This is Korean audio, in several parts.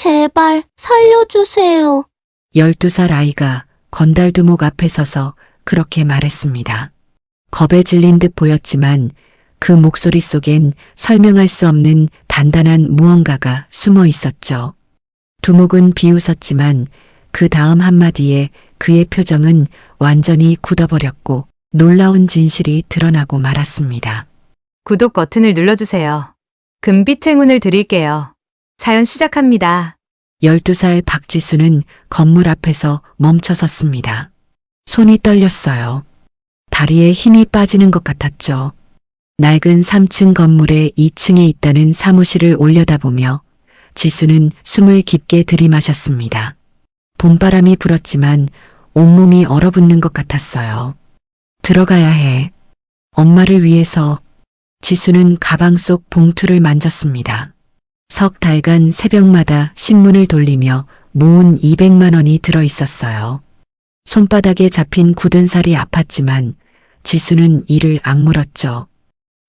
제발 살려주세요. 12살 아이가 건달두목 앞에 서서 그렇게 말했습니다. 겁에 질린 듯 보였지만 그 목소리 속엔 설명할 수 없는 단단한 무언가가 숨어 있었죠. 두목은 비웃었지만 그 다음 한마디에 그의 표정은 완전히 굳어버렸고 놀라운 진실이 드러나고 말았습니다. 구독 버튼을 눌러주세요. 금빛 행운을 드릴게요. 사연 시작합니다. 12살 박지수는 건물 앞에서 멈춰 섰습니다. 손이 떨렸어요. 다리에 힘이 빠지는 것 같았죠. 낡은 3층 건물의 2층에 있다는 사무실을 올려다보며 지수는 숨을 깊게 들이마셨습니다. 봄바람이 불었지만 온몸이 얼어붙는 것 같았어요. 들어가야 해. 엄마를 위해서. 지수는 가방 속 봉투를 만졌습니다. 석 달간 새벽마다 신문을 돌리며 모은 200만 원이 들어 있었어요. 손바닥에 잡힌 굳은 살이 아팠지만 지수는 이를 악물었죠.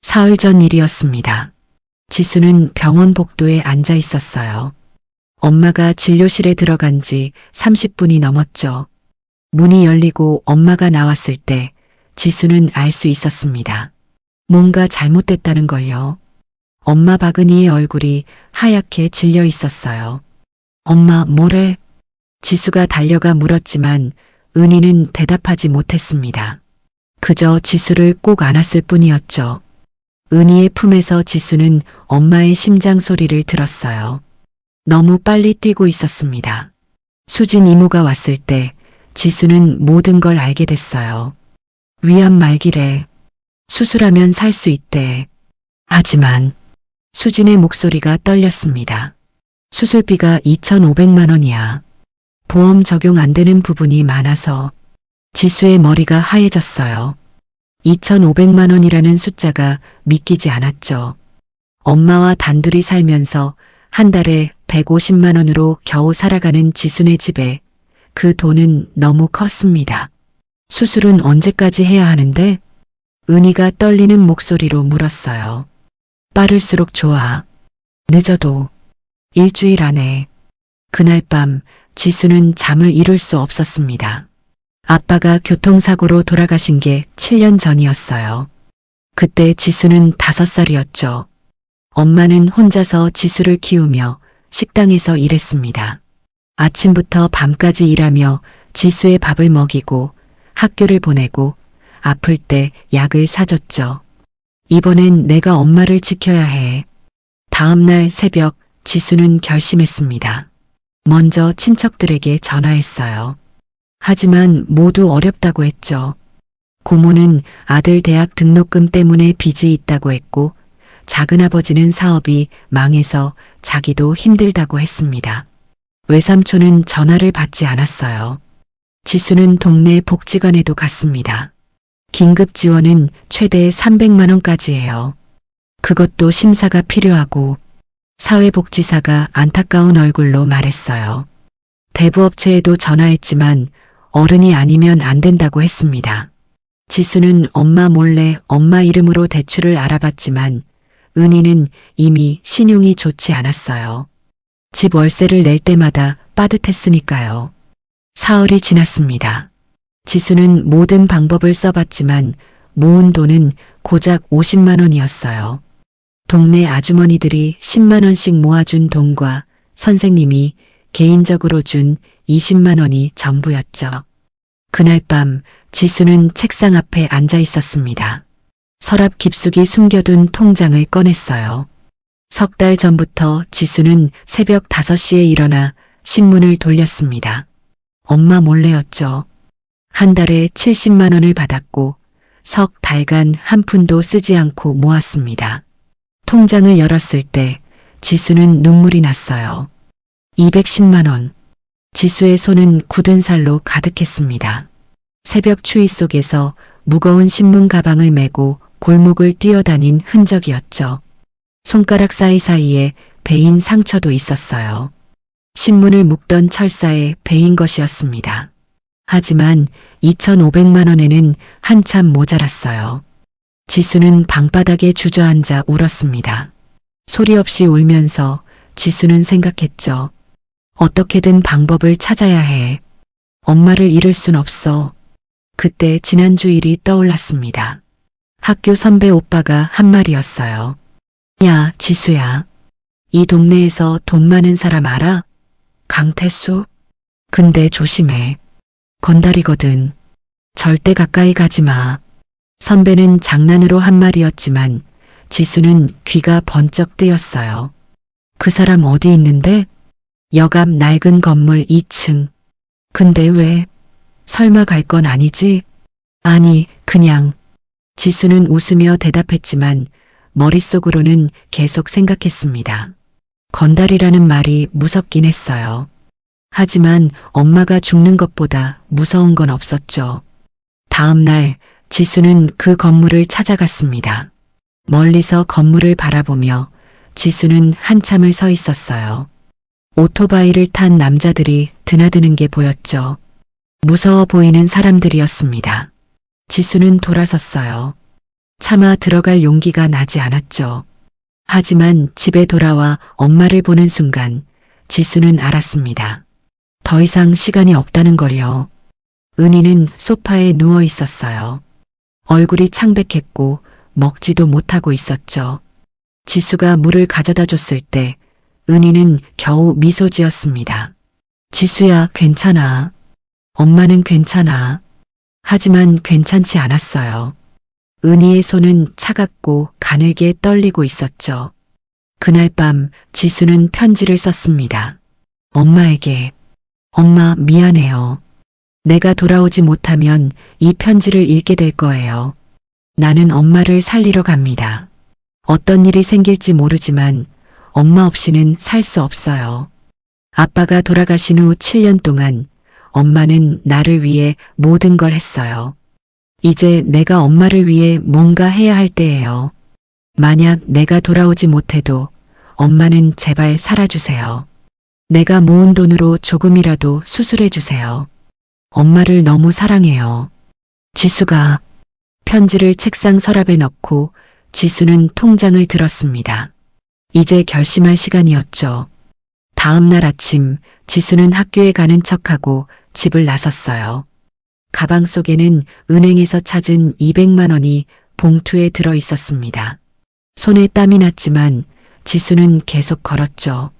사흘 전 일이었습니다. 지수는 병원 복도에 앉아 있었어요. 엄마가 진료실에 들어간 지 30분이 넘었죠. 문이 열리고 엄마가 나왔을 때 지수는 알 수 있었습니다. 뭔가 잘못됐다는 걸요. 엄마 박은희의 얼굴이 하얗게 질려 있었어요. 엄마 뭐래? 지수가 달려가 물었지만 은희는 대답하지 못했습니다. 그저 지수를 꼭 안았을 뿐이었죠. 은희의 품에서 지수는 엄마의 심장 소리를 들었어요. 너무 빨리 뛰고 있었습니다. 수진 이모가 왔을 때 지수는 모든 걸 알게 됐어요. 위암 말기래. 수술하면 살 수 있대. 하지만 수진의 목소리가 떨렸습니다. 수술비가 2,500만 원이야. 보험 적용 안 되는 부분이 많아서. 지수의 머리가 하얘졌어요. 2,500만 원이라는 숫자가 믿기지 않았죠. 엄마와 단둘이 살면서 한 달에 150만 원으로 겨우 살아가는 지수네 집에 그 돈은 너무 컸습니다. 수술은 언제까지 해야 하는데? 은희가 떨리는 목소리로 물었어요. 빠를수록 좋아. 늦어도 일주일 안에. 그날 밤 지수는 잠을 이룰 수 없었습니다. 아빠가 교통사고로 돌아가신 게 7년 전이었어요. 그때 지수는 5살이었죠. 엄마는 혼자서 지수를 키우며 식당에서 일했습니다. 아침부터 밤까지 일하며 지수의 밥을 먹이고 학교를 보내고 아플 때 약을 사줬죠. 이번엔 내가 엄마를 지켜야 해. 다음 날 새벽 지수는 결심했습니다. 먼저 친척들에게 전화했어요. 하지만 모두 어렵다고 했죠. 고모는 아들 대학 등록금 때문에 빚이 있다고 했고 작은아버지는 사업이 망해서 자기도 힘들다고 했습니다. 외삼촌은 전화를 받지 않았어요. 지수는 동네 복지관에도 갔습니다. 긴급 지원은 최대 300만 원까지예요. 그것도 심사가 필요하고 사회복지사가 안타까운 얼굴로 말했어요. 대부업체에도 전화했지만 어른이 아니면 안 된다고 했습니다. 지수는 엄마 몰래 엄마 이름으로 대출을 알아봤지만 은희는 이미 신용이 좋지 않았어요. 집 월세를 낼 때마다 빠듯했으니까요. 사흘이 지났습니다. 지수는 모든 방법을 써봤지만 모은 돈은 고작 50만 원이었어요. 동네 아주머니들이 10만 원씩 모아준 돈과 선생님이 개인적으로 준 20만 원이 전부였죠. 그날 밤 지수는 책상 앞에 앉아 있었습니다. 서랍 깊숙이 숨겨둔 통장을 꺼냈어요. 석 달 전부터 지수는 새벽 5시에 일어나 신문을 돌렸습니다. 엄마 몰래였죠. 한 달에 70만 원을 받았고 석 달간 한 푼도 쓰지 않고 모았습니다. 통장을 열었을 때 지수는 눈물이 났어요. 210만 원. 지수의 손은 굳은 살로 가득했습니다. 새벽 추위 속에서 무거운 신문 가방을 메고 골목을 뛰어다닌 흔적이었죠. 손가락 사이사이에 베인 상처도 있었어요. 신문을 묶던 철사에 베인 것이었습니다. 하지만 2,500만 원에는 한참 모자랐어요. 지수는 방바닥에 주저앉아 울었습니다. 소리 없이 울면서 지수는 생각했죠. 어떻게든 방법을 찾아야 해. 엄마를 잃을 순 없어. 그때 지난주 일이 떠올랐습니다. 학교 선배 오빠가 한 말이었어요. 야, 지수야. 이 동네에서 돈 많은 사람 알아? 강태수? 근데 조심해. 건달이거든. 절대 가까이 가지 마. 선배는 장난으로 한 말이었지만 지수는 귀가 번쩍 뜨였어요. 그 사람 어디 있는데? 역 앞 낡은 건물 2층. 근데 왜? 설마 갈 건 아니지? 아니, 그냥. 지수는 웃으며 대답했지만 머릿속으로는 계속 생각했습니다. 건달이라는 말이 무섭긴 했어요. 하지만 엄마가 죽는 것보다 무서운 건 없었죠. 다음 날 지수는 그 건물을 찾아갔습니다. 멀리서 건물을 바라보며 지수는 한참을 서 있었어요. 오토바이를 탄 남자들이 드나드는 게 보였죠. 무서워 보이는 사람들이었습니다. 지수는 돌아섰어요. 차마 들어갈 용기가 나지 않았죠. 하지만 집에 돌아와 엄마를 보는 순간 지수는 알았습니다. 더 이상 시간이 없다는 걸요. 은희는 소파에 누워 있었어요. 얼굴이 창백했고 먹지도 못하고 있었죠. 지수가 물을 가져다 줬을 때 은희는 겨우 미소 지었습니다. 지수야, 괜찮아. 엄마는 괜찮아. 하지만 괜찮지 않았어요. 은희의 손은 차갑고 가늘게 떨리고 있었죠. 그날 밤 지수는 편지를 썼습니다. 엄마에게. 엄마, 미안해요. 내가 돌아오지 못하면 이 편지를 읽게 될 거예요. 나는 엄마를 살리러 갑니다. 어떤 일이 생길지 모르지만 엄마 없이는 살 수 없어요. 아빠가 돌아가신 후 7년 동안 엄마는 나를 위해 모든 걸 했어요. 이제 내가 엄마를 위해 뭔가 해야 할 때예요. 만약 내가 돌아오지 못해도 엄마는 제발 살아주세요. 내가 모은 돈으로 조금이라도 수술해 주세요. 엄마를 너무 사랑해요. 지수가. 편지를 책상 서랍에 넣고 지수는 통장을 들었습니다. 이제 결심할 시간이었죠. 다음 날 아침 지수는 학교에 가는 척하고 집을 나섰어요. 가방 속에는 은행에서 찾은 200만 원이 봉투에 들어 있었습니다. 손에 땀이 났지만 지수는 계속 걸었죠.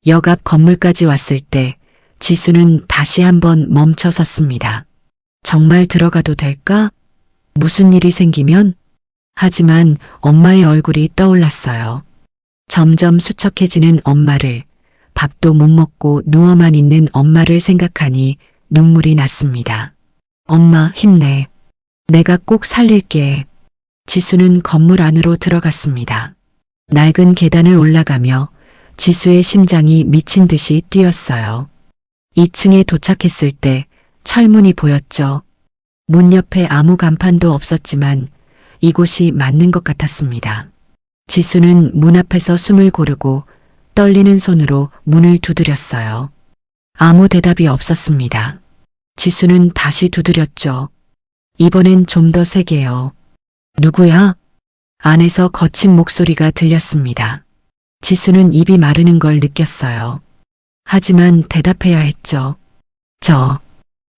역 앞 건물까지 왔을 때 지수는 다시 한번 멈춰 섰습니다. 정말 들어가도 될까? 무슨 일이 생기면? 하지만 엄마의 얼굴이 떠올랐어요. 점점 수척해지는 엄마를, 밥도 못 먹고 누워만 있는 엄마를 생각하니 눈물이 났습니다. 엄마, 힘내. 내가 꼭 살릴게. 지수는 건물 안으로 들어갔습니다. 낡은 계단을 올라가며 지수의 심장이 미친 듯이 뛰었어요. 2층에 도착했을 때 철문이 보였죠. 문 옆에 아무 간판도 없었지만 이곳이 맞는 것 같았습니다. 지수는 문 앞에서 숨을 고르고 떨리는 손으로 문을 두드렸어요. 아무 대답이 없었습니다. 지수는 다시 두드렸죠. 이번엔 좀 더 세게요. 누구야? 안에서 거친 목소리가 들렸습니다. 지수는 입이 마르는 걸 느꼈어요. 하지만 대답해야 했죠.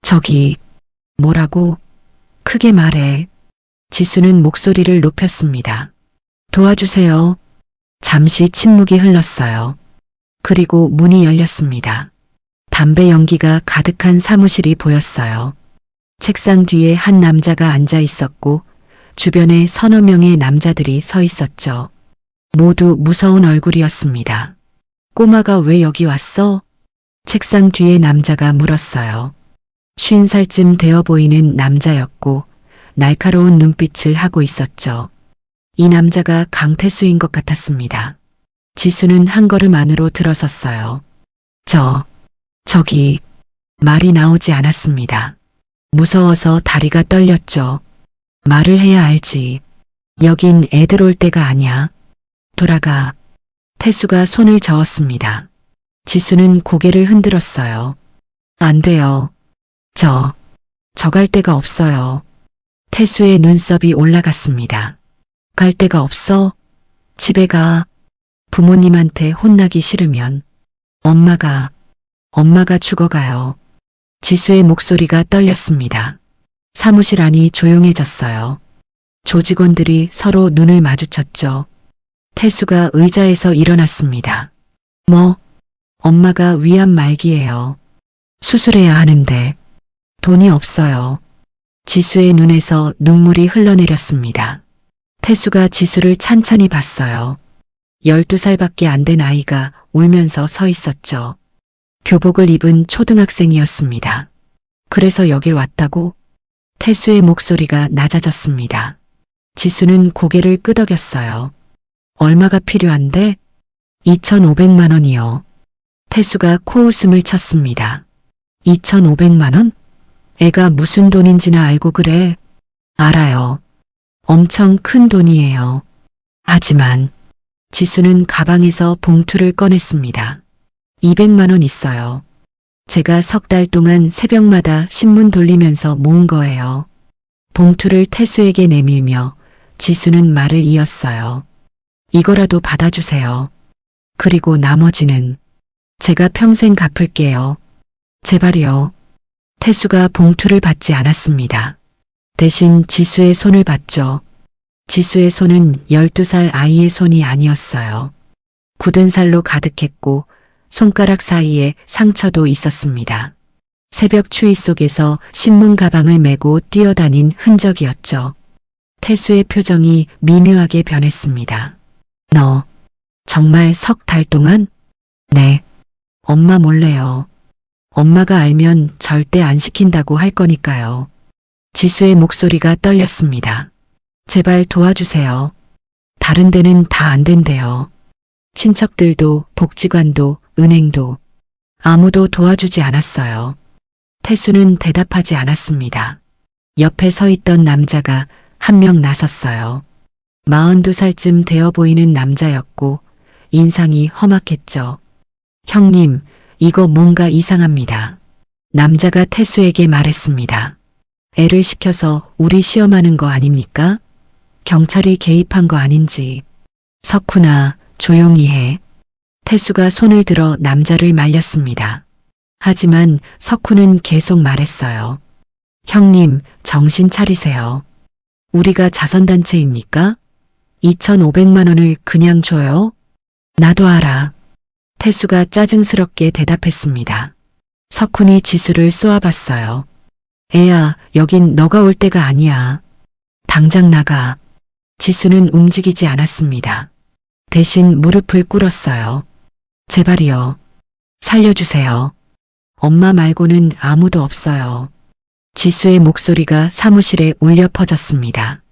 저기, 뭐라고? 크게 말해. 지수는 목소리를 높였습니다. 도와주세요. 잠시 침묵이 흘렀어요. 그리고 문이 열렸습니다. 담배 연기가 가득한 사무실이 보였어요. 책상 뒤에 한 남자가 앉아 있었고 주변에 서너 명의 남자들이 서 있었죠. 모두 무서운 얼굴이었습니다. 꼬마가 왜 여기 왔어? 책상 뒤에 남자가 물었어요. 50살쯤 되어 보이는 남자였고 날카로운 눈빛을 하고 있었죠. 이 남자가 강태수인 것 같았습니다. 지수는 한 걸음 안으로 들어섰어요. 저기, 말이 나오지 않았습니다. 무서워서 다리가 떨렸죠. 말을 해야 알지. 여긴 애들 올 때가 아니야. 돌아가. 태수가 손을 저었습니다. 지수는 고개를 흔들었어요. 안 돼요. 저 갈 데가 없어요. 태수의 눈썹이 올라갔습니다. 갈 데가 없어? 집에 가. 부모님한테 혼나기 싫으면. 엄마가. 엄마가 죽어가요. 지수의 목소리가 떨렸습니다. 사무실 안이 조용해졌어요. 조직원들이 서로 눈을 마주쳤죠. 태수가 의자에서 일어났습니다. 뭐? 엄마가 위암 말기예요. 수술해야 하는데 돈이 없어요. 지수의 눈에서 눈물이 흘러내렸습니다. 태수가 지수를 찬찬히 봤어요. 12살밖에 안 된 아이가 울면서 서 있었죠. 교복을 입은 초등학생이었습니다. 그래서 여길 왔다고? 태수의 목소리가 낮아졌습니다. 지수는 고개를 끄덕였어요. 얼마가 필요한데? 2,500만 원이요. 태수가 코웃음을 쳤습니다. 2,500만 원? 애가 무슨 돈인지나 알고 그래? 알아요. 엄청 큰 돈이에요. 하지만 지수는 가방에서 봉투를 꺼냈습니다. 200만 원 있어요. 제가 석 달 동안 새벽마다 신문 돌리면서 모은 거예요. 봉투를 태수에게 내밀며 지수는 말을 이었어요. 이거라도 받아주세요. 그리고 나머지는 제가 평생 갚을게요. 제발이요. 태수가 봉투를 받지 않았습니다. 대신 지수의 손을 봤죠. 지수의 손은 12살 아이의 손이 아니었어요. 굳은 살로 가득했고 손가락 사이에 상처도 있었습니다. 새벽 추위 속에서 신문 가방을 메고 뛰어다닌 흔적이었죠. 태수의 표정이 미묘하게 변했습니다. 너 정말 석 달 동안? 네. 엄마 몰래요. 엄마가 알면 절대 안 시킨다고 할 거니까요. 지수의 목소리가 떨렸습니다. 제발 도와주세요. 다른 데는 다 안 된대요. 친척들도 복지관도 은행도 아무도 도와주지 않았어요. 태수는 대답하지 않았습니다. 옆에 서 있던 남자가 한 명 나섰어요. 42살쯤 되어 보이는 남자였고 인상이 험악했죠. 형님, 이거 뭔가 이상합니다. 남자가 태수에게 말했습니다. 애를 시켜서 우리 시험하는 거 아닙니까? 경찰이 개입한 거 아닌지. 석훈아, 조용히 해. 태수가 손을 들어 남자를 말렸습니다. 하지만 석훈은 계속 말했어요. 형님, 정신 차리세요. 우리가 자선단체입니까? 2,500만 원을 그냥 줘요? 나도 알아. 태수가 짜증스럽게 대답했습니다. 석훈이 지수를 쏘아봤어요. 애야, 여긴 너가 올 때가 아니야. 당장 나가. 지수는 움직이지 않았습니다. 대신 무릎을 꿇었어요. 제발이요. 살려주세요. 엄마 말고는 아무도 없어요. 지수의 목소리가 사무실에 울려 퍼졌습니다.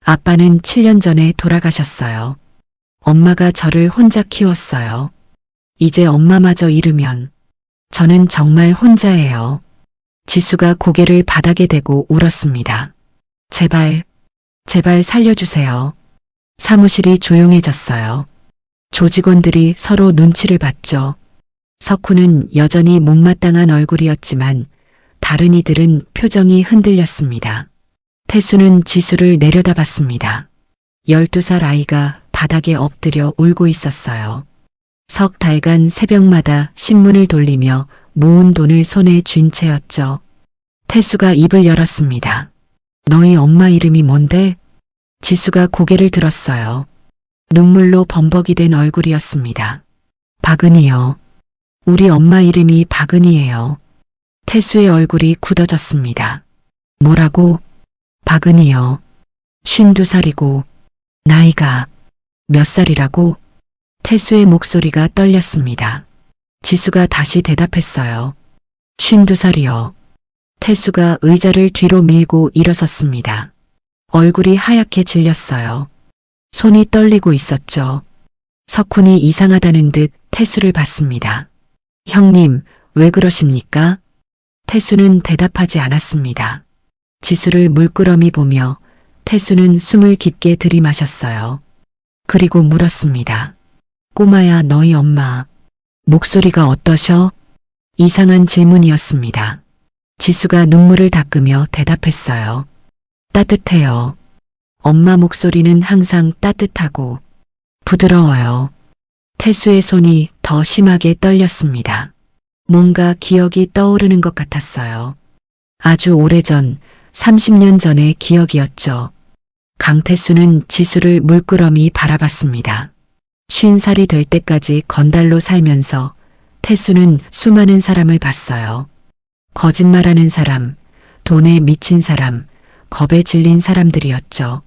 아빠는 7년 전에 돌아가셨어요. 엄마가 저를 혼자 키웠어요. 이제 엄마마저 잃으면 저는 정말 혼자예요. 지수가 고개를 바닥에 대고 울었습니다. 제발, 제발 살려주세요. 사무실이 조용해졌어요. 조직원들이 서로 눈치를 봤죠. 석훈은 여전히 못마땅한 얼굴이었지만 다른 이들은 표정이 흔들렸습니다. 태수는 지수를 내려다봤습니다. 12살 아이가 바닥에 엎드려 울고 있었어요. 석 달간 새벽마다 신문을 돌리며 모은 돈을 손에 쥔 채였죠. 태수가 입을 열었습니다. 너희 엄마 이름이 뭔데? 지수가 고개를 들었어요. 눈물로 범벅이 된 얼굴이었습니다. 박은이요. 우리 엄마 이름이 박은이에요. 태수의 얼굴이 굳어졌습니다. 뭐라고? 박은이요. 52살이고 나이가 몇 살이라고? 태수의 목소리가 떨렸습니다. 지수가 다시 대답했어요. 52살이요. 태수가 의자를 뒤로 밀고 일어섰습니다. 얼굴이 하얗게 질렸어요. 손이 떨리고 있었죠. 석훈이 이상하다는 듯 태수를 봤습니다. 형님, 왜 그러십니까? 태수는 대답하지 않았습니다. 지수를 물끄러미 보며 태수는 숨을 깊게 들이마셨어요. 그리고 물었습니다. 꼬마야, 너희 엄마 목소리가 어떠셔? 이상한 질문이었습니다. 지수가 눈물을 닦으며 대답했어요. 따뜻해요. 엄마 목소리는 항상 따뜻하고 부드러워요. 태수의 손이 더 심하게 떨렸습니다. 뭔가 기억이 떠오르는 것 같았어요. 아주 오래전, 30년 전의 기억이었죠. 강태수는 지수를 물끄러미 바라봤습니다. 50살이 될 때까지 건달로 살면서 태수는 수많은 사람을 봤어요. 거짓말하는 사람, 돈에 미친 사람, 겁에 질린 사람들이었죠.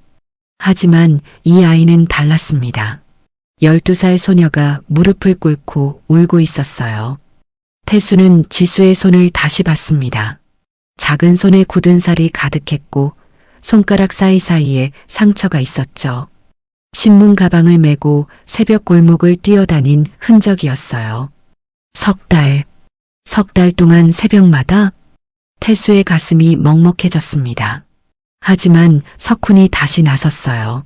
하지만 이 아이는 달랐습니다. 12살 소녀가 무릎을 꿇고 울고 있었어요. 태수는 지수의 손을 다시 봤습니다. 작은 손에 굳은 살이 가득했고 손가락 사이사이에 상처가 있었죠. 신문 가방을 메고 새벽 골목을 뛰어다닌 흔적이었어요. 석 달 동안 새벽마다 태수의 가슴이 먹먹해졌습니다. 하지만 석훈이 다시 나섰어요.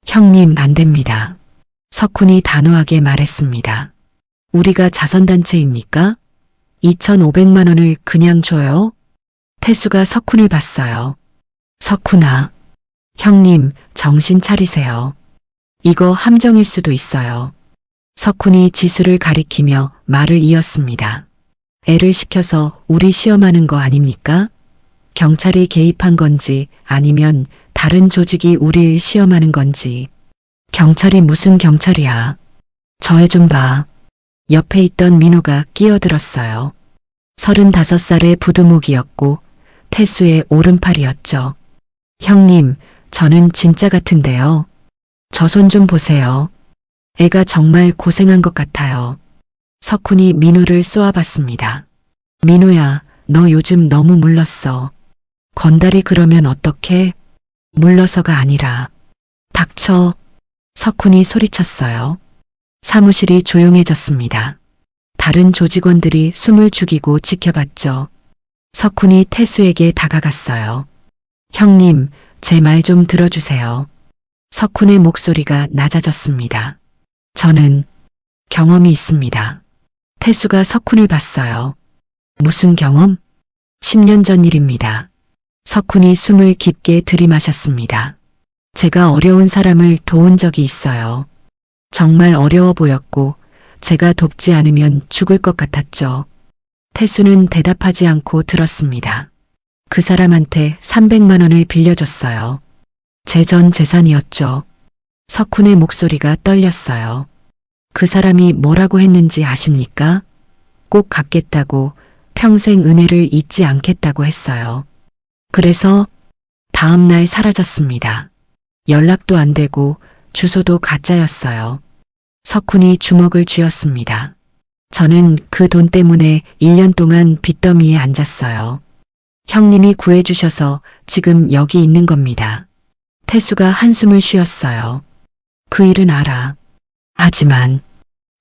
형님, 안 됩니다. 석훈이 단호하게 말했습니다. 우리가 자선단체입니까? 2,500만 원을 그냥 줘요? 태수가 석훈을 봤어요. 석훈아, 형님, 정신 차리세요. 이거 함정일 수도 있어요. 석훈이 지수를 가리키며 말을 이었습니다. 애를 시켜서 우리 시험하는 거 아닙니까? 경찰이 개입한 건지 아니면 다른 조직이 우릴 시험하는 건지. 경찰이 무슨 경찰이야. 저 애 좀 봐. 옆에 있던 민호가 끼어들었어요. 35살의 부두목이었고 태수의 오른팔이었죠. 형님, 저는 진짜 같은데요. 저 손 좀 보세요. 애가 정말 고생한 것 같아요. 석훈이 민호를 쏘아봤습니다. 민호야, 너 요즘 너무 물렀어. 건달이 그러면 어떡해? 물러서가 아니라. 닥쳐. 석훈이 소리쳤어요. 사무실이 조용해졌습니다. 다른 조직원들이 숨을 죽이고 지켜봤죠. 석훈이 태수에게 다가갔어요. 형님, 제 말 좀 들어주세요. 석훈의 목소리가 낮아졌습니다. 저는 경험이 있습니다. 태수가 석훈을 봤어요. 무슨 경험? 10년 전 일입니다. 석훈이 숨을 깊게 들이마셨습니다. 제가 어려운 사람을 도운 적이 있어요. 정말 어려워 보였고 제가 돕지 않으면 죽을 것 같았죠. 태수는 대답하지 않고 들었습니다. 그 사람한테 300만 원을 빌려줬어요. 제 전 재산이었죠. 석훈의 목소리가 떨렸어요. 그 사람이 뭐라고 했는지 아십니까? 꼭 갚겠다고, 평생 은혜를 잊지 않겠다고 했어요. 그래서 다음 날 사라졌습니다. 연락도 안 되고 주소도 가짜였어요. 석훈이 주먹을 쥐었습니다. 저는 그 돈 때문에 1년 동안 빚더미에 앉았어요. 형님이 구해주셔서 지금 여기 있는 겁니다. 태수가 한숨을 쉬었어요. 그 일은 알아. 하지만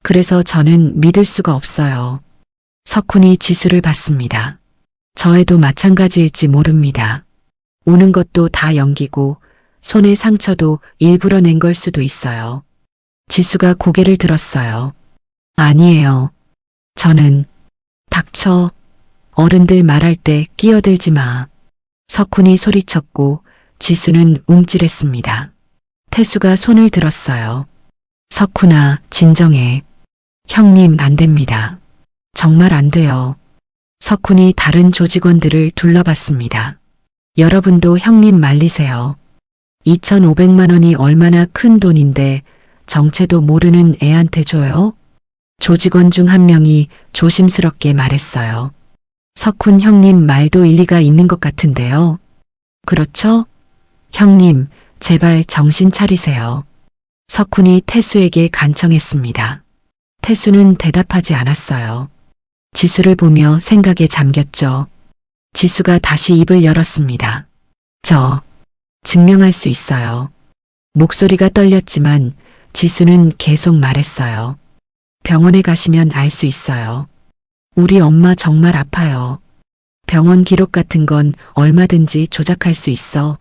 그래서 저는 믿을 수가 없어요. 석훈이 지수를 봤습니다. 저에도 마찬가지일지 모릅니다. 우는 것도 다 연기고 손의 상처도 일부러 낸 걸 수도 있어요. 지수가 고개를 들었어요. 아니에요. 저는 닥쳐. 어른들 말할 때 끼어들지 마. 석훈이 소리쳤고 지수는 움찔했습니다. 태수가 손을 들었어요. 석훈아, 진정해. 형님, 안 됩니다. 정말 안 돼요. 석훈이 다른 조직원들을 둘러봤습니다. 여러분도 형님 말리세요. 2,500만 원이 얼마나 큰 돈인데 정체도 모르는 애한테 줘요? 조직원 중 한 명이 조심스럽게 말했어요. 석훈 형님 말도 일리가 있는 것 같은데요. 그렇죠? 형님, 제발 정신 차리세요. 석훈이 태수에게 간청했습니다. 태수는 대답하지 않았어요. 지수를 보며 생각에 잠겼죠. 지수가 다시 입을 열었습니다. 저 증명할 수 있어요. 목소리가 떨렸지만 지수는 계속 말했어요. 병원에 가시면 알 수 있어요. 우리 엄마 정말 아파요. 병원 기록 같은 건 얼마든지 조작할 수 있어.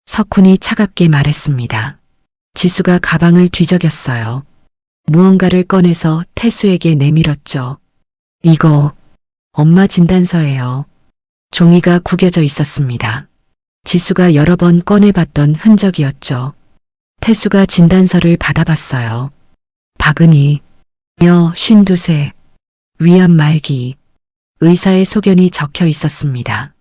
석훈이 차갑게 말했습니다. 지수가 가방을 뒤적였어요. 무언가를 꺼내서 태수에게 내밀었죠. 이거 엄마 진단서예요. 종이가 구겨져 있었습니다. 지수가 여러 번 꺼내봤던 흔적이었죠. 태수가 진단서를 받아봤어요. 박은희, 여 52세, 위암 말기, 의사의 소견이 적혀 있었습니다.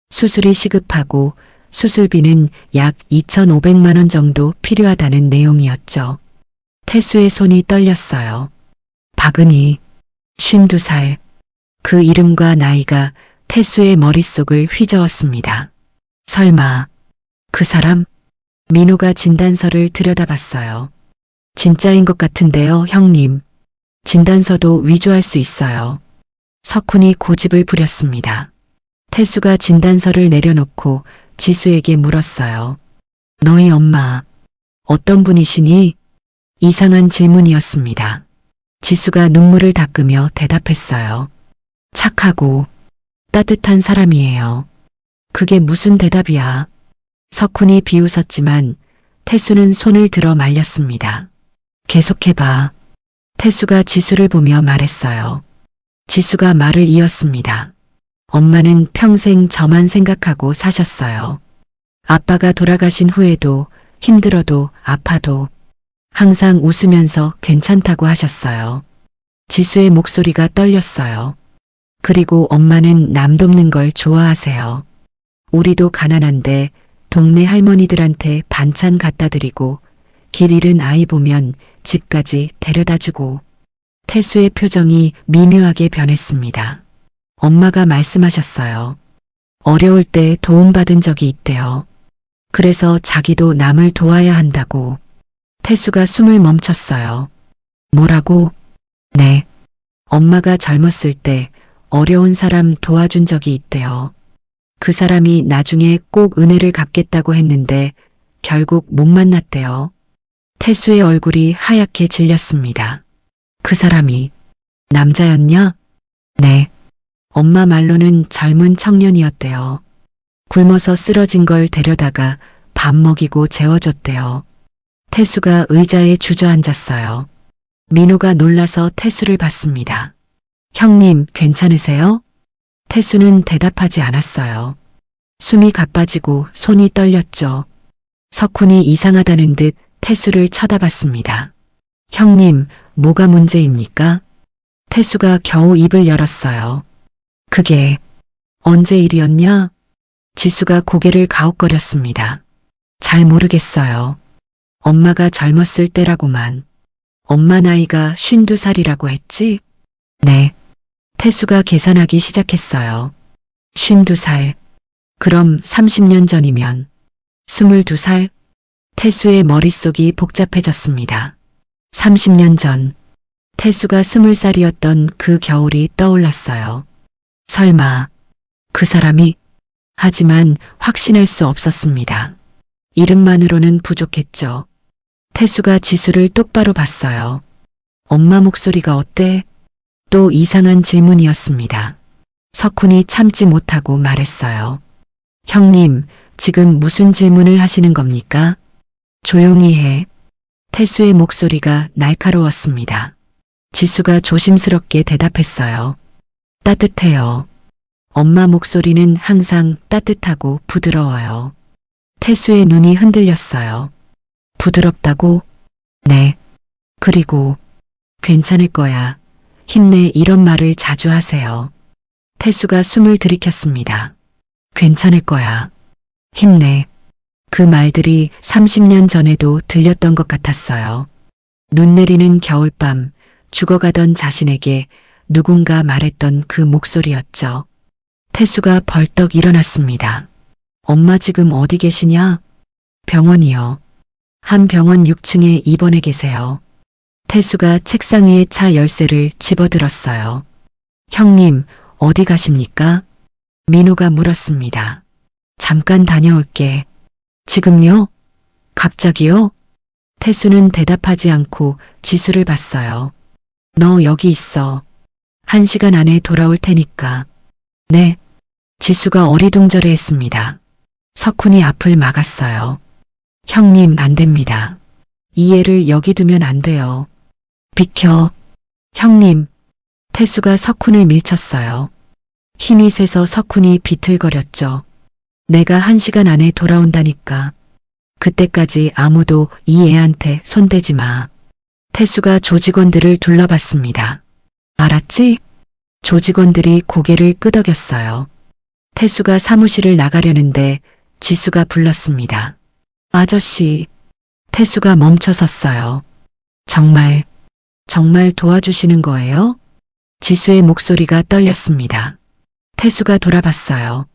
수술이 시급하고 수술비는 약 2,500만 원 정도 필요하다는 내용이었죠. 태수의 손이 떨렸어요. 박은희, 52살. 그 이름과 나이가 태수의 머릿속을 휘저었습니다. 설마 그 사람? 민호가 진단서를 들여다봤어요. 진짜인 것 같은데요, 형님. 진단서도 위조할 수 있어요. 석훈이 고집을 부렸습니다. 태수가 진단서를 내려놓고 지수에게 물었어요. 너희 엄마 어떤 분이시니? 이상한 질문이었습니다. 지수가 눈물을 닦으며 대답했어요. 착하고 따뜻한 사람이에요. 그게 무슨 대답이야? 석훈이 비웃었지만 태수는 손을 들어 말렸습니다. 계속해봐. 태수가 지수를 보며 말했어요. 지수가 말을 이었습니다. 엄마는 평생 저만 생각하고 사셨어요. 아빠가 돌아가신 후에도 힘들어도 아파도 항상 웃으면서 괜찮다고 하셨어요. 지수의 목소리가 떨렸어요. 그리고 엄마는 남 돕는 걸 좋아하세요. 우리도 가난한데 동네 할머니들한테 반찬 갖다 드리고 길 잃은 아이 보면 집까지 데려다주고. 태수의 표정이 미묘하게 변했습니다. 엄마가 말씀하셨어요. 어려울 때 도움받은 적이 있대요. 그래서 자기도 남을 도와야 한다고. 태수가 숨을 멈췄어요. 뭐라고? 네. 엄마가 젊었을 때 어려운 사람 도와준 적이 있대요. 그 사람이 나중에 꼭 은혜를 갚겠다고 했는데 결국 못 만났대요. 태수의 얼굴이 하얗게 질렸습니다. 그 사람이 남자였냐? 네. 엄마 말로는 젊은 청년이었대요. 굶어서 쓰러진 걸 데려다가 밥 먹이고 재워줬대요. 태수가 의자에 주저앉았어요. 민호가 놀라서 태수를 봤습니다. 형님, 괜찮으세요? 태수는 대답하지 않았어요. 숨이 가빠지고 손이 떨렸죠. 석훈이 이상하다는 듯 태수를 쳐다봤습니다. 형님, 뭐가 문제입니까? 태수가 겨우 입을 열었어요. 그게 언제 일이었냐? 지수가 고개를 가웃거렸습니다. 잘 모르겠어요. 엄마가 젊었을 때라고만. 엄마 나이가 52살이라고 했지? 네. 태수가 계산하기 시작했어요. 52살. 그럼 30년 전이면 22살? 태수의 머릿속이 복잡해졌습니다. 30년 전. 태수가 20살이었던 그 겨울이 떠올랐어요. 설마 그 사람이? 하지만 확신할 수 없었습니다. 이름만으로는 부족했죠. 태수가 지수를 똑바로 봤어요. 엄마 목소리가 어때? 또 이상한 질문이었습니다. 석훈이 참지 못하고 말했어요. 형님, 지금 무슨 질문을 하시는 겁니까? 조용히 해. 태수의 목소리가 날카로웠습니다. 지수가 조심스럽게 대답했어요. 따뜻해요. 엄마 목소리는 항상 따뜻하고 부드러워요. 태수의 눈이 흔들렸어요. 부드럽다고? 네. 그리고 괜찮을 거야. 힘내, 이런 말을 자주 하세요. 태수가 숨을 들이켰습니다. 괜찮을 거야. 힘내. 그 말들이 30년 전에도 들렸던 것 같았어요. 눈 내리는 겨울밤, 죽어가던 자신에게 누군가 말했던 그 목소리였죠. 태수가 벌떡 일어났습니다. 엄마 지금 어디 계시냐? 병원이요. 한 병원 6층에 입원해 계세요. 태수가 책상 위에 차 열쇠를 집어들었어요. 형님, 어디 가십니까? 민호가 물었습니다. 잠깐 다녀올게. 지금요? 갑자기요? 태수는 대답하지 않고 지수를 봤어요. 너 여기 있어. 1시간 안에 돌아올 테니까. 네. 지수가 어리둥절해 했습니다. 석훈이 앞을 막았어요. 형님, 안 됩니다. 이 애를 여기 두면 안 돼요. 비켜. 형님. 태수가 석훈을 밀쳤어요. 힘이 세서 석훈이 비틀거렸죠. 내가 1시간 안에 돌아온다니까. 그때까지 아무도 이 애한테 손대지 마. 태수가 조직원들을 둘러봤습니다. 알았지? 조직원들이 고개를 끄덕였어요. 태수가 사무실을 나가려는데 지수가 불렀습니다. 아저씨. 태수가 멈춰섰어요. 정말 도와주시는 거예요? 지수의 목소리가 떨렸습니다. 태수가 돌아봤어요.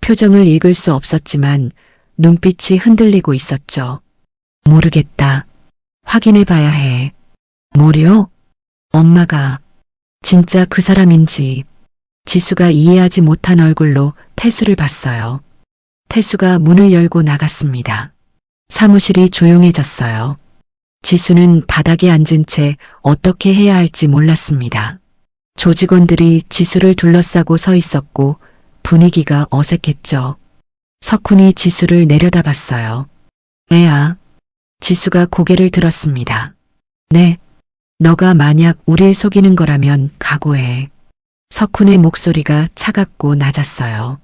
표정을 읽을 수 없었지만 눈빛이 흔들리고 있었죠. 모르겠다. 확인해 봐야 해. 뭐요? 엄마가 진짜 그 사람인지. 지수가 이해하지 못한 얼굴로 태수를 봤어요. 태수가 문을 열고 나갔습니다. 사무실이 조용해졌어요. 지수는 바닥에 앉은 채 어떻게 해야 할지 몰랐습니다. 조직원들이 지수를 둘러싸고 서 있었고 분위기가 어색했죠. 석훈이 지수를 내려다봤어요. 애야. 지수가 고개를 들었습니다. 네. 너가 만약 우릴 속이는 거라면 각오해. 석훈의 목소리가 차갑고 낮았어요.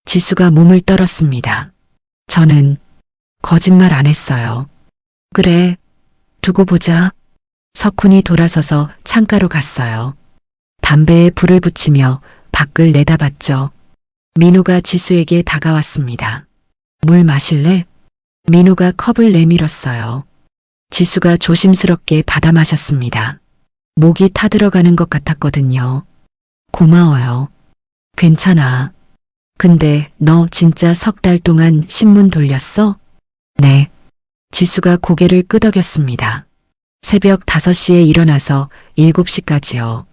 지수가 몸을 떨었습니다. 저는 거짓말 안 했어요. 그래. 두고 보자. 석훈이 돌아서서 창가로 갔어요. 담배에 불을 붙이며 밖을 내다봤죠. 민호가 지수에게 다가왔습니다. 물 마실래? 민호가 컵을 내밀었어요. 지수가 조심스럽게 받아 마셨습니다. 목이 타들어가는 것 같았거든요. 고마워요. 괜찮아. 근데 너 진짜 3달 동안 신문 돌렸어? 네. 지수가 고개를 끄덕였습니다. 새벽 5시에 일어나서 7시까지요.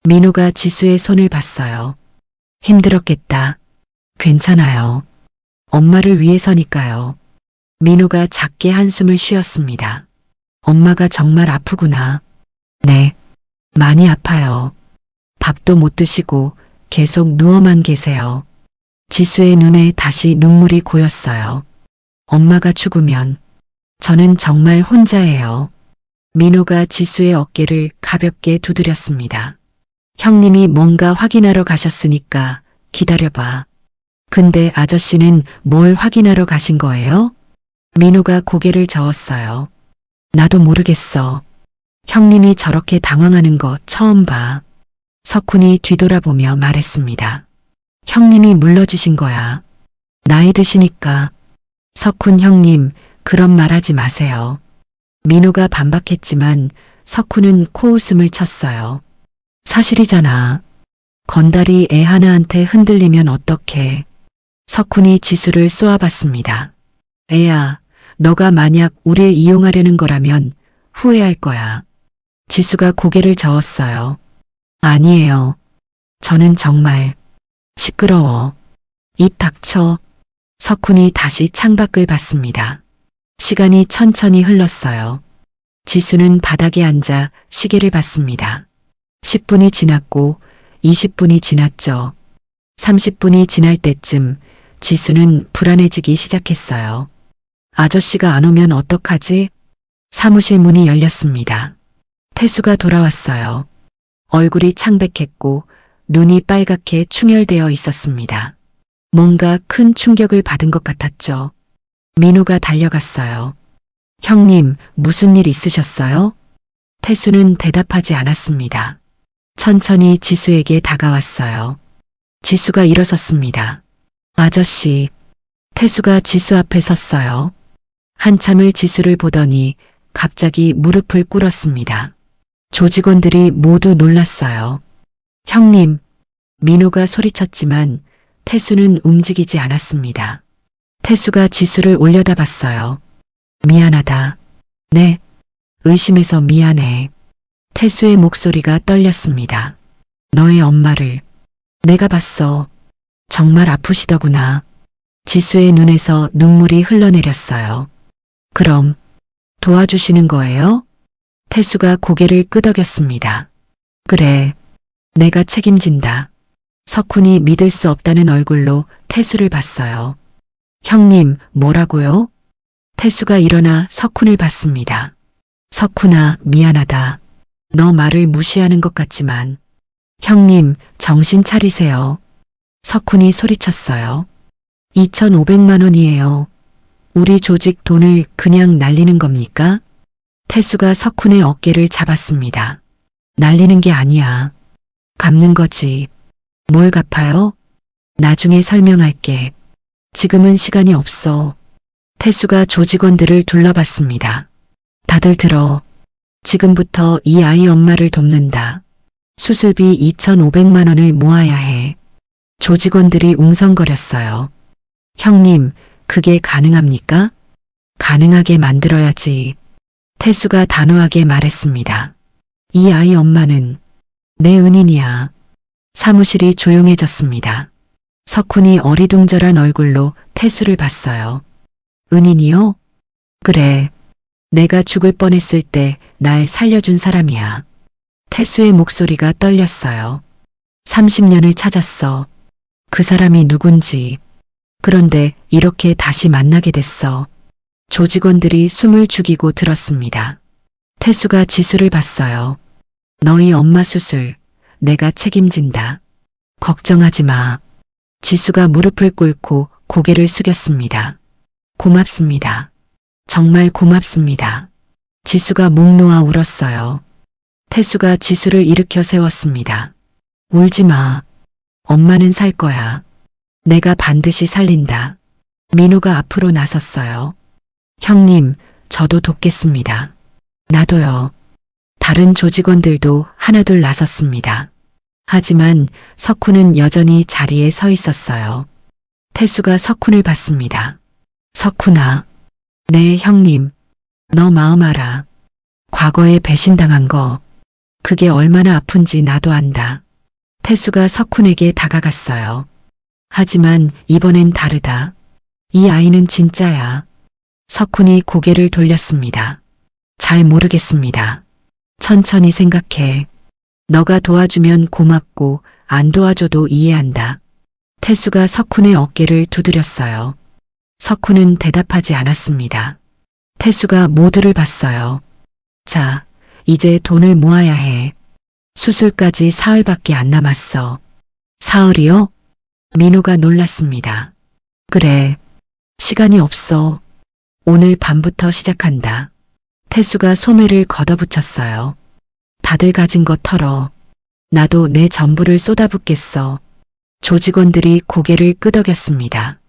민호가 지수의 손을 봤어요. 힘들었겠다. 괜찮아요. 엄마를 위해서니까요. 민호가 작게 한숨을 쉬었습니다. 엄마가 정말 아프구나. 네. 많이 아파요. 밥도 못 드시고 계속 누워만 계세요. 지수의 눈에 다시 눈물이 고였어요. 엄마가 죽으면 저는 정말 혼자예요. 민호가 지수의 어깨를 가볍게 두드렸습니다. 형님이 뭔가 확인하러 가셨으니까 기다려봐. 근데 아저씨는 뭘 확인하러 가신 거예요? 민호가 고개를 저었어요. 나도 모르겠어. 형님이 저렇게 당황하는 거 처음 봐. 석훈이 뒤돌아보며 말했습니다. 형님이 물러지신 거야. 나이 드시니까. 석훈 형님, 그런 말 하지 마세요. 민호가 반박했지만 석훈은 코웃음을 쳤어요. 사실이잖아. 건달이 애 하나한테 흔들리면 어떡해. 석훈이 지수를 쏘아봤습니다. 애야, 너가 만약 우릴 이용하려는 거라면 후회할 거야. 지수가 고개를 저었어요. 아니에요. 저는 정말 시끄러워. 입 닥쳐. 석훈이 다시 창밖을 봤습니다. 시간이 천천히 흘렀어요. 지수는 바닥에 앉아 시계를 봤습니다. 10분이 지났고 20분이 지났죠. 30분이 지날 때쯤 지수는 불안해지기 시작했어요. 아저씨가 안 오면 어떡하지? 사무실 문이 열렸습니다. 태수가 돌아왔어요. 얼굴이 창백했고 눈이 빨갛게 충혈되어 있었습니다. 뭔가 큰 충격을 받은 것 같았죠. 민호가 달려갔어요. 형님, 무슨 일 있으셨어요? 태수는 대답하지 않았습니다. 천천히 지수에게 다가왔어요. 지수가 일어섰습니다. 아저씨. 태수가 지수 앞에 섰어요. 한참을 지수를 보더니 갑자기 무릎을 꿇었습니다. 조직원들이 모두 놀랐어요. 형님. 민호가 소리쳤지만 태수는 움직이지 않았습니다. 태수가 지수를 올려다봤어요. 미안하다. 네. 의심해서 미안해. 태수의 목소리가 떨렸습니다. 너의 엄마를 내가 봤어. 정말 아프시더구나. 지수의 눈에서 눈물이 흘러내렸어요. 그럼 도와주시는 거예요? 태수가 고개를 끄덕였습니다. 그래. 내가 책임진다. 석훈이 믿을 수 없다는 얼굴로 태수를 봤어요. 형님, 뭐라고요? 태수가 일어나 석훈을 봤습니다. 석훈아, 미안하다. 너 말을 무시하는 것 같지만. 형님, 정신 차리세요. 석훈이 소리쳤어요. 2,500만 원이에요. 우리 조직 돈을 그냥 날리는 겁니까? 태수가 석훈의 어깨를 잡았습니다. 날리는 게 아니야. 갚는 거지. 뭘 갚아요? 나중에 설명할게. 지금은 시간이 없어. 태수가 조직원들을 둘러봤습니다. 다들 들어. 지금부터 이 아이 엄마를 돕는다. 수술비 2,500만 원을 모아야 해. 조직원들이 웅성거렸어요. 형님, 그게 가능합니까? 가능하게 만들어야지. 태수가 단호하게 말했습니다. 이 아이 엄마는 내 은인이야. 사무실이 조용해졌습니다. 석훈이 어리둥절한 얼굴로 태수를 봤어요. 은인이요? 그래. 내가 죽을 뻔했을 때 날 살려준 사람이야. 태수의 목소리가 떨렸어요. 30년을 찾았어. 그 사람이 누군지. 그런데 이렇게 다시 만나게 됐어. 조직원들이 숨을 죽이고 들었습니다. 태수가 지수를 봤어요. 너희 엄마 수술 내가 책임진다. 걱정하지 마. 지수가 무릎을 꿇고 고개를 숙였습니다. 고맙습니다. 정말 고맙습니다. 지수가 목 놓아 울었어요. 태수가 지수를 일으켜 세웠습니다. 울지 마. 엄마는 살 거야. 내가 반드시 살린다. 민호가 앞으로 나섰어요. 형님, 저도 돕겠습니다. 나도요. 다른 조직원들도 하나둘 나섰습니다. 하지만 석훈은 여전히 자리에 서 있었어요. 태수가 석훈을 봤습니다. 석훈아. 네, 형님. 너 마음 알아. 과거에 배신당한 거. 그게 얼마나 아픈지 나도 안다. 태수가 석훈에게 다가갔어요. 하지만 이번엔 다르다. 이 아이는 진짜야. 석훈이 고개를 돌렸습니다. 잘 모르겠습니다. 천천히 생각해. 너가 도와주면 고맙고 안 도와줘도 이해한다. 태수가 석훈의 어깨를 두드렸어요. 석훈은 대답하지 않았습니다. 태수가 모두를 봤어요. 자, 이제 돈을 모아야 해. 수술까지 사흘밖에 안 남았어. 사흘이요? 민호가 놀랐습니다. 그래. 시간이 없어. 오늘 밤부터 시작한다. 태수가 소매를 걷어붙였어요. 다들 가진 거 털어. 나도 내 전부를 쏟아붓겠어. 조직원들이 고개를 끄덕였습니다.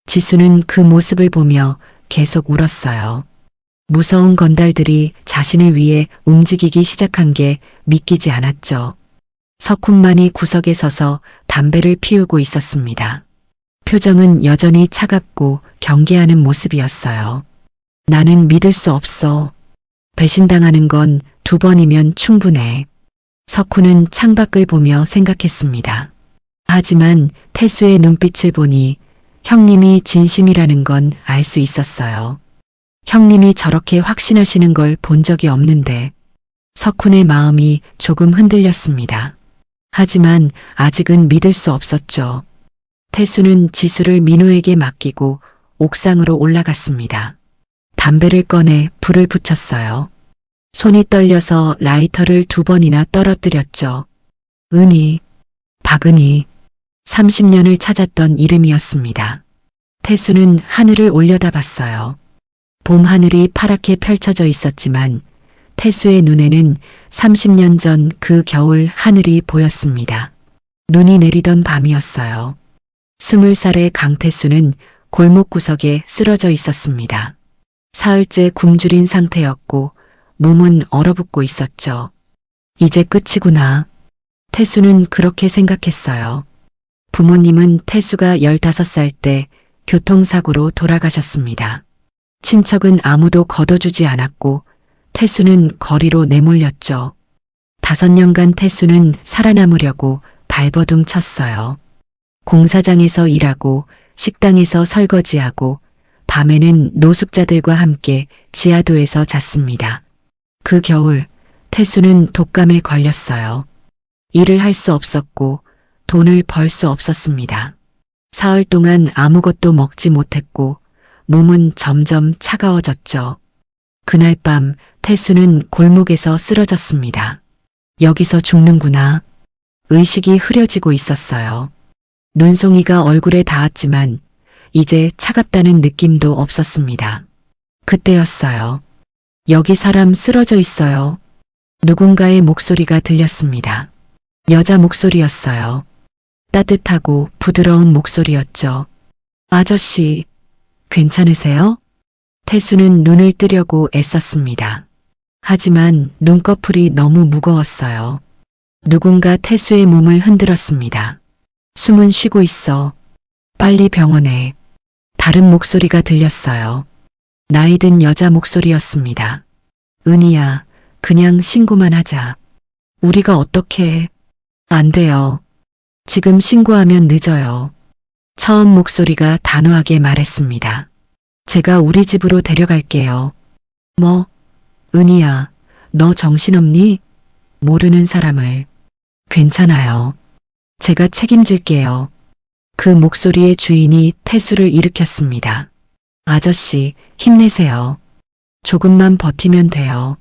지수는 그 모습을 보며 계속 울었어요. 무서운 건달들이 자신을 위해 움직이기 시작한 게 믿기지 않았죠. 석훈만이 구석에 서서 담배를 피우고 있었습니다. 표정은 여전히 차갑고 경계하는 모습이었어요. 나는 믿을 수 없어. 배신당하는 건 2번이면 충분해. 석훈은 창밖을 보며 생각했습니다. 하지만 태수의 눈빛을 보니 형님이 진심이라는 건 알 수 있었어요. 형님이 저렇게 확신하시는 걸 본 적이 없는데 석훈의 마음이 조금 흔들렸습니다. 하지만 아직은 믿을 수 없었죠. 태수는 지수를 민호에게 맡기고 옥상으로 올라갔습니다. 담배를 꺼내 불을 붙였어요. 손이 떨려서 라이터를 2번이나 떨어뜨렸죠. 은희, 박은희, 30년을 찾았던 이름이었습니다. 태수는 하늘을 올려다봤어요. 봄 하늘이 파랗게 펼쳐져 있었지만 태수의 눈에는 30년 전 그 겨울 하늘이 보였습니다. 눈이 내리던 밤이었어요. 20살의 강태수는 골목 구석에 쓰러져 있었습니다. 사흘째 굶주린 상태였고 몸은 얼어붙고 있었죠. 이제 끝이구나. 태수는 그렇게 생각했어요. 부모님은 태수가 15살 때 교통사고로 돌아가셨습니다. 친척은 아무도 걷어주지 않았고 태수는 거리로 내몰렸죠. 5년간 태수는 살아남으려고 발버둥 쳤어요. 공사장에서 일하고 식당에서 설거지하고 밤에는 노숙자들과 함께 지하도에서 잤습니다. 그 겨울 태수는 독감에 걸렸어요. 일을 할 수 없었고 돈을 벌 수 없었습니다. 사흘 동안 아무것도 먹지 못했고 몸은 점점 차가워졌죠. 그날 밤 태수는 골목에서 쓰러졌습니다. 여기서 죽는구나. 의식이 흐려지고 있었어요. 눈송이가 얼굴에 닿았지만 이제 차갑다는 느낌도 없었습니다. 그때였어요. 여기 사람 쓰러져 있어요. 누군가의 목소리가 들렸습니다. 여자 목소리였어요. 따뜻하고 부드러운 목소리였죠. 아저씨, 괜찮으세요? 태수는 눈을 뜨려고 애썼습니다. 하지만 눈꺼풀이 너무 무거웠어요. 누군가 태수의 몸을 흔들었습니다. 숨은 쉬고 있어. 빨리 병원에. 다른 목소리가 들렸어요. 나이든 여자 목소리였습니다. 은희야, 그냥 신고만 하자. 우리가 어떻게 해? 안 돼요. 지금 신고하면 늦어요. 처음 목소리가 단호하게 말했습니다. 제가 우리 집으로 데려갈게요. 뭐? 은희야, 너 정신없니? 모르는 사람을. 괜찮아요. 제가 책임질게요. 그 목소리의 주인이 태수를 일으켰습니다. 아저씨, 힘내세요. 조금만 버티면 돼요.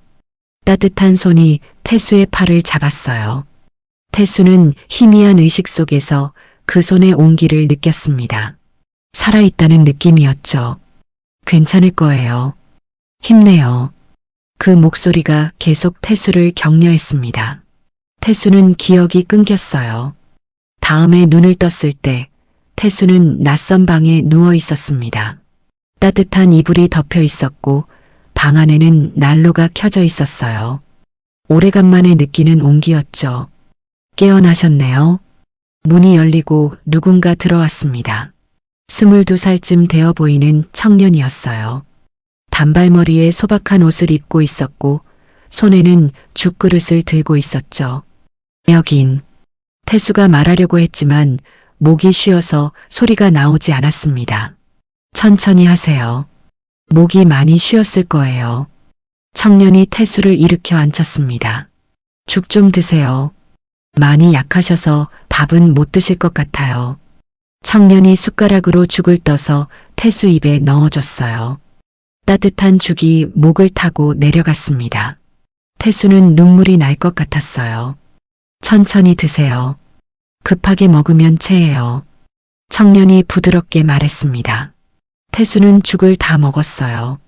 따뜻한 손이 태수의 팔을 잡았어요. 태수는 희미한 의식 속에서 그 손의 온기를 느꼈습니다. 살아있다는 느낌이었죠. 괜찮을 거예요. 힘내요. 그 목소리가 계속 태수를 격려했습니다. 태수는 기억이 끊겼어요. 다음에 눈을 떴을 때 태수는 낯선 방에 누워 있었습니다. 따뜻한 이불이 덮여 있었고 방 안에는 난로가 켜져 있었어요. 오래간만에 느끼는 온기였죠. 깨어나셨네요. 문이 열리고 누군가 들어왔습니다. 22살쯤 되어 보이는 청년이었어요. 단발머리에 소박한 옷을 입고 있었고 손에는 죽그릇을 들고 있었죠. 여긴. 태수가 말하려고 했지만 목이 쉬어서 소리가 나오지 않았습니다. 천천히 하세요. 목이 많이 쉬었을 거예요. 청년이 태수를 일으켜 앉혔습니다. 죽 좀 드세요. 많이 약하셔서 밥은 못 드실 것 같아요. 청년이 숟가락으로 죽을 떠서 태수 입에 넣어줬어요. 따뜻한 죽이 목을 타고 내려갔습니다. 태수는 눈물이 날 것 같았어요. 천천히 드세요. 급하게 먹으면 체해요. 청년이 부드럽게 말했습니다. 태수는 죽을 다 먹었어요.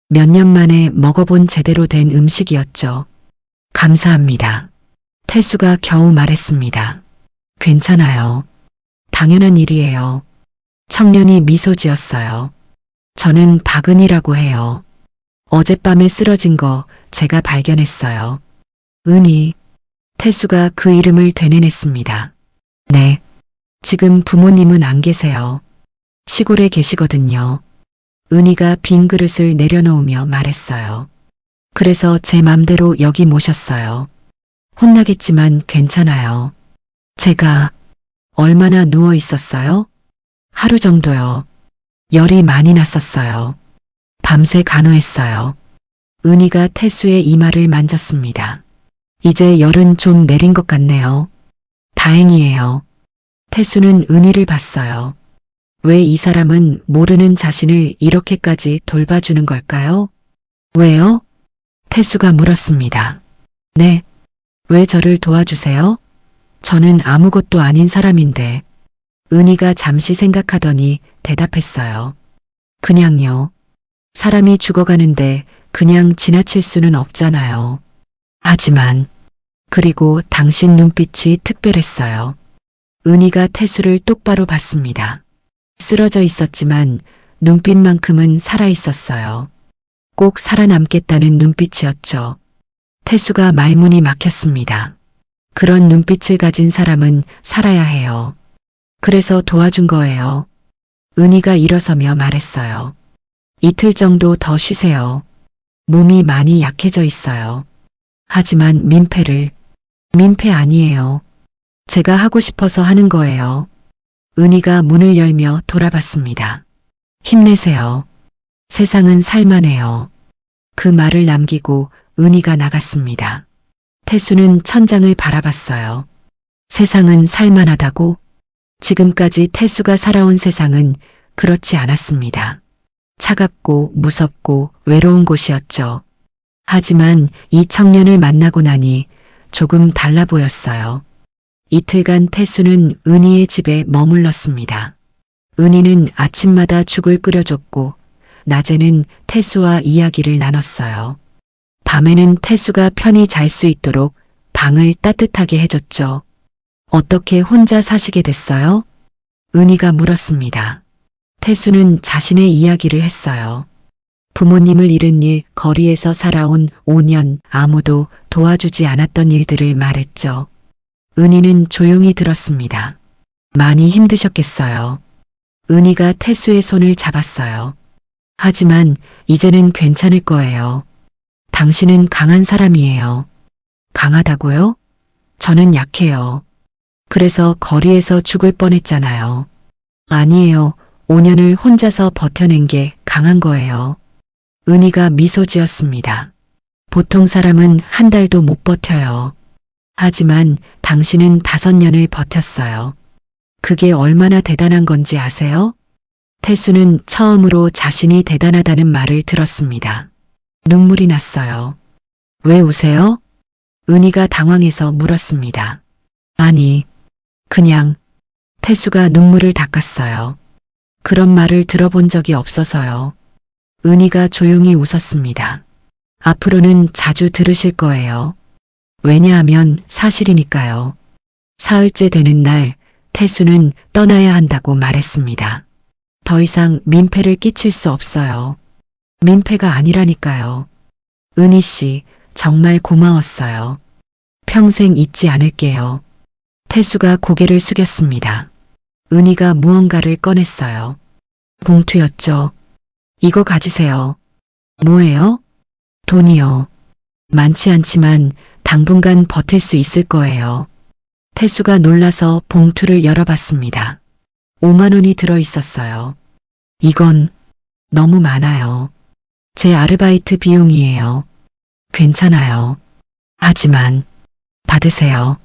몇 년 만에 먹어본 제대로 된 음식이었죠. 감사합니다. 태수가 겨우 말했습니다. 괜찮아요. 당연한 일이에요. 청년이 미소 지었어요. 저는 박은희라고 해요. 어젯밤에 쓰러진 거 제가 발견했어요. 은희. 태수가 그 이름을 되뇌냈습니다. 네. 지금 부모님은 안 계세요. 시골에 계시거든요. 은희가 빈 그릇을 내려놓으며 말했어요. 그래서 제 맘대로 여기 모셨어요. 혼나겠지만 괜찮아요. 제가 얼마나 누워 있었어요? 하루 정도요. 열이 많이 났었어요. 밤새 간호했어요. 은희가 태수의 이마를 만졌습니다. 이제 열은 좀 내린 것 같네요. 다행이에요. 태수는 은희를 봤어요. 왜 이 사람은 모르는 자신을 이렇게까지 돌봐주는 걸까요? 왜요? 태수가 물었습니다. 네. 왜 저를 도와주세요? 저는 아무것도 아닌 사람인데. 은희가 잠시 생각하더니 대답했어요. 그냥요. 사람이 죽어가는데 그냥 지나칠 수는 없잖아요. 하지만, 그리고 당신 눈빛이 특별했어요. 은희가 태수를 똑바로 봤습니다. 쓰러져 있었지만 눈빛만큼은 살아있었어요. 꼭 살아남겠다는 눈빛이었죠. 태수가 말문이 막혔습니다. 그런 눈빛을 가진 사람은 살아야 해요. 그래서 도와준 거예요. 은희가 일어서며 말했어요. 이틀 정도 더 쉬세요. 몸이 많이 약해져 있어요. 하지만 민폐 아니에요. 제가 하고 싶어서 하는 거예요. 은희가 문을 열며 돌아봤습니다. 힘내세요. 세상은 살만해요. 그 말을 남기고 은희가 나갔습니다. 태수는 천장을 바라봤어요. 세상은 살만하다고? 지금까지 태수가 살아온 세상은 그렇지 않았습니다. 차갑고 무섭고 외로운 곳이었죠. 하지만 이 청년을 만나고 나니 조금 달라 보였어요. 이틀간 태수는 은희의 집에 머물렀습니다. 은희는 아침마다 죽을 끓여줬고 낮에는 태수와 이야기를 나눴어요. 밤에는 태수가 편히 잘 수 있도록 방을 따뜻하게 해줬죠. 어떻게 혼자 사시게 됐어요? 은희가 물었습니다. 태수는 자신의 이야기를 했어요. 부모님을 잃은 일, 거리에서 살아온 5년 아무도 도와주지 않았던 일들을 말했죠. 은희는 조용히 들었습니다. 많이 힘드셨겠어요. 은희가 태수의 손을 잡았어요. 하지만 이제는 괜찮을 거예요. 당신은 강한 사람이에요. 강하다고요? 저는 약해요. 그래서 거리에서 죽을 뻔했잖아요. 아니에요. 5년을 혼자서 버텨낸 게 강한 거예요. 은희가 미소 지었습니다. 보통 사람은 한 달도 못 버텨요. 하지만 당신은 5년을 버텼어요. 그게 얼마나 대단한 건지 아세요? 태수는 처음으로 자신이 대단하다는 말을 들었습니다. 눈물이 났어요. 왜 우세요? 은희가 당황해서 물었습니다. 아니, 그냥 태수가 눈물을 닦았어요. 그런 말을 들어본 적이 없어서요. 은희가 조용히 웃었습니다. 앞으로는 자주 들으실 거예요. 왜냐하면 사실이니까요. 사흘째 되는 날 태수는 떠나야 한다고 말했습니다. 더 이상 민폐를 끼칠 수 없어요. 민폐가 아니라니까요. 은희 씨, 정말 고마웠어요. 평생 잊지 않을게요. 태수가 고개를 숙였습니다. 은희가 무언가를 꺼냈어요. 봉투였죠. 이거 가지세요. 뭐예요? 돈이요. 많지 않지만 당분간 버틸 수 있을 거예요. 태수가 놀라서 봉투를 열어봤습니다. 5만 원이 들어 있었어요. 이건 너무 많아요. 제 아르바이트 비용이에요. 괜찮아요. 하지만 받으세요.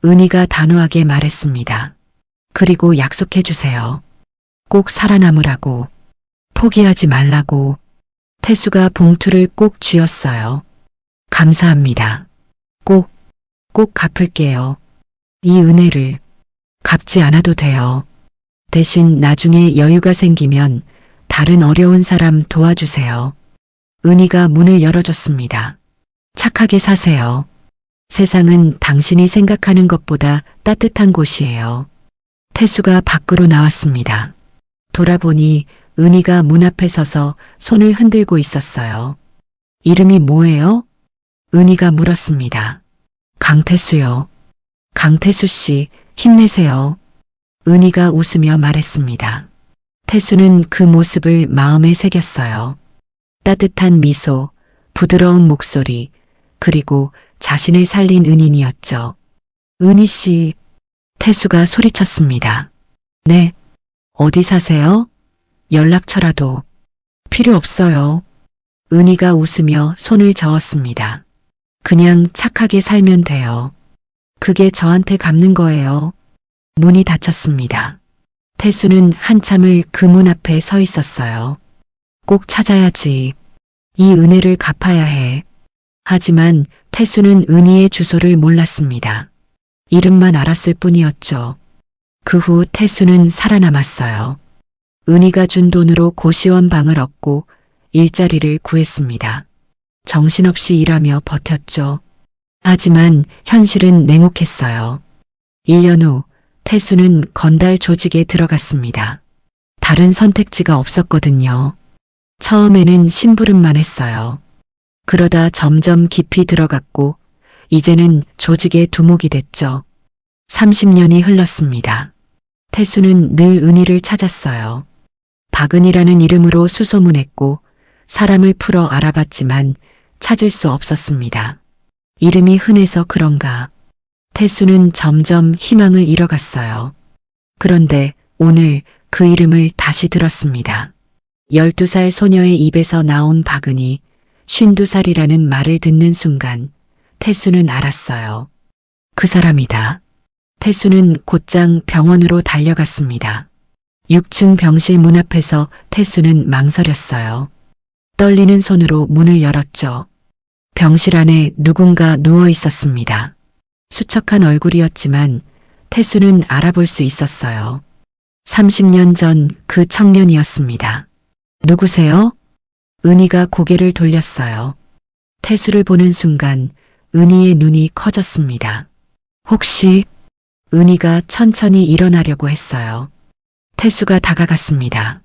은희가 단호하게 말했습니다. 그리고 약속해 주세요. 꼭 살아남으라고. 포기하지 말라고. 태수가 봉투를 꼭 쥐었어요. 감사합니다. 꼭 갚을게요. 이 은혜를 갚지 않아도 돼요. 대신 나중에 여유가 생기면 다른 어려운 사람 도와주세요. 은희가 문을 열어줬습니다. 착하게 사세요. 세상은 당신이 생각하는 것보다 따뜻한 곳이에요. 태수가 밖으로 나왔습니다. 돌아보니 은희가 문 앞에 서서 손을 흔들고 있었어요. 이름이 뭐예요? 은희가 물었습니다. 강태수요. 강태수 씨, 힘내세요. 은희가 웃으며 말했습니다. 태수는 그 모습을 마음에 새겼어요. 따뜻한 미소, 부드러운 목소리, 그리고 자신을 살린 은인이었죠. 은희 씨, 태수가 소리쳤습니다. 네, 어디 사세요? 연락처라도 필요 없어요. 은희가 웃으며 손을 저었습니다. 그냥 착하게 살면 돼요. 그게 저한테 갚는 거예요. 문이 닫혔습니다. 태수는 한참을 그 문 앞에 서 있었어요. 꼭 찾아야지. 이 은혜를 갚아야 해. 하지만 태수는 은희의 주소를 몰랐습니다. 이름만 알았을 뿐이었죠. 그 후 태수는 살아남았어요. 은희가 준 돈으로 고시원 방을 얻고 일자리를 구했습니다. 정신없이 일하며 버텼죠. 하지만 현실은 냉혹했어요. 1년 후 태수는 건달 조직에 들어갔습니다. 다른 선택지가 없었거든요. 처음에는 심부름만 했어요. 그러다 점점 깊이 들어갔고 이제는 조직의 두목이 됐죠. 30년이 흘렀습니다. 태수는 늘 은희를 찾았어요. 박은희라는 이름으로 수소문했고 사람을 풀어 알아봤지만 찾을 수 없었습니다. 이름이 흔해서 그런가. 태수는 점점 희망을 잃어갔어요. 그런데 오늘 그 이름을 다시 들었습니다. 12살 소녀의 입에서 나온 박은희, 52살이라는 말을 듣는 순간 태수는 알았어요. 그 사람이다. 태수는 곧장 병원으로 달려갔습니다. 6층 병실 문 앞에서 태수는 망설였어요. 떨리는 손으로 문을 열었죠. 병실 안에 누군가 누워 있었습니다. 수척한 얼굴이었지만 태수는 알아볼 수 있었어요. 30년 전 그 청년이었습니다. 누구세요? 은희가 고개를 돌렸어요. 태수를 보는 순간 은희의 눈이 커졌습니다. 혹시 은희가 천천히 일어나려고 했어요. 태수가 다가갔습니다.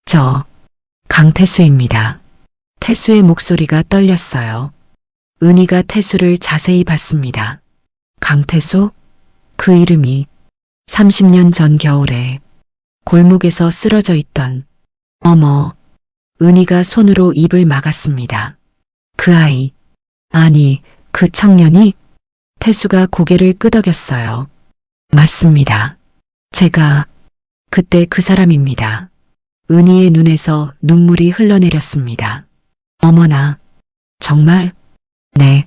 저, 강태수입니다. 태수의 목소리가 떨렸어요. 은희가 태수를 자세히 봤습니다. 강태수? 그 이름이 30년 전 겨울에 골목에서 쓰러져 있던, 어머, 은희가 손으로 입을 막았습니다. 그 아이, 아니, 그 청년이? 태수가 고개를 끄덕였어요. 맞습니다. 제가 그때 그 사람입니다. 은희의 눈에서 눈물이 흘러내렸습니다. 어머나, 정말? 네.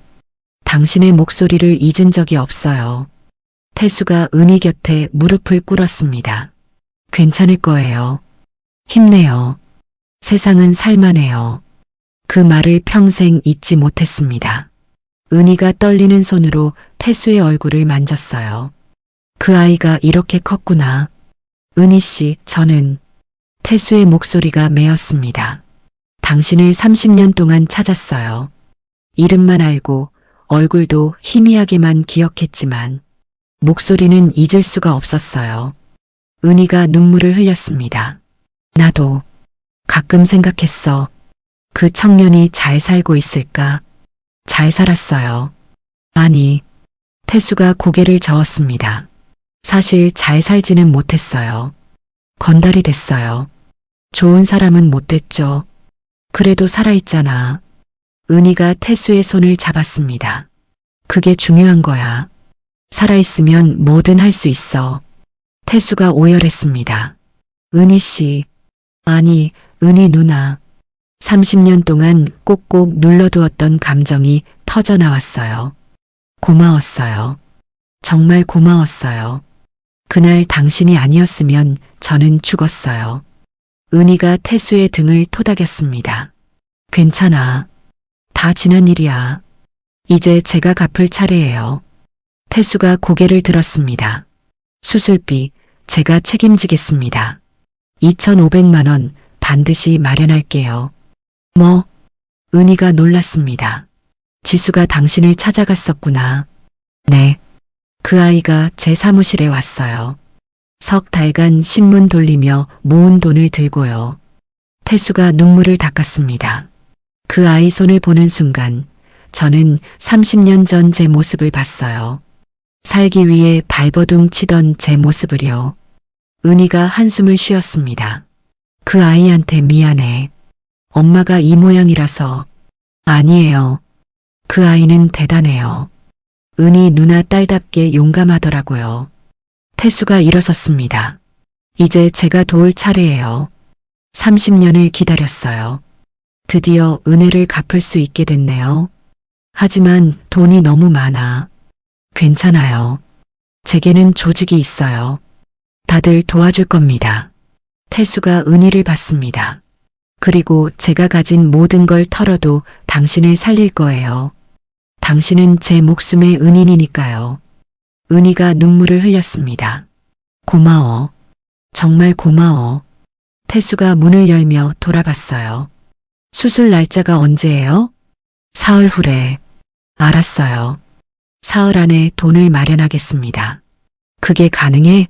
당신의 목소리를 잊은 적이 없어요. 태수가 은희 곁에 무릎을 꿇었습니다. 괜찮을 거예요. 힘내요. 세상은 살만해요. 그 말을 평생 잊지 못했습니다. 은희가 떨리는 손으로 태수의 얼굴을 만졌어요. 그 아이가 이렇게 컸구나. 은희 씨, 저는 태수의 목소리가 메었습니다. 당신을 30년 동안 찾았어요. 이름만 알고 얼굴도 희미하게만 기억했지만 목소리는 잊을 수가 없었어요. 은희가 눈물을 흘렸습니다. 나도 가끔 생각했어. 그 청년이 잘 살고 있을까? 잘 살았어요. 아니, 태수가 고개를 저었습니다. 사실 잘 살지는 못했어요. 건달이 됐어요. 좋은 사람은 못 됐죠. 그래도 살아있잖아. 은희가 태수의 손을 잡았습니다. 그게 중요한 거야. 살아있으면 뭐든 할 수 있어. 태수가 오열했습니다. 은희 씨, 아니, 은희 누나. 30년 동안 꼭꼭 눌러두었던 감정이 터져 나왔어요. 고마웠어요. 정말 고마웠어요. 그날 당신이 아니었으면 저는 죽었어요. 은희가 태수의 등을 토닥였습니다. 괜찮아. 다 지난 일이야. 이제 제가 갚을 차례예요. 태수가 고개를 들었습니다. 수술비 제가 책임지겠습니다. 2,500만 원 반드시 마련할게요. 뭐? 은희가 놀랐습니다. 지수가 당신을 찾아갔었구나. 네. 그 아이가 제 사무실에 왔어요. 석 달간 신문 돌리며 모은 돈을 들고요. 태수가 눈물을 닦았습니다. 그 아이 손을 보는 순간 저는 30년 전 제 모습을 봤어요. 살기 위해 발버둥 치던 제 모습을요. 은희가 한숨을 쉬었습니다. 그 아이한테 미안해. 엄마가 이 모양이라서. 아니에요. 그 아이는 대단해요. 은희 누나 딸답게 용감하더라고요. 태수가 일어섰습니다. 이제 제가 도울 차례예요. 30년을 기다렸어요. 드디어 은혜를 갚을 수 있게 됐네요. 하지만 돈이 너무 많아. 괜찮아요. 제게는 조직이 있어요. 다들 도와줄 겁니다. 태수가 은희를 받습니다. 그리고 제가 가진 모든 걸 털어도 당신을 살릴 거예요. 당신은 제 목숨의 은인이니까요. 은희가 눈물을 흘렸습니다. 고마워. 정말 고마워. 태수가 문을 열며 돌아봤어요. 수술 날짜가 언제예요? 사흘 후래. 알았어요. 사흘 안에 돈을 마련하겠습니다. 그게 가능해?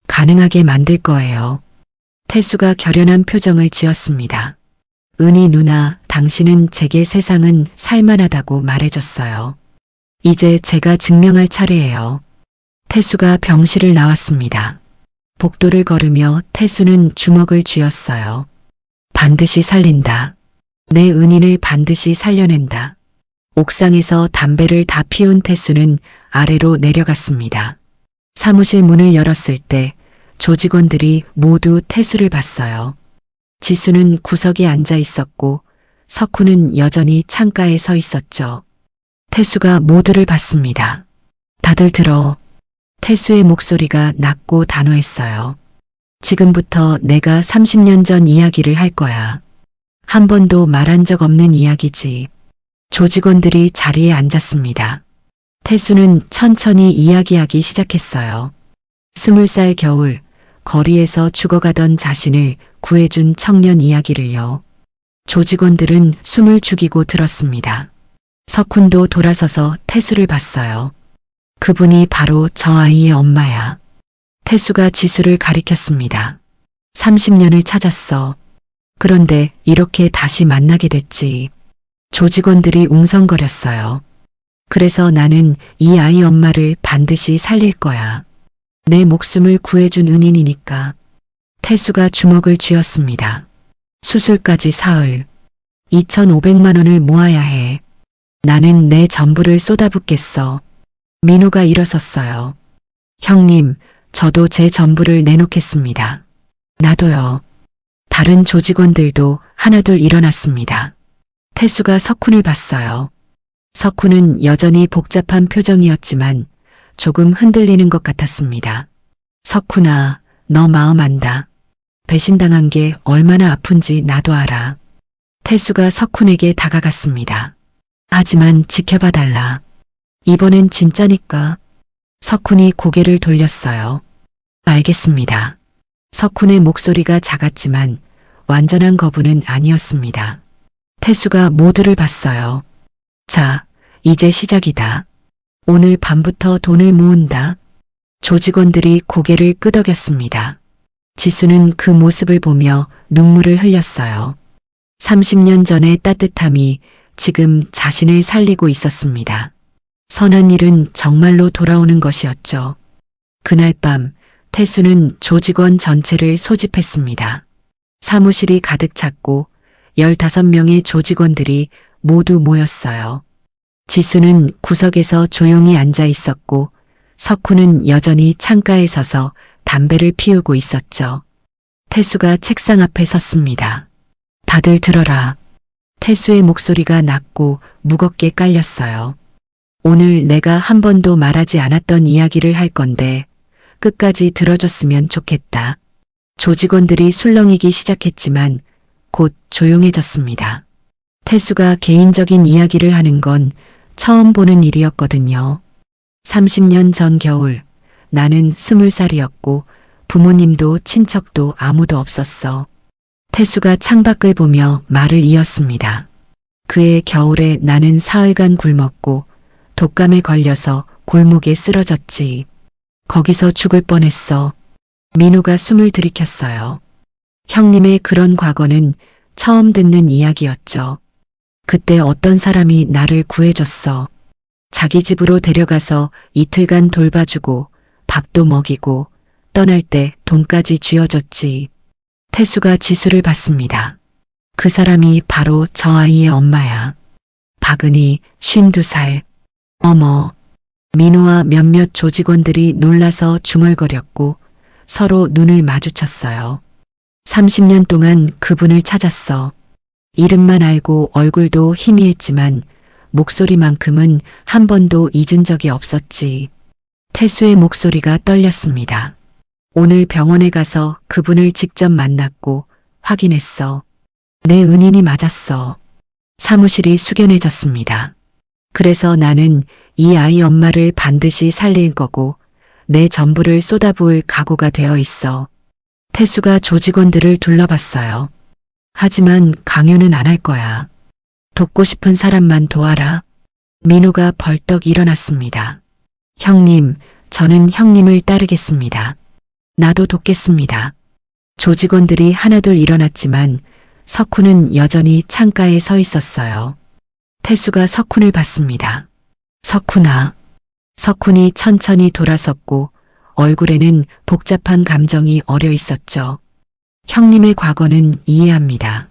가능하게 만들 거예요. 태수가 결연한 표정을 지었습니다. 은희 누나, 당신은 제게 세상은 살만하다고 말해줬어요. 이제 제가 증명할 차례예요. 태수가 병실을 나왔습니다. 복도를 걸으며 태수는 주먹을 쥐었어요. 반드시 살린다. 내 은인을 반드시 살려낸다. 옥상에서 담배를 다 피운 태수는 아래로 내려갔습니다. 사무실 문을 열었을 때 조직원들이 모두 태수를 봤어요. 지수는 구석에 앉아 있었고 석훈은 여전히 창가에 서 있었죠. 태수가 모두를 봤습니다. 다들 들어. 태수의 목소리가 낮고 단호했어요. 지금부터 내가 30년 전 이야기를 할 거야. 한 번도 말한 적 없는 이야기지. 조직원들이 자리에 앉았습니다. 태수는 천천히 이야기하기 시작했어요. 20살 겨울, 거리에서 죽어가던 자신을 구해준 청년 이야기를요. 조직원들은 숨을 죽이고 들었습니다. 석훈도 돌아서서 태수를 봤어요. 그분이 바로 저 아이의 엄마야. 태수가 지수를 가리켰습니다. 30년을 찾았어. 그런데 이렇게 다시 만나게 됐지. 조직원들이 웅성거렸어요. 그래서 나는 이 아이 엄마를 반드시 살릴 거야. 내 목숨을 구해준 은인이니까. 태수가 주먹을 쥐었습니다. 수술까지 사흘. 2,500만 원을 모아야 해. 나는 내 전부를 쏟아붓겠어. 민호가 일어섰어요. 형님, 저도 제 전부를 내놓겠습니다. 나도요. 다른 조직원들도 하나둘 일어났습니다. 태수가 석훈을 봤어요. 석훈은 여전히 복잡한 표정이었지만 조금 흔들리는 것 같았습니다. 석훈아, 너 마음 안다. 배신당한 게 얼마나 아픈지 나도 알아. 태수가 석훈에게 다가갔습니다. 하지만 지켜봐 달라. 이번엔 진짜니까. 석훈이 고개를 돌렸어요. 알겠습니다. 석훈의 목소리가 작았지만 완전한 거부는 아니었습니다. 태수가 모두를 봤어요. 자, 이제 시작이다. 오늘 밤부터 돈을 모은다. 조직원들이 고개를 끄덕였습니다. 지수는 그 모습을 보며 눈물을 흘렸어요. 30년 전의 따뜻함이 지금 자신을 살리고 있었습니다. 선한 일은 정말로 돌아오는 것이었죠. 그날 밤 태수는 조직원 전체를 소집했습니다. 사무실이 가득 찼고 15명의 조직원들이 모두 모였어요. 지수는 구석에서 조용히 앉아 있었고 석훈은 여전히 창가에 서서 담배를 피우고 있었죠. 태수가 책상 앞에 섰습니다. 다들 들어라. 태수의 목소리가 낮고 무겁게 깔렸어요. 오늘 내가 한 번도 말하지 않았던 이야기를 할 건데 끝까지 들어줬으면 좋겠다. 조직원들이 술렁이기 시작했지만 곧 조용해졌습니다. 태수가 개인적인 이야기를 하는 건 처음 보는 일이었거든요. 30년 전 겨울 나는 20살이었고 부모님도 친척도 아무도 없었어. 태수가 창밖을 보며 말을 이었습니다. 그해 겨울에 나는 사흘간 굶었고 독감에 걸려서 골목에 쓰러졌지. 거기서 죽을 뻔했어. 민호가 숨을 들이켰어요. 형님의 그런 과거는 처음 듣는 이야기였죠. 그때 어떤 사람이 나를 구해줬어. 자기 집으로 데려가서 이틀간 돌봐주고 밥도 먹이고 떠날 때 돈까지 쥐어줬지. 태수가 지수를 봤습니다. 그 사람이 바로 저 아이의 엄마야. 박은희 52살. 어머. 민호와 몇몇 조직원들이 놀라서 중얼거렸고 서로 눈을 마주쳤어요. 30년 동안 그분을 찾았어. 이름만 알고 얼굴도 희미했지만 목소리만큼은 한 번도 잊은 적이 없었지. 태수의 목소리가 떨렸습니다. 오늘 병원에 가서 그분을 직접 만났고 확인했어. 내 은인이 맞았어. 사무실이 숙연해졌습니다. 그래서 나는 이 아이 엄마를 반드시 살릴 거고 내 전부를 쏟아부을 각오가 되어 있어. 태수가 조직원들을 둘러봤어요. 하지만 강요는 안 할 거야. 돕고 싶은 사람만 도와라. 민호가 벌떡 일어났습니다. 형님, 저는 형님을 따르겠습니다. 나도 돕겠습니다. 조직원들이 하나둘 일어났지만 석훈은 여전히 창가에 서 있었어요. 태수가 석훈을 봤습니다. 석훈아. 석훈이 천천히 돌아섰고 얼굴에는 복잡한 감정이 어려 있었죠. 형님의 과거는 이해합니다.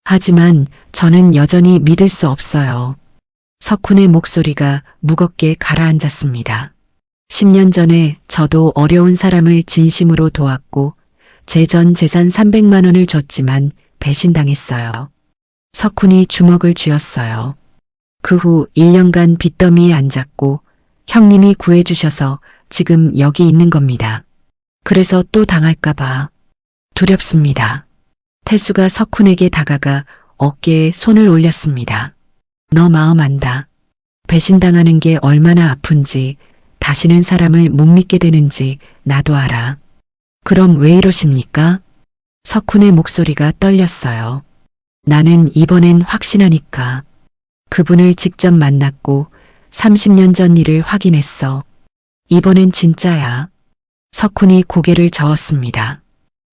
하지만 저는 여전히 믿을 수 없어요. 석훈의 목소리가 무겁게 가라앉았습니다. 10년 전에 저도 어려운 사람을 진심으로 도왔고 제 전 재산 300만 원을 줬지만 배신당했어요. 석훈이 주먹을 쥐었어요. 그 후 1년간 빚더미에 앉았고 형님이 구해주셔서 지금 여기 있는 겁니다. 그래서 또 당할까봐 두렵습니다. 태수가 석훈에게 다가가 어깨에 손을 올렸습니다. 너 마음 안다. 배신당하는 게 얼마나 아픈지 다시는 사람을 못 믿게 되는지 나도 알아. 그럼 왜 이러십니까? 석훈의 목소리가 떨렸어요. 나는 이번엔 확신하니까. 그분을 직접 만났고 30년 전 일을 확인했어. 이번엔 진짜야. 석훈이 고개를 저었습니다.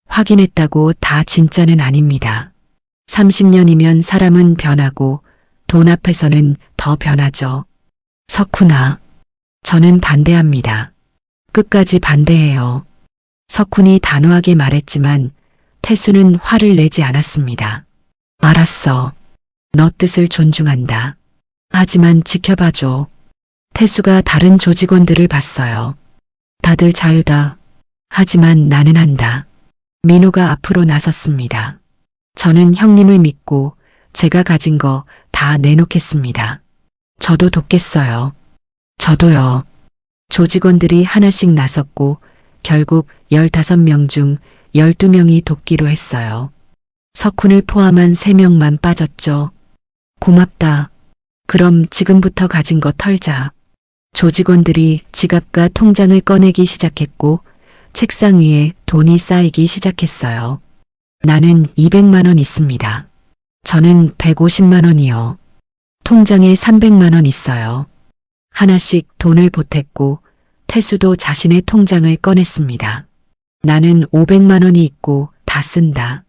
확인했다고 다 진짜는 아닙니다. 30년이면 사람은 변하고 돈 앞에서는 더 변하죠. 석훈아, 저는 반대합니다. 끝까지 반대해요. 석훈이 단호하게 말했지만 태수는 화를 내지 않았습니다. 알았어. 너 뜻을 존중한다. 하지만 지켜봐줘. 태수가 다른 조직원들을 봤어요. 다들 자유다. 하지만 나는 한다. 민호가 앞으로 나섰습니다. 저는 형님을 믿고 제가 가진 거 다 내놓겠습니다. 저도 돕겠어요. 저도요. 조직원들이 하나씩 나섰고 결국 15명 중 12명이 돕기로 했어요. 석훈을 포함한 3명만 빠졌죠. 고맙다. 그럼 지금부터 가진 거 털자. 조직원들이 지갑과 통장을 꺼내기 시작했고 책상 위에 돈이 쌓이기 시작했어요. 나는 200만 원 있습니다. 저는 150만 원이요. 통장에 300만 원 있어요. 하나씩 돈을 보탰고 태수도 자신의 통장을 꺼냈습니다. 나는 500만 원이 있고 다 쓴다.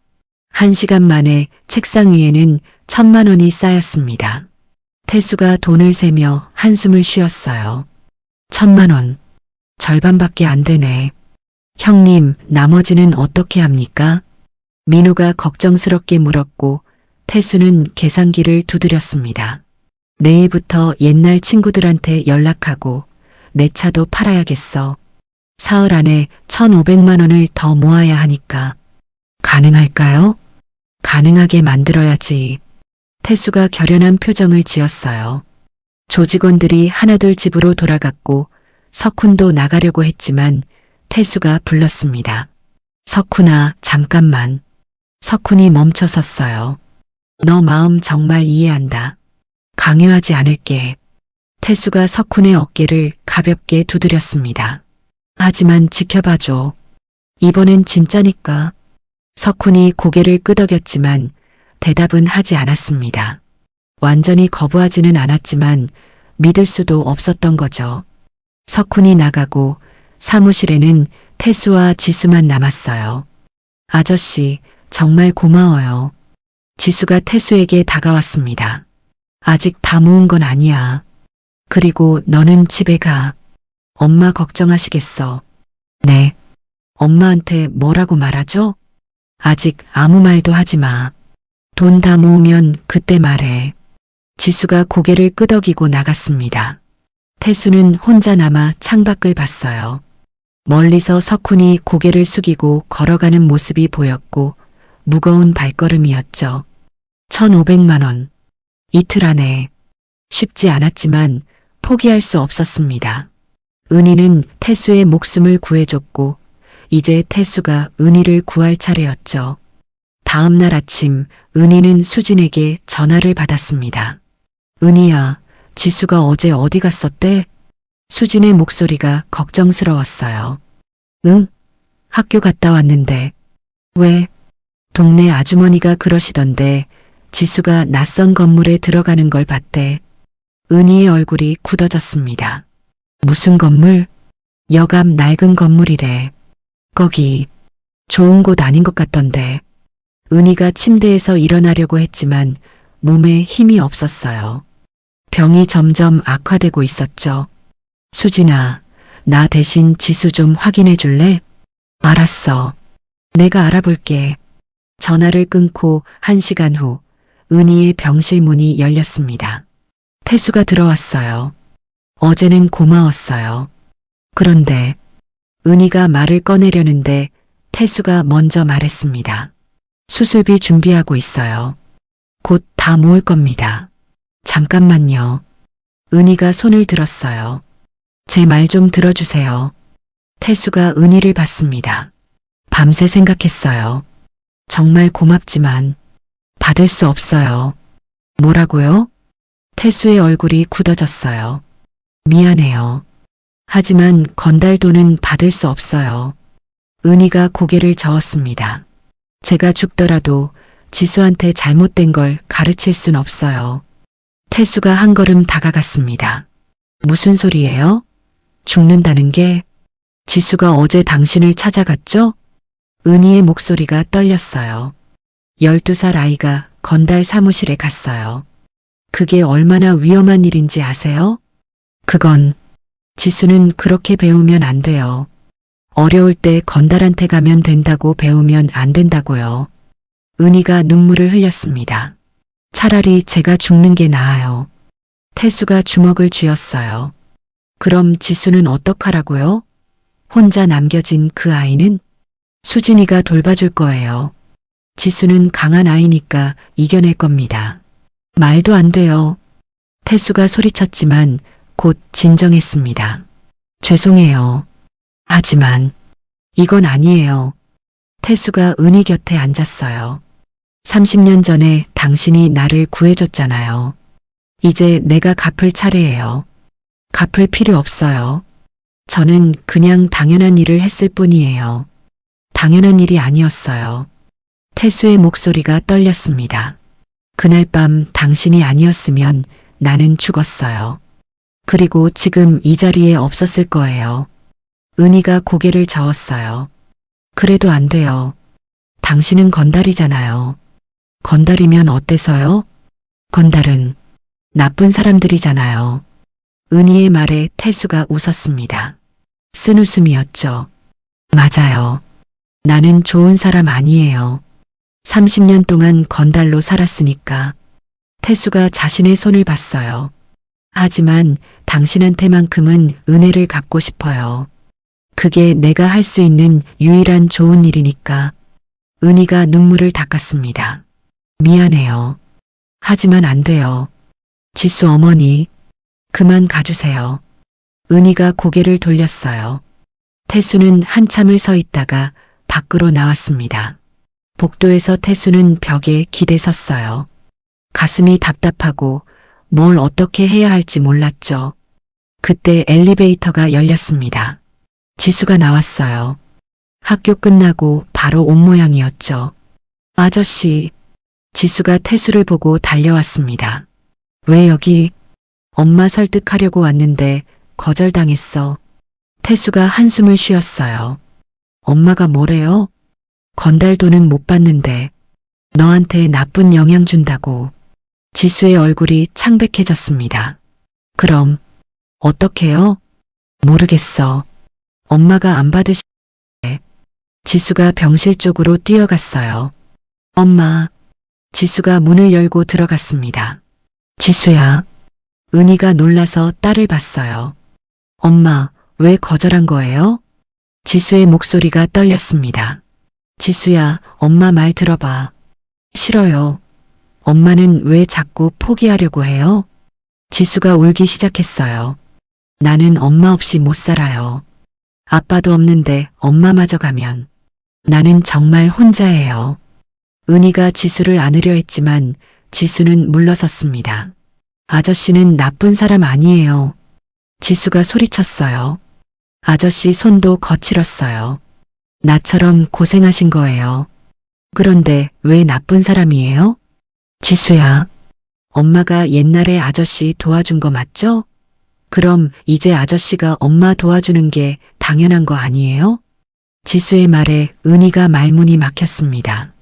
1시간 만에 책상 위에는 1000만 원이 쌓였습니다. 태수가 돈을 세며 한숨을 쉬었어요. 1000만 원. 절반밖에 안 되네. 형님, 나머지는 어떻게 합니까? 민호가 걱정스럽게 물었고 태수는 계산기를 두드렸습니다. 내일부터 옛날 친구들한테 연락하고 내 차도 팔아야겠어. 사흘 안에 1500만 원을 더 모아야 하니까. 가능할까요? 가능하게 만들어야지. 태수가 결연한 표정을 지었어요. 조직원들이 하나둘 집으로 돌아갔고 석훈도 나가려고 했지만 태수가 불렀습니다. 석훈아, 잠깐만. 석훈이 멈춰 섰어요. 너 마음 정말 이해한다. 강요하지 않을게. 태수가 석훈의 어깨를 가볍게 두드렸습니다. 하지만 지켜봐줘. 이번엔 진짜니까. 석훈이 고개를 끄덕였지만 대답은 하지 않았습니다. 완전히 거부하지는 않았지만 믿을 수도 없었던 거죠. 석훈이 나가고 사무실에는 태수와 지수만 남았어요. 아저씨, 정말 고마워요. 지수가 태수에게 다가왔습니다. 아직 다 모은 건 아니야. 그리고 너는 집에 가. 엄마 걱정하시겠어. 네. 엄마한테 뭐라고 말하죠? 아직 아무 말도 하지 마. 돈 다 모으면 그때 말해. 지수가 고개를 끄덕이고 나갔습니다. 태수는 혼자 남아 창밖을 봤어요. 멀리서 석훈이 고개를 숙이고 걸어가는 모습이 보였고 무거운 발걸음이었죠. 1500만 원. 이틀 안에. 쉽지 않았지만 포기할 수 없었습니다. 은희는 태수의 목숨을 구해줬고 이제 태수가 은희를 구할 차례였죠. 다음 날 아침 은희는 수진에게 전화를 받았습니다. 은희야, 지수가 어제 어디 갔었대? 수진의 목소리가 걱정스러웠어요. 응? 학교 갔다 왔는데. 왜? 동네 아주머니가 그러시던데 지수가 낯선 건물에 들어가는 걸 봤대. 은희의 얼굴이 굳어졌습니다. 무슨 건물? 여감 낡은 건물이래. 거기 좋은 곳 아닌 것 같던데. 은희가 침대에서 일어나려고 했지만 몸에 힘이 없었어요. 병이 점점 악화되고 있었죠. 수진아, 나 대신 지수 좀 확인해 줄래? 알았어. 내가 알아볼게. 전화를 끊고 1시간 후 은희의 병실 문이 열렸습니다. 태수가 들어왔어요. 어제는 고마웠어요. 그런데 은희가 말을 꺼내려는데 태수가 먼저 말했습니다. 수술비 준비하고 있어요. 곧 다 모을 겁니다. 잠깐만요. 은희가 손을 들었어요. 제 말 좀 들어주세요. 태수가 은희를 봤습니다. 밤새 생각했어요. 정말 고맙지만 받을 수 없어요. 뭐라고요? 태수의 얼굴이 굳어졌어요. 미안해요. 하지만 건달 돈은 받을 수 없어요. 은희가 고개를 저었습니다. 제가 죽더라도 지수한테 잘못된 걸 가르칠 순 없어요. 태수가 한 걸음 다가갔습니다. 무슨 소리예요? 죽는다는 게 지수가 어제 당신을 찾아갔죠? 은희의 목소리가 떨렸어요. 12살 아이가 건달 사무실에 갔어요. 그게 얼마나 위험한 일인지 아세요? 그건 지수는 그렇게 배우면 안 돼요. 어려울 때 건달한테 가면 된다고 배우면 안 된다고요. 은희가 눈물을 흘렸습니다. 차라리 제가 죽는 게 나아요. 태수가 주먹을 쥐었어요. 그럼 지수는 어떡하라고요? 혼자 남겨진 그 아이는 수진이가 돌봐줄 거예요. 지수는 강한 아이니까 이겨낼 겁니다. 말도 안 돼요. 태수가 소리쳤지만 곧 진정했습니다. 죄송해요. 하지만 이건 아니에요. 태수가 은희 곁에 앉았어요. 30년 전에 당신이 나를 구해줬잖아요. 이제 내가 갚을 차례예요. 갚을 필요 없어요. 저는 그냥 당연한 일을 했을 뿐이에요. 당연한 일이 아니었어요. 태수의 목소리가 떨렸습니다. 그날 밤 당신이 아니었으면 나는 죽었어요. 그리고 지금 이 자리에 없었을 거예요. 은희가 고개를 저었어요. 그래도 안 돼요. 당신은 건달이잖아요. 건달이면 어때서요? 건달은 나쁜 사람들이잖아요. 은희의 말에 태수가 웃었습니다. 쓴웃음이었죠. 맞아요. 나는 좋은 사람 아니에요. 30년 동안 건달로 살았으니까. 태수가 자신의 손을 봤어요. 하지만 당신한테만큼은 은혜를 갚고 싶어요. 그게 내가 할 수 있는 유일한 좋은 일이니까. 은희가 눈물을 닦았습니다. 미안해요. 하지만 안 돼요. 지수 어머니, 그만 가주세요. 은희가 고개를 돌렸어요. 태수는 한참을 서 있다가 밖으로 나왔습니다. 복도에서 태수는 벽에 기대 섰어요. 가슴이 답답하고 뭘 어떻게 해야 할지 몰랐죠. 그때 엘리베이터가 열렸습니다. 지수가 나왔어요. 학교 끝나고 바로 온 모양이었죠. 아저씨, 지수가 태수를 보고 달려왔습니다. 왜 여기? 엄마 설득하려고 왔는데 거절당했어. 태수가 한숨을 쉬었어요. 엄마가 뭐래요? 건달 돈은 못 받는데 너한테 나쁜 영향 준다고. 지수의 얼굴이 창백해졌습니다. 그럼 어떡해요? 모르겠어. 엄마가 안 받으시... 지수가 병실 쪽으로 뛰어갔어요. 엄마. 지수가 문을 열고 들어갔습니다. 지수야. 은희가 놀라서 딸을 봤어요. 엄마, 왜 거절한 거예요? 지수의 목소리가 떨렸습니다. 지수야, 엄마 말 들어봐. 싫어요. 엄마는 왜 자꾸 포기하려고 해요? 지수가 울기 시작했어요. 나는 엄마 없이 못 살아요. 아빠도 없는데 엄마마저 가면 나는 정말 혼자예요. 은희가 지수를 안으려 했지만 지수는 물러섰습니다. 아저씨는 나쁜 사람 아니에요. 지수가 소리쳤어요. 아저씨 손도 거칠었어요. 나처럼 고생하신 거예요. 그런데 왜 나쁜 사람이에요? 지수야, 엄마가 옛날에 아저씨 도와준 거 맞죠? 그럼 이제 아저씨가 엄마 도와주는 게 당연한 거 아니에요? 지수의 말에 은희가 말문이 막혔습니다.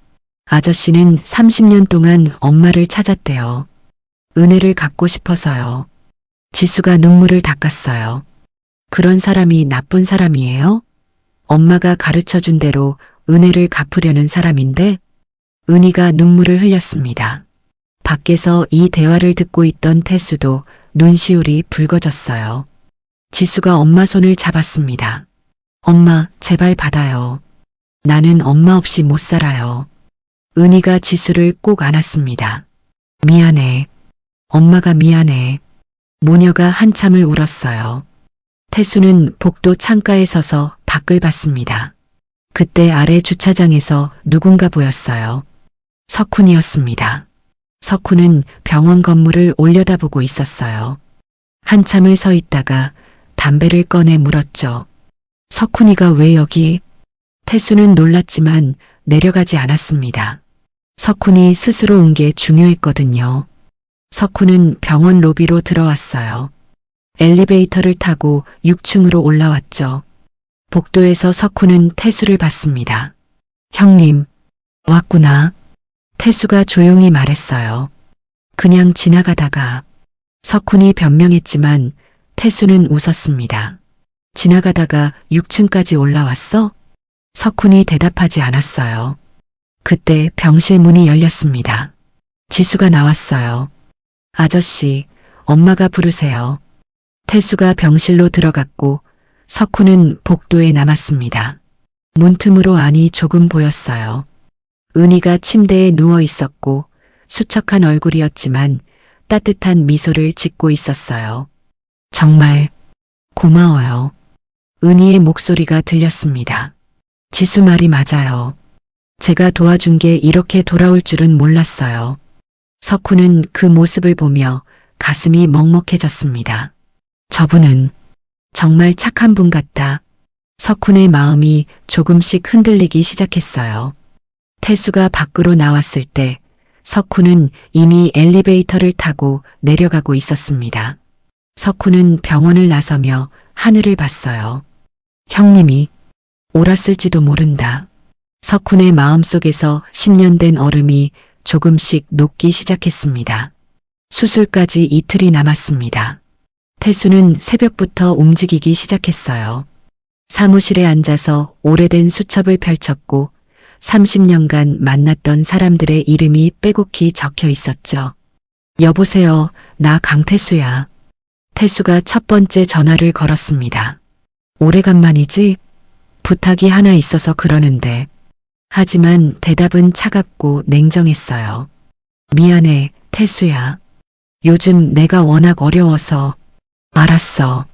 아저씨는 30년 동안 엄마를 찾았대요. 은혜를 갚고 싶어서요. 지수가 눈물을 닦았어요. 그런 사람이 나쁜 사람이에요? 엄마가 가르쳐준 대로 은혜를 갚으려는 사람인데? 은희가 눈물을 흘렸습니다. 밖에서 이 대화를 듣고 있던 태수도 눈시울이 붉어졌어요. 지수가 엄마 손을 잡았습니다. 엄마, 제발 받아요. 나는 엄마 없이 못 살아요. 은희가 지수를 꼭 안았습니다. 미안해. 엄마가 미안해. 모녀가 한참을 울었어요. 태수는 복도 창가에 서서 밖을 봤습니다. 그때 아래 주차장에서 누군가 보였어요. 석훈이었습니다. 석훈은 병원 건물을 올려다보고 있었어요. 한참을 서 있다가 담배를 꺼내 물었죠. 석훈이가 왜 여기? 태수는 놀랐지만 내려가지 않았습니다. 석훈이 스스로 온 게 중요했거든요. 석훈은 병원 로비로 들어왔어요. 엘리베이터를 타고 6층으로 올라왔죠. 복도에서 석훈은 태수를 봤습니다. 형님, 왔구나. 태수가 조용히 말했어요. 그냥 지나가다가. 석훈이 변명했지만 태수는 웃었습니다. 지나가다가 6층까지 올라왔어? 석훈이 대답하지 않았어요. 그때 병실 문이 열렸습니다. 지수가 나왔어요. 아저씨, 엄마가 부르세요. 태수가 병실로 들어갔고 석훈은 복도에 남았습니다. 문틈으로 안이 조금 보였어요. 은희가 침대에 누워 있었고 수척한 얼굴이었지만 따뜻한 미소를 짓고 있었어요. 정말 고마워요. 은희의 목소리가 들렸습니다. 지수 말이 맞아요. 제가 도와준 게 이렇게 돌아올 줄은 몰랐어요. 석훈은 그 모습을 보며 가슴이 먹먹해졌습니다. 저분은 정말 착한 분 같다. 석훈의 마음이 조금씩 흔들리기 시작했어요. 태수가 밖으로 나왔을 때 석훈은 이미 엘리베이터를 타고 내려가고 있었습니다. 석훈은 병원을 나서며 하늘을 봤어요. 형님이 옳았을지도 모른다. 석훈의 마음속에서 10년 된 얼음이 조금씩 녹기 시작했습니다. 수술까지 이틀이 남았습니다. 태수는 새벽부터 움직이기 시작했어요. 사무실에 앉아서 오래된 수첩을 펼쳤고 30년간 만났던 사람들의 이름이 빼곡히 적혀 있었죠. 여보세요, 나 강태수야. 태수가 첫 번째 전화를 걸었습니다. 오래간만이지? 부탁이 하나 있어서 그러는데. 하지만 대답은 차갑고 냉정했어요. 미안해, 태수야. 요즘 내가 워낙 어려워서. 알았어.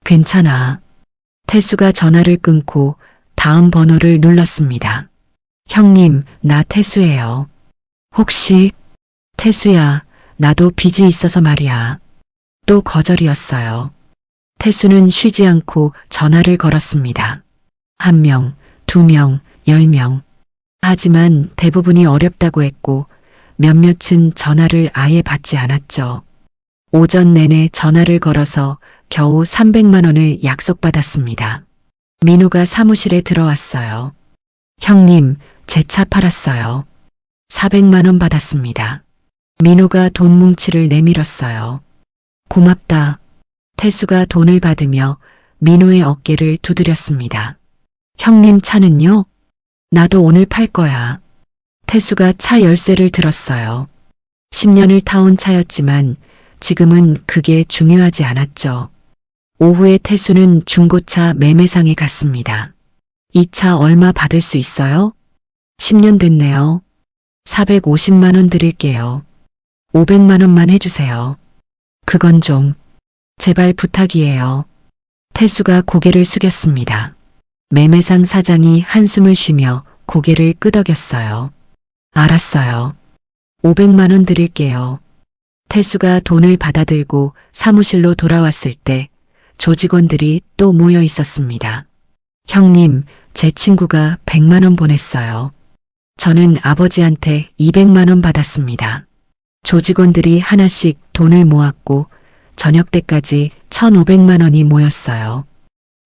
괜찮아. 태수가 전화를 끊고 다음 번호를 눌렀습니다. 형님, 나 태수예요. 혹시? 태수야, 나도 빚이 있어서 말이야. 또 거절이었어요. 태수는 쉬지 않고 전화를 걸었습니다. 1명, 2명, 10명. 하지만 대부분이 어렵다고 했고 몇몇은 전화를 아예 받지 않았죠. 오전 내내 전화를 걸어서 겨우 300만 원을 약속받았습니다. 민우가 사무실에 들어왔어요. 형님, 제 차 팔았어요. 400만 원 받았습니다. 민우가 돈 뭉치를 내밀었어요. 고맙다. 태수가 돈을 받으며 민우의 어깨를 두드렸습니다. 형님 차는요? 나도 오늘 팔 거야. 태수가 차 열쇠를 들었어요. 10년을 타온 차였지만 지금은 그게 중요하지 않았죠. 오후에 태수는 중고차 매매상에 갔습니다. 이 차 얼마 받을 수 있어요? 10년 됐네요. 450만 원 드릴게요. 500만 원만 해주세요. 그건 좀 제발 부탁이에요. 태수가 고개를 숙였습니다. 매매상 사장이 한숨을 쉬며 고개를 끄덕였어요. 알았어요. 500만 원 드릴게요. 태수가 돈을 받아들고 사무실로 돌아왔을 때 조직원들이 또 모여 있었습니다. 형님, 제 친구가 100만 원 보냈어요. 저는 아버지한테 200만 원 받았습니다. 조직원들이 하나씩 돈을 모았고 저녁 때까지 1,500만 원이 모였어요.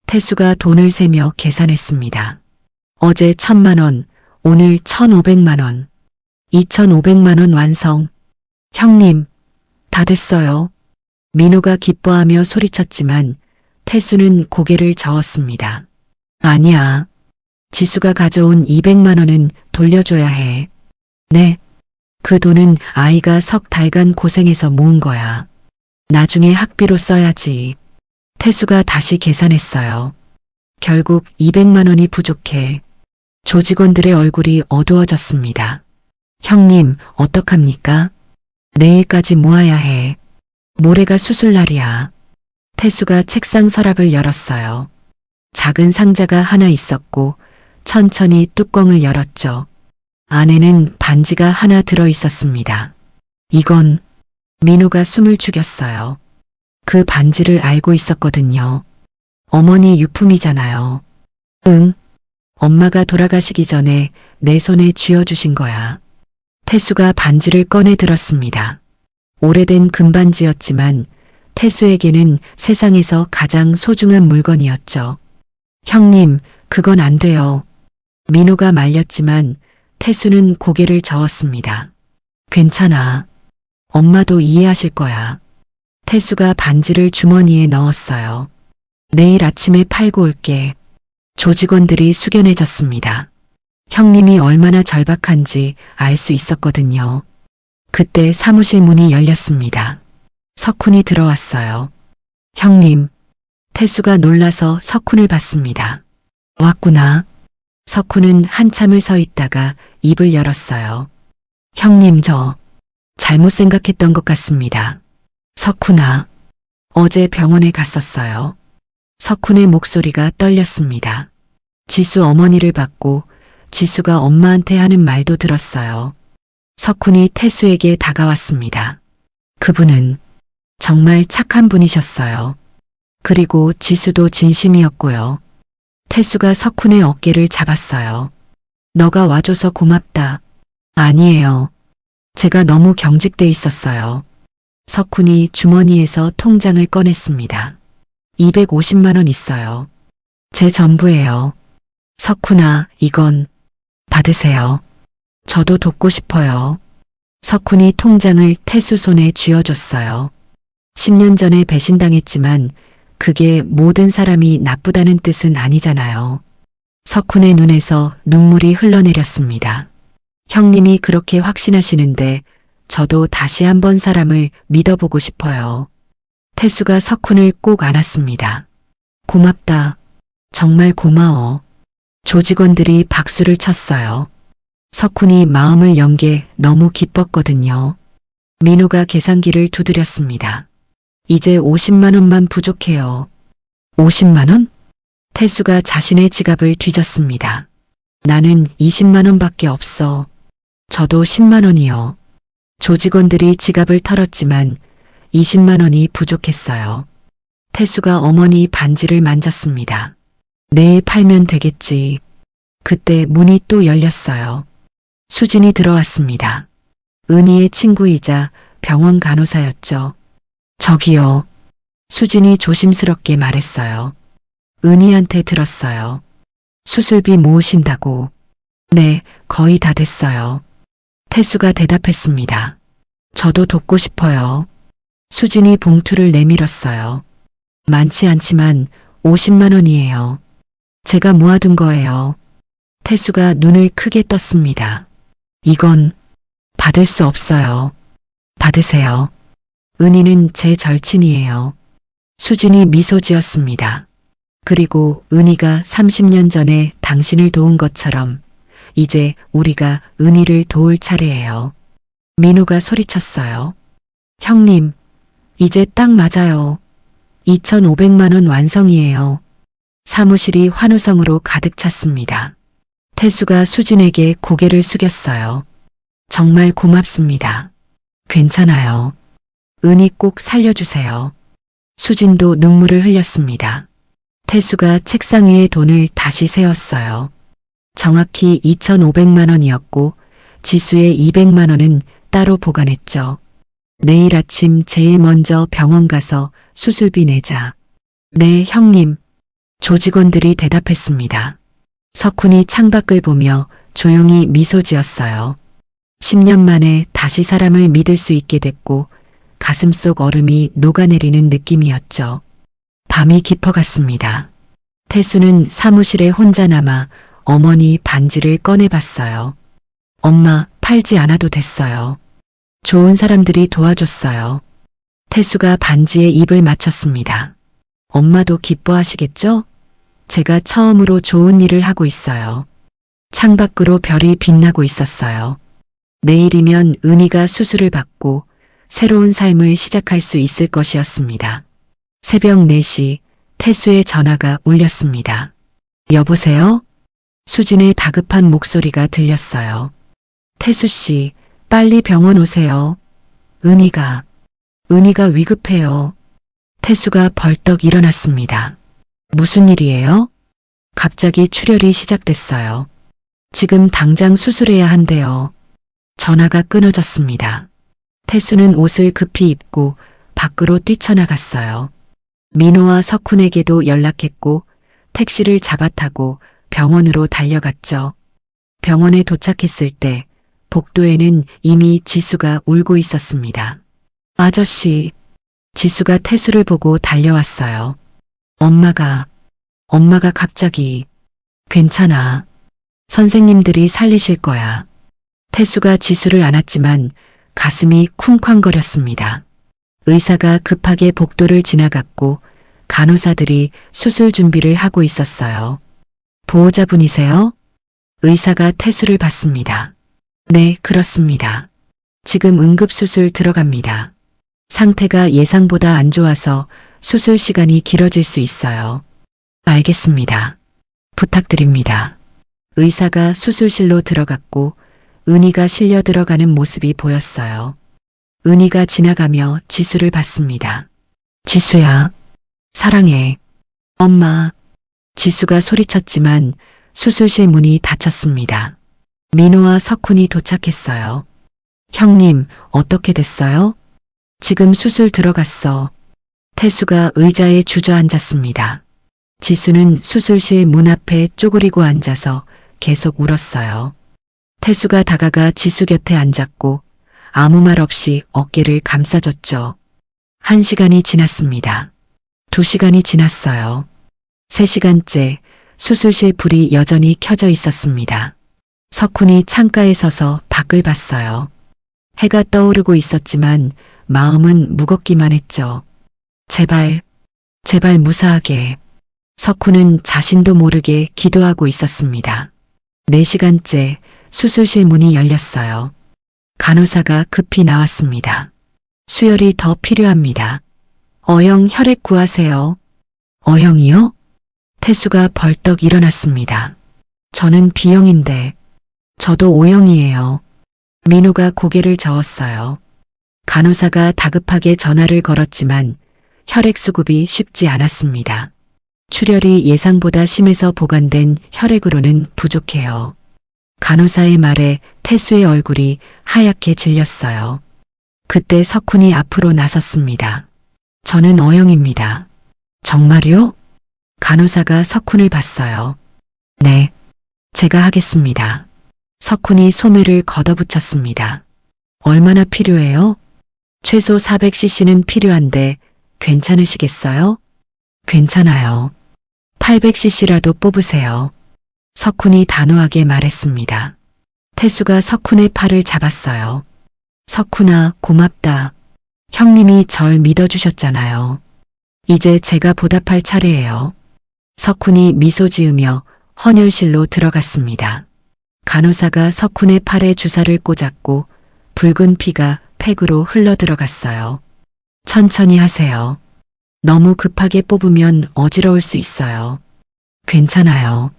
태수가 돈을 세며 계산했습니다. 어제 1,000만 원, 오늘 1,500만 원. 2,500만 원 완성. 형님, 다 됐어요. 민우가 기뻐하며 소리쳤지만 태수는 고개를 저었습니다. 아니야. 지수가 가져온 200만 원은 돌려줘야 해. 네. 그 돈은 아이가 석 달간 고생해서 모은 거야. 나중에 학비로 써야지. 태수가 다시 계산했어요. 결국 200만 원이 부족해. 조직원들의 얼굴이 어두워졌습니다. 형님, 어떡합니까? 내일까지 모아야 해. 모레가 수술날이야. 태수가 책상 서랍을 열었어요. 작은 상자가 하나 있었고 천천히 뚜껑을 열었죠. 안에는 반지가 하나 들어 있었습니다. 이건 민우가 숨을 죽였어요. 그 반지를 알고 있었거든요. 어머니 유품이잖아요. 응. 엄마가 돌아가시기 전에 내 손에 쥐어주신 거야. 태수가 반지를 꺼내 들었습니다. 오래된 금반지였지만 태수에게는 세상에서 가장 소중한 물건이었죠. 형님, 그건 안 돼요. 민호가 말렸지만 태수는 고개를 저었습니다. 괜찮아. 엄마도 이해하실 거야. 태수가 반지를 주머니에 넣었어요. 내일 아침에 팔고 올게. 조직원들이 숙연해졌습니다. 형님이 얼마나 절박한지 알 수 있었거든요. 그때 사무실 문이 열렸습니다. 석훈이 들어왔어요. 형님. 태수가 놀라서 석훈을 봤습니다. 왔구나. 석훈은 한참을 서 있다가 입을 열었어요. 형님, 저 잘못 생각했던 것 같습니다. 석훈아, 어제 병원에 갔었어요. 석훈의 목소리가 떨렸습니다. 지수 어머니를 봤고 지수가 엄마한테 하는 말도 들었어요. 석훈이 태수에게 다가왔습니다. 그분은 정말 착한 분이셨어요. 그리고 지수도 진심이었고요. 태수가 석훈의 어깨를 잡았어요. 너가 와줘서 고맙다. 아니에요. 제가 너무 경직돼 있었어요. 석훈이 주머니에서 통장을 꺼냈습니다. 250만 원 있어요. 제 전부예요. 석훈아, 이건 받으세요. 저도 돕고 싶어요. 석훈이 통장을 태수 손에 쥐어줬어요. 10년 전에 배신당했지만 그게 모든 사람이 나쁘다는 뜻은 아니잖아요. 석훈의 눈에서 눈물이 흘러내렸습니다. 형님이 그렇게 확신하시는데 저도 다시 한번 사람을 믿어보고 싶어요. 태수가 석훈을 꼭 안았습니다. 고맙다. 정말 고마워. 조직원들이 박수를 쳤어요. 석훈이 마음을 연 게 너무 기뻤거든요. 민호가 계산기를 두드렸습니다. 이제 50만 원만 부족해요. 50만 원? 태수가 자신의 지갑을 뒤졌습니다. 나는 20만 원밖에 없어. 저도 10만 원이요. 조직원들이 지갑을 털었지만 20만 원이 부족했어요. 태수가 어머니 반지를 만졌습니다. 내일 팔면 되겠지. 그때 문이 또 열렸어요. 수진이 들어왔습니다. 은희의 친구이자 병원 간호사였죠. 저기요. 수진이 조심스럽게 말했어요. 은희한테 들었어요. 수술비 모으신다고. 네, 거의 다 됐어요. 태수가 대답했습니다. 저도 돕고 싶어요. 수진이 봉투를 내밀었어요. 많지 않지만 50만 원이에요. 제가 모아둔 거예요. 태수가 눈을 크게 떴습니다. 이건 받을 수 없어요. 받으세요. 은희는 제 절친이에요. 수진이 미소 지었습니다. 그리고 은희가 30년 전에 당신을 도운 것처럼 이제 우리가 은희를 도울 차례예요. 민호가 소리쳤어요. 형님, 이제 딱 맞아요. 2,500만 원 완성이에요. 사무실이 환호성으로 가득 찼습니다. 태수가 수진에게 고개를 숙였어요. 정말 고맙습니다. 괜찮아요. 은희 꼭 살려주세요. 수진도 눈물을 흘렸습니다. 태수가 책상 위에 돈을 다시 세웠어요. 정확히 2,500만 원이었고 지수의 200만 원은 따로 보관했죠. 내일 아침 제일 먼저 병원 가서 수술비 내자. 네, 형님. 조직원들이 대답했습니다. 석훈이 창밖을 보며 조용히 미소 지었어요. 10년 만에 다시 사람을 믿을 수 있게 됐고 가슴속 얼음이 녹아내리는 느낌이었죠. 밤이 깊어갔습니다. 태수는 사무실에 혼자 남아 어머니 반지를 꺼내봤어요. 엄마, 팔지 않아도 됐어요. 좋은 사람들이 도와줬어요. 태수가 반지에 입을 맞췄습니다. 엄마도 기뻐하시겠죠? 제가 처음으로 좋은 일을 하고 있어요. 창밖으로 별이 빛나고 있었어요. 내일이면 은희가 수술을 받고 새로운 삶을 시작할 수 있을 것이었습니다. 새벽 4시 태수의 전화가 울렸습니다. 여보세요? 수진의 다급한 목소리가 들렸어요. 태수 씨, 빨리 병원 오세요. 은희가 위급해요. 태수가 벌떡 일어났습니다. 무슨 일이에요? 갑자기 출혈이 시작됐어요. 지금 당장 수술해야 한대요. 전화가 끊어졌습니다. 태수는 옷을 급히 입고 밖으로 뛰쳐나갔어요. 민호와 석훈에게도 연락했고 택시를 잡아타고 병원으로 달려갔죠. 병원에 도착했을 때 복도에는 이미 지수가 울고 있었습니다. 아저씨, 지수가 태수를 보고 달려왔어요. 엄마가 갑자기 괜찮아. 선생님들이 살리실 거야. 태수가 지수를 안았지만 가슴이 쿵쾅거렸습니다. 의사가 급하게 복도를 지나갔고 간호사들이 수술 준비를 하고 있었어요. 보호자분이세요? 의사가 태수를 봤습니다. 네, 그렇습니다. 지금 응급수술 들어갑니다. 상태가 예상보다 안 좋아서 수술 시간이 길어질 수 있어요. 알겠습니다. 부탁드립니다. 의사가 수술실로 들어갔고 은희가 실려 들어가는 모습이 보였어요. 은희가 지나가며 지수를 봤습니다. 지수야, 사랑해. 엄마. 지수가 소리쳤지만 수술실 문이 닫혔습니다. 민호와 석훈이 도착했어요. 형님, 어떻게 됐어요? 지금 수술 들어갔어. 태수가 의자에 주저앉았습니다. 지수는 수술실 문 앞에 쪼그리고 앉아서 계속 울었어요. 태수가 다가가 지수 곁에 앉았고 아무 말 없이 어깨를 감싸줬죠. 1시간이 지났습니다. 2시간이 지났어요. 3시간째 수술실 불이 여전히 켜져 있었습니다. 석훈이 창가에 서서 밖을 봤어요. 해가 떠오르고 있었지만 마음은 무겁기만 했죠. 제발 무사하게. 석훈은 자신도 모르게 기도하고 있었습니다. 4시간째 수술실 문이 열렸어요. 간호사가 급히 나왔습니다. 수혈이 더 필요합니다. O형 혈액 구하세요. O형이요? 태수가 벌떡 일어났습니다. 저는 B형인데. 저도 O형이에요. 민호가 고개를 저었어요. 간호사가 다급하게 전화를 걸었지만 혈액 수급이 쉽지 않았습니다. 출혈이 예상보다 심해서 보관된 혈액으로는 부족해요. 간호사의 말에 태수의 얼굴이 하얗게 질렸어요. 그때 석훈이 앞으로 나섰습니다. 저는 O형입니다. 정말요? 간호사가 석훈을 봤어요. 네, 제가 하겠습니다. 석훈이 소매를 걷어붙였습니다. 얼마나 필요해요? 최소 400cc는 필요한데 괜찮으시겠어요? 괜찮아요. 800cc라도 뽑으세요. 석훈이 단호하게 말했습니다. 태수가 석훈의 팔을 잡았어요. 석훈아, 고맙다. 형님이 절 믿어주셨잖아요. 이제 제가 보답할 차례예요. 석훈이 미소 지으며 헌혈실로 들어갔습니다. 간호사가 석훈의 팔에 주사를 꽂았고 붉은 피가 팩으로 흘러 들어갔어요. 천천히 하세요. 너무 급하게 뽑으면 어지러울 수 있어요. 괜찮아요.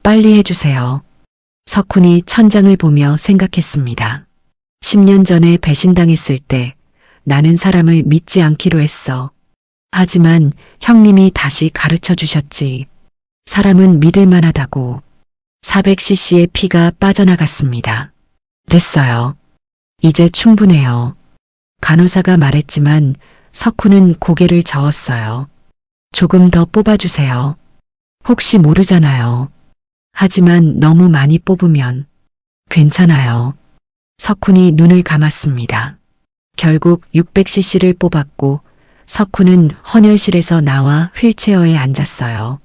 빨리 해주세요. 석훈이 천장을 보며 생각했습니다. 10년 전에 배신당했을 때 나는 사람을 믿지 않기로 했어. 하지만 형님이 다시 가르쳐 주셨지. 사람은 믿을 만하다고. 400cc의 피가 빠져나갔습니다. 됐어요. 이제 충분해요. 간호사가 말했지만 석훈은 고개를 저었어요. 조금 더 뽑아주세요. 혹시 모르잖아요. 하지만 너무 많이 뽑으면. 괜찮아요. 석훈이 눈을 감았습니다. 결국 600cc를 뽑았고 석훈은 헌혈실에서 나와 휠체어에 앉았어요.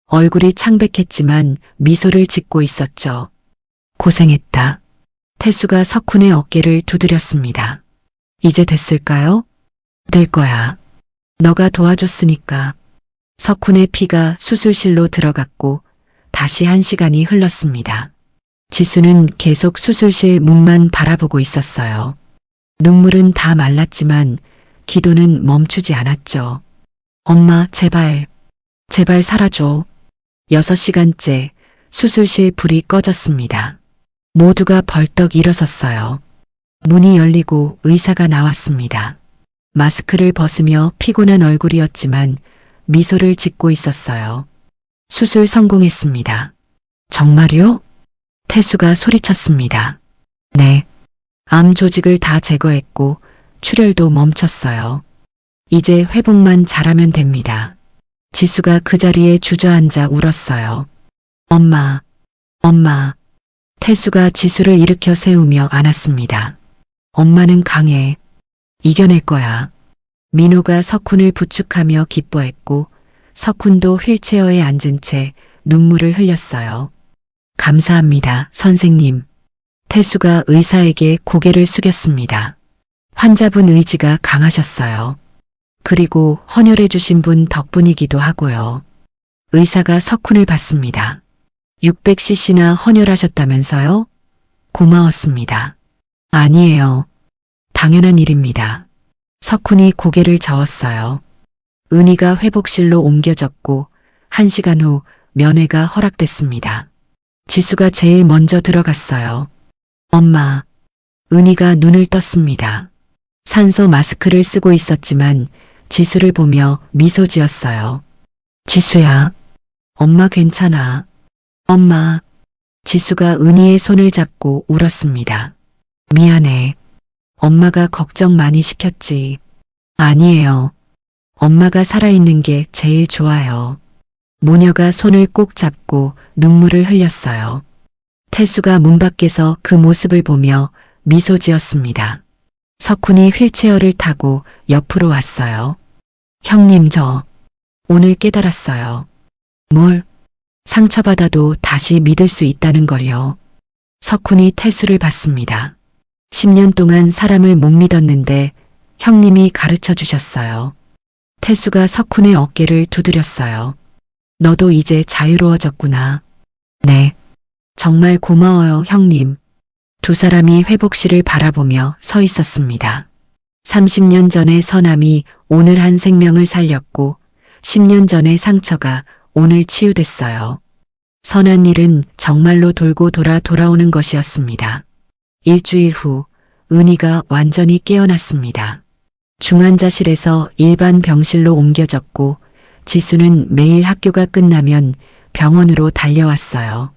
얼굴이 창백했지만 미소를 짓고 있었죠. 고생했다. 태수가 석훈의 어깨를 두드렸습니다. 이제 됐을까요? 될 거야. 너가 도와줬으니까. 석훈의 피가 수술실로 들어갔고 다시 1시간이 흘렀습니다. 지수는 계속 수술실 문만 바라보고 있었어요. 눈물은 다 말랐지만 기도는 멈추지 않았죠. 엄마, 제발 살아줘. 6시간째 수술실 불이 꺼졌습니다. 모두가 벌떡 일어섰어요. 문이 열리고 의사가 나왔습니다. 마스크를 벗으며 피곤한 얼굴이었지만 미소를 짓고 있었어요. 수술 성공했습니다. 정말요? 태수가 소리쳤습니다. 네. 암 조직을 다 제거했고 출혈도 멈췄어요. 이제 회복만 잘하면 됩니다. 지수가 그 자리에 주저앉아 울었어요. 엄마, 엄마. 태수가 지수를 일으켜 세우며 안았습니다. 엄마는 강해. 이겨낼 거야. 민호가 석훈을 부축하며 기뻐했고 석훈도 휠체어에 앉은 채 눈물을 흘렸어요. 감사합니다, 선생님. 태수가 의사에게 고개를 숙였습니다. 환자분 의지가 강하셨어요. 그리고 헌혈해 주신 분 덕분이기도 하고요. 의사가 석훈을 봤습니다. 600cc나 헌혈하셨다면서요? 고마웠습니다. 아니에요. 당연한 일입니다. 석훈이 고개를 저었어요. 은희가 회복실로 옮겨졌고 1시간 후 면회가 허락됐습니다. 지수가 제일 먼저 들어갔어요. 엄마. 은희가 눈을 떴습니다. 산소 마스크를 쓰고 있었지만 지수를 보며 미소 지었어요. 지수야. 엄마 괜찮아. 엄마. 지수가 은희의 손을 잡고 울었습니다. 미안해. 엄마가 걱정 많이 시켰지. 아니에요. 엄마가 살아있는 게 제일 좋아요. 모녀가 손을 꼭 잡고 눈물을 흘렸어요. 태수가 문 밖에서 그 모습을 보며 미소 지었습니다. 석훈이 휠체어를 타고 옆으로 왔어요. 형님, 저 오늘 깨달았어요. 뭘? 상처받아도 다시 믿을 수 있다는 걸요. 석훈이 태수를 봤습니다. 10년 동안 사람을 못 믿었는데 형님이 가르쳐 주셨어요. 태수가 석훈의 어깨를 두드렸어요. 너도 이제 자유로워졌구나. 네. 정말 고마워요, 형님. 두 사람이 회복실을 바라보며 서 있었습니다. 30년 전의 선함이 오늘 한 생명을 살렸고 10년 전의 상처가 오늘 치유됐어요. 선한 일은 정말로 돌고 돌아오는 것이었습니다. 일주일 후 은희가 완전히 깨어났습니다. 중환자실에서 일반 병실로 옮겨졌고 지수는 매일 학교가 끝나면 병원으로 달려왔어요.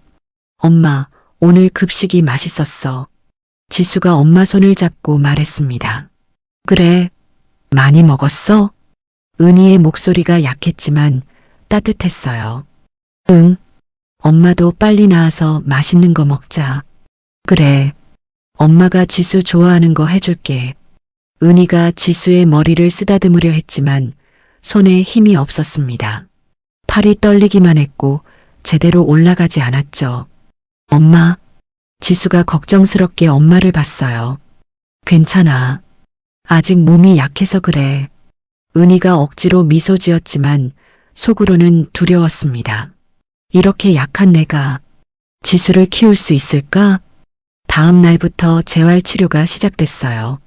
엄마, 오늘 급식이 맛있었어. 지수가 엄마 손을 잡고 말했습니다. 그래, 많이 먹었어? 은희의 목소리가 약했지만 따뜻했어요. 응, 엄마도 빨리 나와서 맛있는 거 먹자. 그래, 엄마가 지수 좋아하는 거 해줄게. 은희가 지수의 머리를 쓰다듬으려 했지만 손에 힘이 없었습니다. 팔이 떨리기만 했고 제대로 올라가지 않았죠. 엄마. 지수가 걱정스럽게 엄마를 봤어요. 괜찮아. 아직 몸이 약해서 그래. 은희가 억지로 미소 지었지만 속으로는 두려웠습니다. 이렇게 약한 내가 지수를 키울 수 있을까? 다음 날부터 재활치료가 시작됐어요.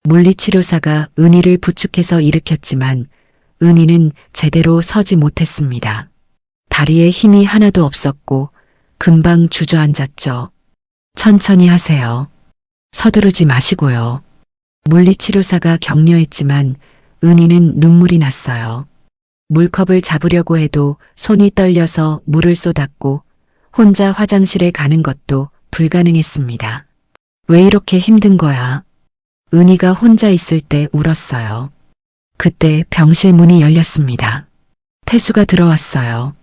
물리치료사가 은희를 부축해서 일으켰지만 은희는 제대로 서지 못했습니다. 다리에 힘이 하나도 없었고 금방 주저앉았죠. 천천히 하세요. 서두르지 마시고요. 물리치료사가 격려했지만 은희는 눈물이 났어요. 물컵을 잡으려고 해도 손이 떨려서 물을 쏟았고 혼자 화장실에 가는 것도 불가능했습니다. 왜 이렇게 힘든 거야? 은희가 혼자 있을 때 울었어요. 그때 병실 문이 열렸습니다. 태수가 들어왔어요.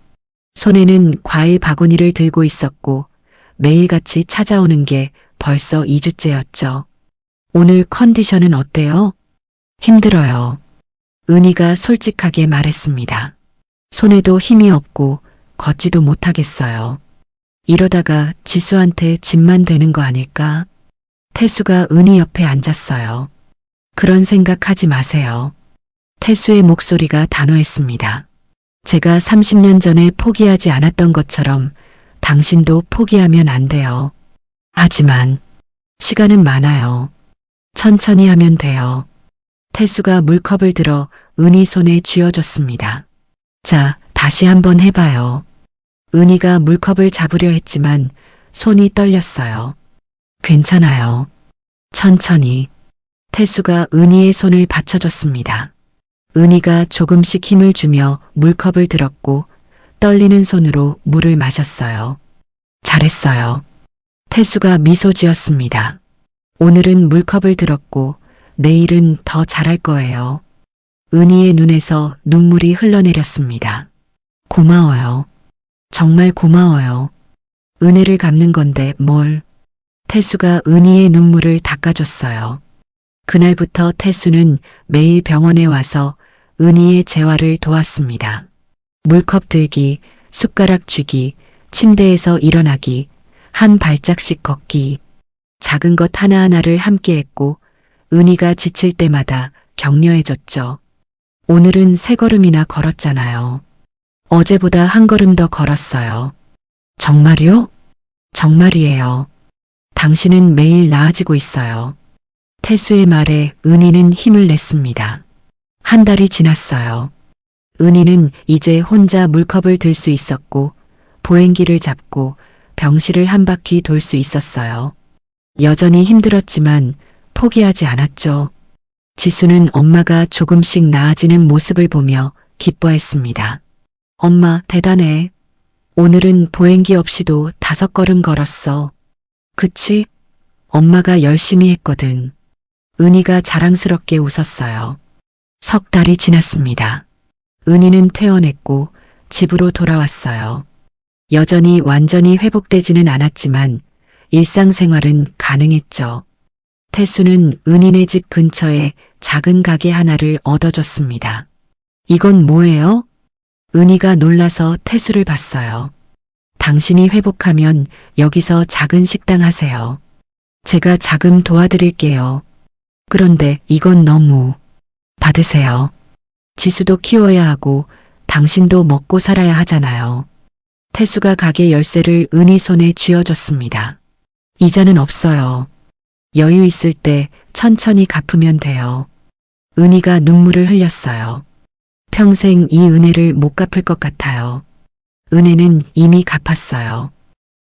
손에는 과일 바구니를 들고 있었고 매일같이 찾아오는 게 벌써 2주째였죠. 오늘 컨디션은 어때요? 힘들어요. 은희가 솔직하게 말했습니다. 손에도 힘이 없고 걷지도 못하겠어요. 이러다가 지수한테 짐만 되는 거 아닐까? 태수가 은희 옆에 앉았어요. 그런 생각하지 마세요. 태수의 목소리가 단호했습니다. 제가 30년 전에 포기하지 않았던 것처럼 당신도 포기하면 안 돼요. 하지만 시간은 많아요. 천천히 하면 돼요. 태수가 물컵을 들어 은희 손에 쥐어줬습니다. 자, 다시 한번 해봐요. 은희가 물컵을 잡으려 했지만 손이 떨렸어요. 괜찮아요. 천천히. 태수가 은희의 손을 받쳐줬습니다. 은희가 조금씩 힘을 주며 물컵을 들었고 떨리는 손으로 물을 마셨어요. 잘했어요. 태수가 미소 지었습니다. 오늘은 물컵을 들었고 내일은 더 잘할 거예요. 은희의 눈에서 눈물이 흘러내렸습니다. 고마워요. 정말 고마워요. 은혜를 갚는 건데 뭘. 태수가 은희의 눈물을 닦아줬어요. 그날부터 태수는 매일 병원에 와서 은희의 재활을 도왔습니다. 물컵 들기, 숟가락 쥐기, 침대에서 일어나기, 한 발짝씩 걷기. 작은 것 하나하나를 함께 했고 은희가 지칠 때마다 격려해줬죠. 오늘은 세 걸음이나 걸었잖아요. 어제보다 한 걸음 더 걸었어요. 정말요? 정말이에요. 당신은 매일 나아지고 있어요. 태수의 말에 은희는 힘을 냈습니다. 한 달이 지났어요. 은희는 이제 혼자 물컵을 들 수 있었고 보행기를 잡고 병실을 한 바퀴 돌 수 있었어요. 여전히 힘들었지만 포기하지 않았죠. 지수는 엄마가 조금씩 나아지는 모습을 보며 기뻐했습니다. 엄마 대단해. 오늘은 보행기 없이도 5걸음 걸었어. 그치? 엄마가 열심히 했거든. 은희가 자랑스럽게 웃었어요. 석 달이 지났습니다. 은희는 퇴원했고 집으로 돌아왔어요. 여전히 완전히 회복되지는 않았지만 일상생활은 가능했죠. 태수는 은희네 집 근처에 작은 가게 하나를 얻어줬습니다. 이건 뭐예요? 은희가 놀라서 태수를 봤어요. 당신이 회복하면 여기서 작은 식당 하세요. 제가 자금 도와드릴게요. 그런데 이건 너무. 받으세요. 지수도 키워야 하고 당신도 먹고 살아야 하잖아요. 태수가 가게 열쇠를 은희 손에 쥐어줬습니다. 이자는 없어요. 여유 있을 때 천천히 갚으면 돼요. 은희가 눈물을 흘렸어요. 평생 이 은혜를 못 갚을 것 같아요. 은혜는 이미 갚았어요.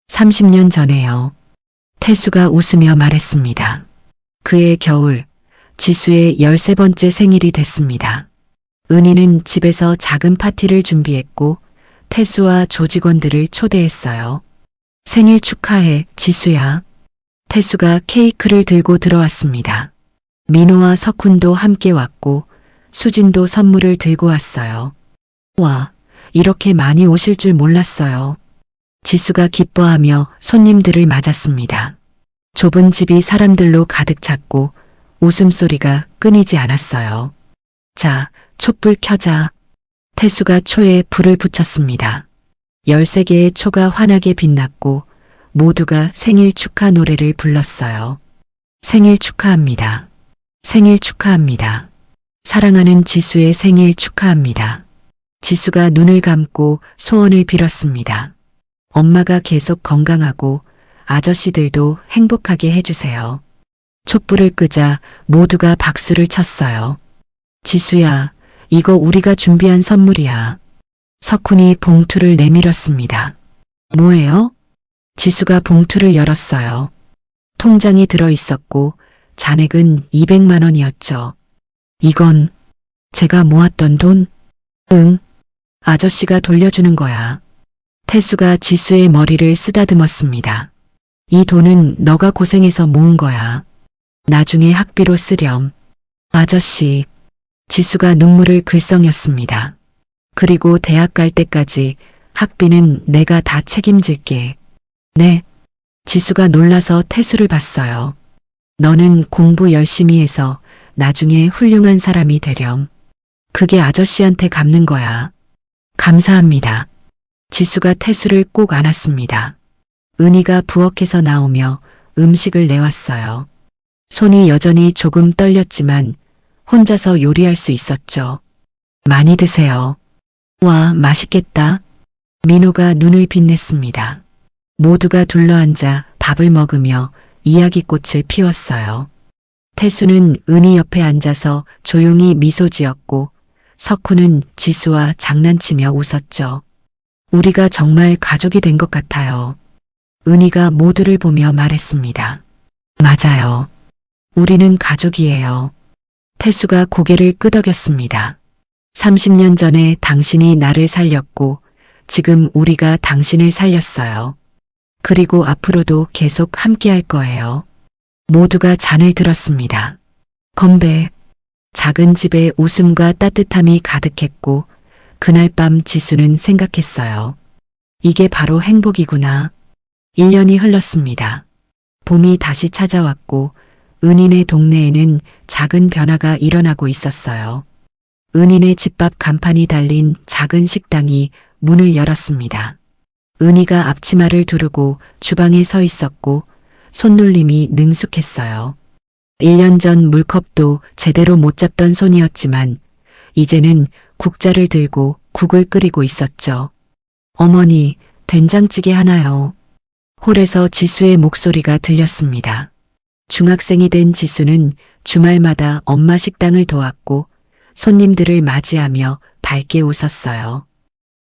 30년 전에요. 태수가 웃으며 말했습니다. 그해 겨울, 지수의 13번째 생일이 됐습니다. 은희는 집에서 작은 파티를 준비했고 태수와 조직원들을 초대했어요. 생일 축하해, 지수야. 태수가 케이크를 들고 들어왔습니다. 민호와 석훈도 함께 왔고 수진도 선물을 들고 왔어요. 와, 이렇게 많이 오실 줄 몰랐어요. 지수가 기뻐하며 손님들을 맞았습니다. 좁은 집이 사람들로 가득 찼고 웃음소리가 끊이지 않았어요. 자, 촛불 켜자. 태수가 초에 불을 붙였습니다. 13개의 초가 환하게 빛났고 모두가 생일 축하 노래를 불렀어요. 생일 축하합니다. 생일 축하합니다. 사랑하는 지수의 생일 축하합니다. 지수가 눈을 감고 소원을 빌었습니다. 엄마가 계속 건강하고 아저씨들도 행복하게 해주세요. 촛불을 끄자 모두가 박수를 쳤어요. 지수야, 이거 우리가 준비한 선물이야. 석훈이 봉투를 내밀었습니다. 뭐예요? 지수가 봉투를 열었어요. 통장이 들어있었고 잔액은 200만 원이었죠. 이건 제가 모았던 돈? 응. 아저씨가 돌려주는 거야. 태수가 지수의 머리를 쓰다듬었습니다. 이 돈은 너가 고생해서 모은 거야. 나중에 학비로 쓰렴. 아저씨. 지수가 눈물을 글썽였습니다. 그리고 대학 갈 때까지 학비는 내가 다 책임질게. 네. 지수가 놀라서 태수를 봤어요. 너는 공부 열심히 해서 나중에 훌륭한 사람이 되렴. 그게 아저씨한테 갚는 거야. 감사합니다. 지수가 태수를 꼭 안았습니다. 은희가 부엌에서 나오며 음식을 내왔어요. 손이 여전히 조금 떨렸지만 혼자서 요리할 수 있었죠. 많이 드세요. 와, 맛있겠다. 민호가 눈을 빛냈습니다. 모두가 둘러앉아 밥을 먹으며 이야기꽃을 피웠어요. 태수는 은희 옆에 앉아서 조용히 미소 지었고 석훈은 지수와 장난치며 웃었죠. 우리가 정말 가족이 된 것 같아요. 은희가 모두를 보며 말했습니다. 맞아요. 우리는 가족이에요. 태수가 고개를 끄덕였습니다. 30년 전에 당신이 나를 살렸고 지금 우리가 당신을 살렸어요. 그리고 앞으로도 계속 함께 할 거예요. 모두가 잔을 들었습니다. 건배. 작은 집에 웃음과 따뜻함이 가득했고 그날 밤 지수는 생각했어요. 이게 바로 행복이구나. 1년이 흘렀습니다. 봄이 다시 찾아왔고 은인의 동네에는 작은 변화가 일어나고 있었어요. 은인의 집밥 간판이 달린 작은 식당이 문을 열었습니다. 은희가 앞치마를 두르고 주방에 서 있었고 손놀림이 능숙했어요. 1년 전 물컵도 제대로 못 잡던 손이었지만 이제는 국자를 들고 국을 끓이고 있었죠. 어머니, 된장찌개 하나요. 홀에서 지수의 목소리가 들렸습니다. 중학생이 된 지수는 주말마다 엄마 식당을 도왔고 손님들을 맞이하며 밝게 웃었어요.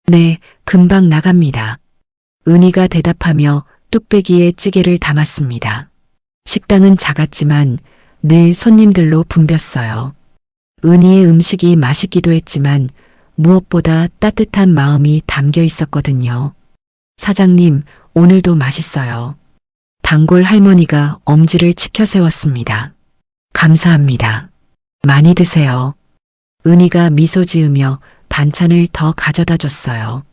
네, 금방 나갑니다. 은희가 대답하며 뚝배기에 찌개를 담았습니다. 식당은 작았지만 늘 손님들로 붐볐어요. 은희의 음식이 맛있기도 했지만 무엇보다 따뜻한 마음이 담겨 있었거든요. 사장님, 오늘도 맛있어요. 단골 할머니가 엄지를 치켜 세웠습니다. 감사합니다. 많이 드세요. 은희가 미소 지으며 반찬을 더 가져다 줬어요.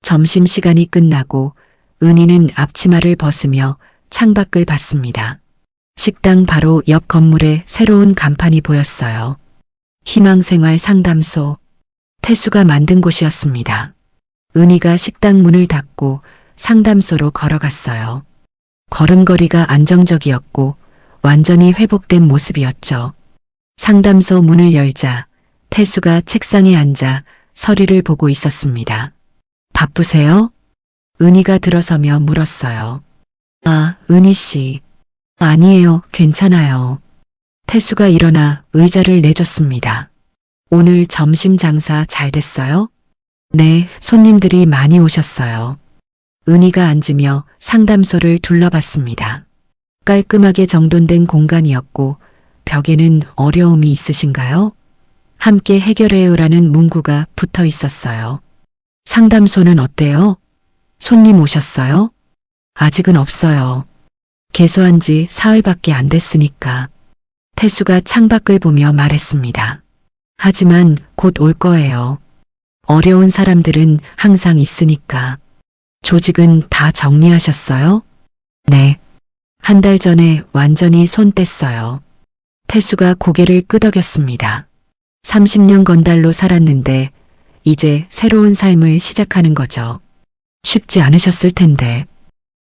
점심시간이 끝나고 은희는 앞치마를 벗으며 창밖을 봤습니다. 식당 바로 옆 건물에 새로운 간판이 보였어요. 희망생활 상담소. 태수가 만든 곳이었습니다. 은희가 식당 문을 닫고 상담소로 걸어갔어요. 걸음걸이가 안정적이었고 완전히 회복된 모습이었죠. 상담소 문을 열자 태수가 책상에 앉아 서류를 보고 있었습니다. 바쁘세요? 은희가 들어서며 물었어요. 아, 은희 씨. 아니에요, 괜찮아요. 태수가 일어나 의자를 내줬습니다. 오늘 점심 장사 잘 됐어요? 네, 손님들이 많이 오셨어요. 은희가 앉으며 상담소를 둘러봤습니다. 깔끔하게 정돈된 공간이었고 벽에는 어려움이 있으신가요? 함께 해결해요라는 문구가 붙어 있었어요. 상담소는 어때요? 손님 오셨어요? 아직은 없어요. 개소한 지 사흘밖에 안 됐으니까. 태수가 창밖을 보며 말했습니다. 하지만 곧 올 거예요. 어려운 사람들은 항상 있으니까. 조직은 다 정리하셨어요? 네. 한 달 전에 완전히 손 뗐어요. 태수가 고개를 끄덕였습니다. 30년 건달로 살았는데 이제 새로운 삶을 시작하는 거죠. 쉽지 않으셨을 텐데.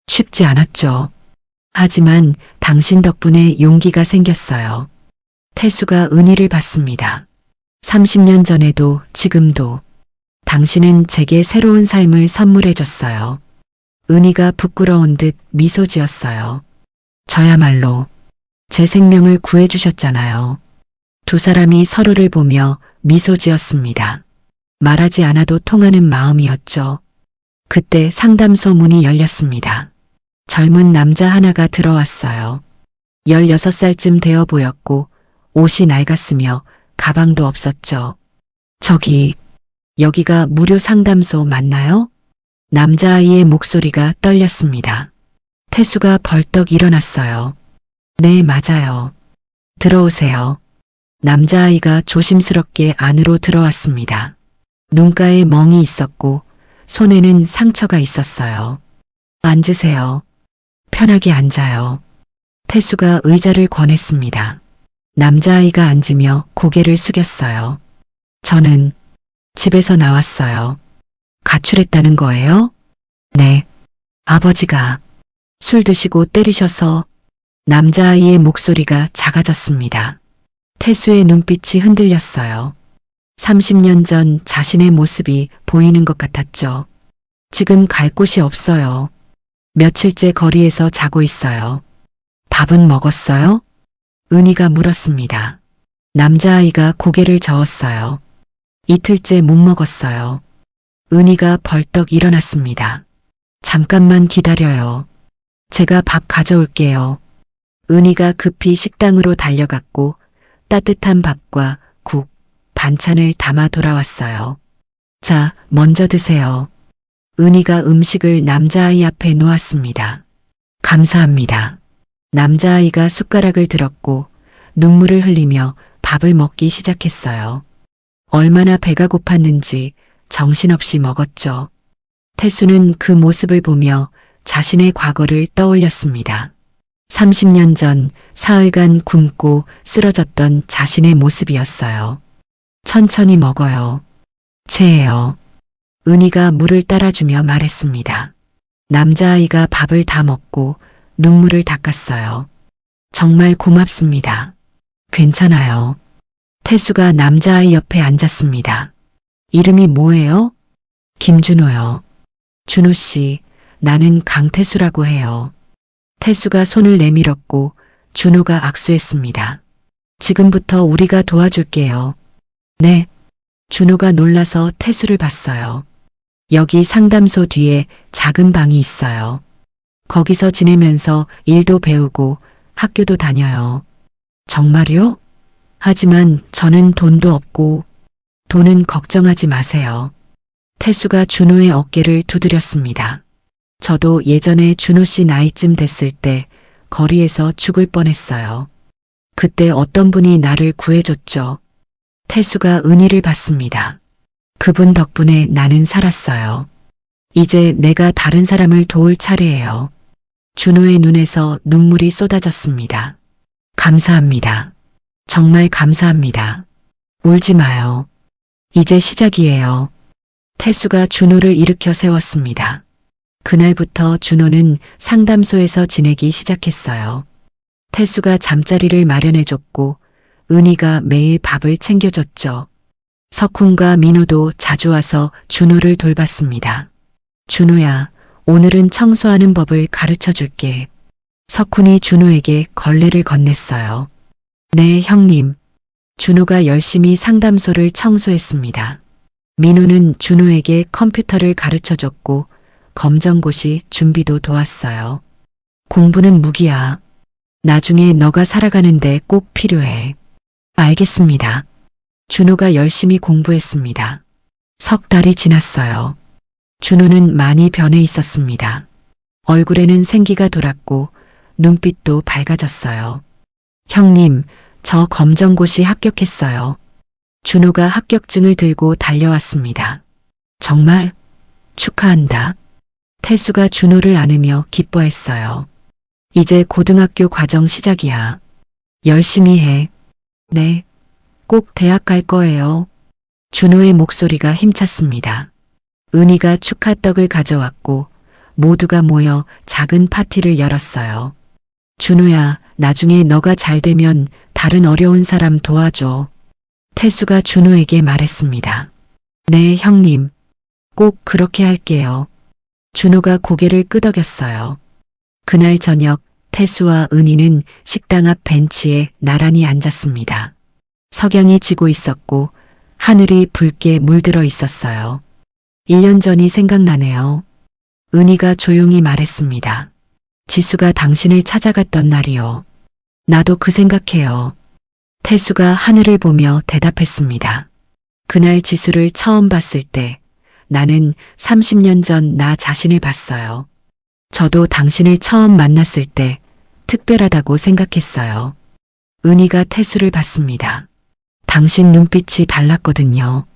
쉽지 않았죠. 하지만 당신 덕분에 용기가 생겼어요. 태수가 은희를 봤습니다. 30년 전에도 지금도 당신은 제게 새로운 삶을 선물해 줬어요. 은희가 부끄러운 듯 미소 지었어요. 저야말로 제 생명을 구해주셨잖아요. 두 사람이 서로를 보며 미소 지었습니다. 말하지 않아도 통하는 마음이었죠. 그때 상담소 문이 열렸습니다. 젊은 남자 하나가 들어왔어요. 16살쯤 되어 보였고 옷이 낡았으며 가방도 없었죠. 저기, 여기가 무료 상담소 맞나요? 남자아이의 목소리가 떨렸습니다. 태수가 벌떡 일어났어요. 네, 맞아요. 들어오세요. 남자아이가 조심스럽게 안으로 들어왔습니다. 눈가에 멍이 있었고 손에는 상처가 있었어요. 앉으세요. 편하게 앉아요. 태수가 의자를 권했습니다. 남자아이가 앉으며 고개를 숙였어요. 저는 집에서 나왔어요. 가출했다는 거예요? 네. 아버지가 술 드시고 때리셔서. 남자아이의 목소리가 작아졌습니다. 태수의 눈빛이 흔들렸어요. 30년 전 자신의 모습이 보이는 것 같았죠. 지금 갈 곳이 없어요. 며칠째 거리에서 자고 있어요. 밥은 먹었어요? 은희가 물었습니다. 남자아이가 고개를 저었어요. 이틀째 못 먹었어요. 은희가 벌떡 일어났습니다. 잠깐만 기다려요. 제가 밥 가져올게요. 은희가 급히 식당으로 달려갔고 따뜻한 밥과 국, 반찬을 담아 돌아왔어요. 자, 먼저 드세요. 은희가 음식을 남자아이 앞에 놓았습니다. 감사합니다. 남자아이가 숟가락을 들었고 눈물을 흘리며 밥을 먹기 시작했어요. 얼마나 배가 고팠는지 정신없이 먹었죠. 태수는 그 모습을 보며 자신의 과거를 떠올렸습니다. 30년 전 사흘간 굶고 쓰러졌던 자신의 모습이었어요. 천천히 먹어요. 체해요. 은희가 물을 따라주며 말했습니다. 남자아이가 밥을 다 먹고 눈물을 닦았어요. 정말 고맙습니다. 괜찮아요. 태수가 남자아이 옆에 앉았습니다. 이름이 뭐예요? 김준호요. 준호 씨, 나는 강태수라고 해요. 태수가 손을 내밀었고 준호가 악수했습니다. 지금부터 우리가 도와줄게요. 네. 준호가 놀라서 태수를 봤어요. 여기 상담소 뒤에 작은 방이 있어요. 거기서 지내면서 일도 배우고 학교도 다녀요. 정말요? 하지만 저는 돈도 없고 돈은 걱정하지 마세요. 태수가 준호의 어깨를 두드렸습니다. 저도 예전에 준호 씨 나이쯤 됐을 때 거리에서 죽을 뻔했어요. 그때 어떤 분이 나를 구해줬죠. 태수가 은희를 받습니다. 그분 덕분에 나는 살았어요. 이제 내가 다른 사람을 도울 차례예요. 준호의 눈에서 눈물이 쏟아졌습니다. 감사합니다. 정말 감사합니다. 울지 마요. 이제 시작이에요. 태수가 준호를 일으켜 세웠습니다. 그날부터 준호는 상담소에서 지내기 시작했어요. 태수가 잠자리를 마련해줬고 은희가 매일 밥을 챙겨줬죠. 석훈과 민호도 자주 와서 준호를 돌봤습니다. 준호야, 오늘은 청소하는 법을 가르쳐 줄게. 석훈이 준호에게 걸레를 건넸어요. 네, 형님. 준호가 열심히 상담소를 청소했습니다. 민호는 준호에게 컴퓨터를 가르쳐 줬고 검정고시 준비도 도왔어요. 공부는 무기야. 나중에 너가 살아가는데 꼭 필요해. 알겠습니다. 준호가 열심히 공부했습니다. 석 달이 지났어요. 준호는 많이 변해 있었습니다. 얼굴에는 생기가 돌았고 눈빛도 밝아졌어요. 형님, 저 검정고시 합격했어요. 준호가 합격증을 들고 달려왔습니다. 정말? 축하한다. 태수가 준호를 안으며 기뻐했어요. 이제 고등학교 과정 시작이야. 열심히 해. 네. 꼭 대학 갈 거예요. 준호의 목소리가 힘찼습니다. 은희가 축하떡을 가져왔고 모두가 모여 작은 파티를 열었어요. 준호야, 나중에 너가 잘 되면 다른 어려운 사람 도와줘. 태수가 준호에게 말했습니다. 네, 형님. 꼭 그렇게 할게요. 준호가 고개를 끄덕였어요. 그날 저녁 태수와 은희는 식당 앞 벤치에 나란히 앉았습니다. 석양이 지고 있었고 하늘이 붉게 물들어 있었어요. 1년 전이 생각나네요. 은희가 조용히 말했습니다. 지수가 당신을 찾아갔던 날이요. 나도 그 생각해요. 태수가 하늘을 보며 대답했습니다. 그날 지수를 처음 봤을 때 나는 30년 전 나 자신을 봤어요. 저도 당신을 처음 만났을 때 특별하다고 생각했어요. 은희가 태수를 봤습니다. 당신 눈빛이 달랐거든요.